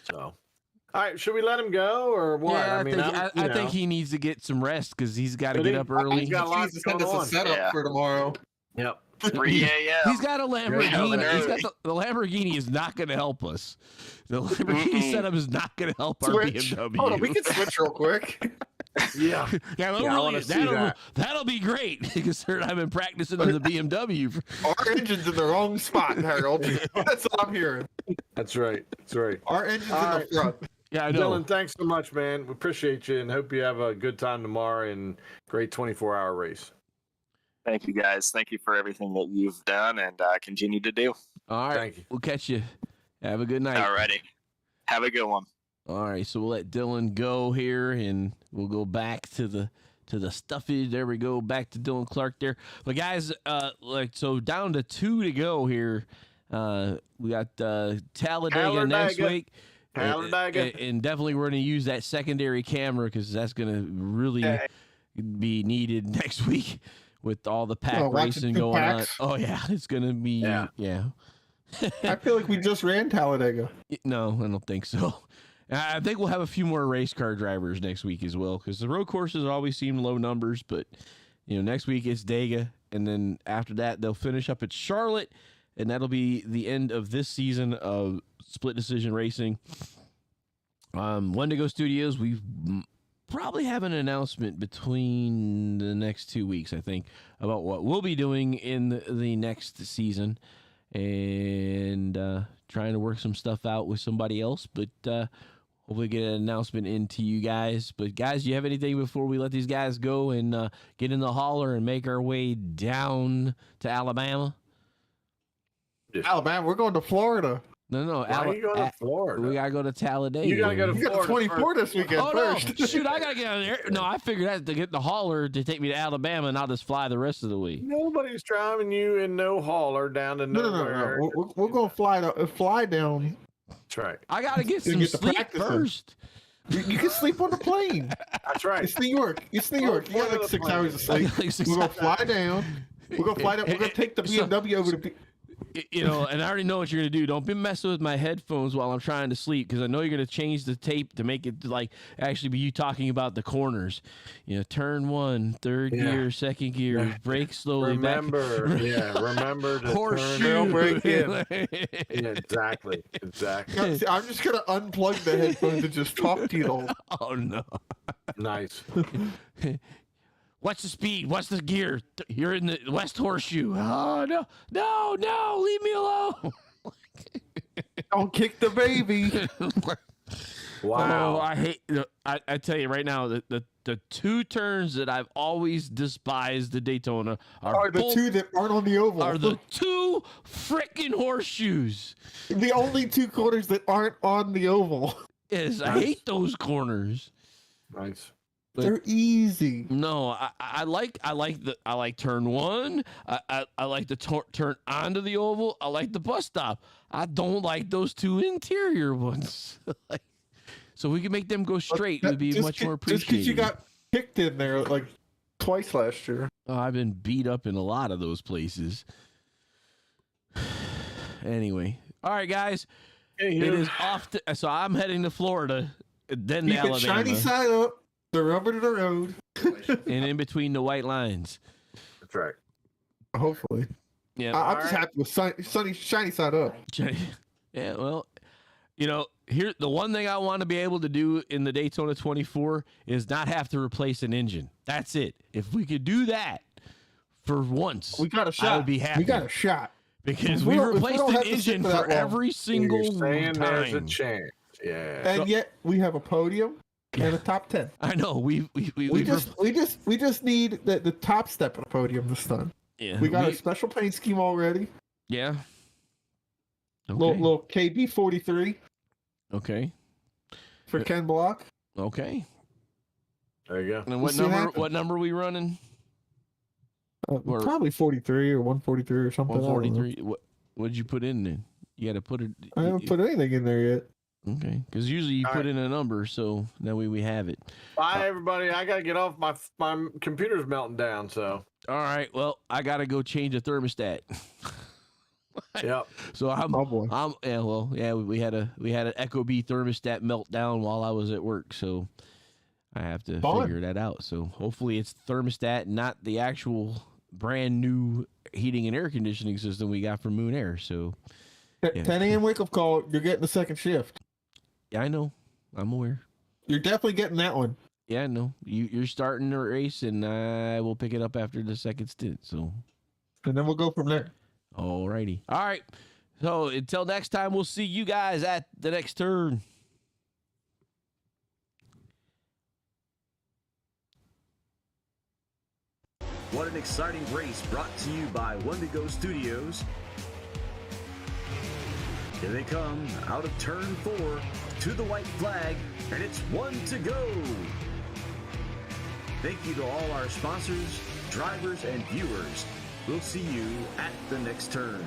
So, all right, should we let him go or what? Yeah, I, mean, think, I'm- I you think know. he needs to get some rest because he's got to But get he- up early. he's got a lot Jesus, send us going a on. setup Yeah. for tomorrow. Yep. 3 a.m. He's got a Lamborghini. Yeah, He's got the Lamborghini is not going to help us. The Lamborghini setup is not going to help our Switch. BMW. Hold on, we can switch real quick. Yeah. Yeah, I wanna see that. that'll be great because I've been practicing on the BMW. Our engine's in the wrong spot, Harold. That's what I'm hearing. That's right. That's right. Our engine's All in right. the front. Yeah, I know. Dylan, thanks so much, man. We appreciate you and hope you have a good time tomorrow and great 24-hour race. Thank you, guys. Thank you for everything that you've done and continue to do. All right, Thank you. we'll catch you. Have a good night. Alrighty. Have a good one. All right, so we'll let Dylan go here, and we'll go back to the stuffage. There we go, back to Dylan Clark there. But guys, so down to 2 to go here. We got Talladega next Talladega. week. Talladega. And definitely we're going to use that secondary camera because that's going to really be needed next week with all the pack watching racing two going packs. on. Oh yeah, it's going to be Yeah. I feel like we just ran Talladega. No, I don't think so. I think we'll have a few more race car drivers next week as well because the road courses always seem low numbers, but next week it's Dega, and then after that they'll finish up at Charlotte, and that'll be the end of this season of split decision racing. Wendigo Studios, we probably have an announcement between the next 2 weeks, I think, about what we'll be doing in the next season. And trying to work some stuff out with somebody else, but hopefully get an announcement into you guys. But guys, do you have anything before we let these guys go and get in the hauler and make our way down to Alabama? Alabama, we're going to Florida. No. Why are you going to Florida? We gotta go to Talladega. You gotta go to You got the Florida 24 this weekend first. No. Shoot, I gotta get out of there. No, I figured out to get the hauler to take me to Alabama, and I'll just fly the rest of the week. Nobody's driving you in no hauler down to nowhere. No. We're going to fly down. That's right. I gotta get some sleep first. You can sleep on the plane. That's right. It's New York. You got like 6 hours of sleep. We're going to fly down. We're going to fly down. We're going to take the BMW over to... You know, and I already know what you're going to do. Don't be messing with my headphones while I'm trying to sleep, because I know you're going to change the tape to make it like actually be you talking about the corners. You know, turn 1, third gear, second gear, brake slowly. Remember to horseshoe brake in. Yeah, exactly. I'm just going to unplug the headphones and just talk to you. Oh, no. Nice. What's the speed? What's the gear? You're in the West Horseshoe. Oh, no, leave me alone. Don't kick the baby. Wow. Oh, I hate. I tell you right now, the two turns that I've always despised the Daytona are the two that aren't on the oval. Are the two freaking horseshoes. The only two corners that aren't on the oval. Is I hate those corners. Nice. But they're easy. No, I like turn 1. I like the turn onto the oval. I like the bus stop. I don't like those two interior ones. So we can make them go straight. It would be much more appreciated. Just because you got kicked in there like twice last year. Oh, I've been beat up in a lot of those places. Anyway, all right, guys. It is off. So I'm heading to Florida, then to Alabama. Shiny side up. The rubber to the road. And in between the white lines. That's right. Hopefully. Yeah. I'm just happy with sunny, shiny side up. Yeah, well, you know, here the one thing I want to be able to do in the Daytona 24 is not have to replace an engine. That's it. If we could do that for once, we got a shot. I would be happy. We got a shot. Because we replaced an engine for every single time. There's a chance. Yeah. And yet we have a podium. And a top 10. I know. We just need the top step of the podium this time. Yeah. We got a special paint scheme already. Yeah. Okay. Little KB 43. Okay. For Ken Block. Okay. There you go. And what number are we running? Probably 43 or 143 or something. 143. What did you put in then? You got to put it. I haven't put anything in there yet. Okay, because usually you put in a number, so that way we have it. Bye, everybody. I gotta get off. My computer's melting down. So. All right. Well, I gotta go change the thermostat. Yep. So we had an Echo B thermostat meltdown while I was at work, so I have to figure that out. So hopefully it's thermostat, not the actual brand new heating and air conditioning system we got from Moon Air. So. 10 a.m. wake up call. You're getting the second shift. Yeah, I know. I'm aware. You're definitely getting that one. Yeah, I know. You're starting the race, and I will pick it up after the second stint. So, and then we'll go from there. All righty. All right. So until next time, we'll see you guys at the next turn. What an exciting race brought to you by Wendigo Studios. Here they come, out of turn 4, to the white flag, and it's 1 to go. Thank you to all our sponsors, drivers, and viewers. We'll see you at the next turn.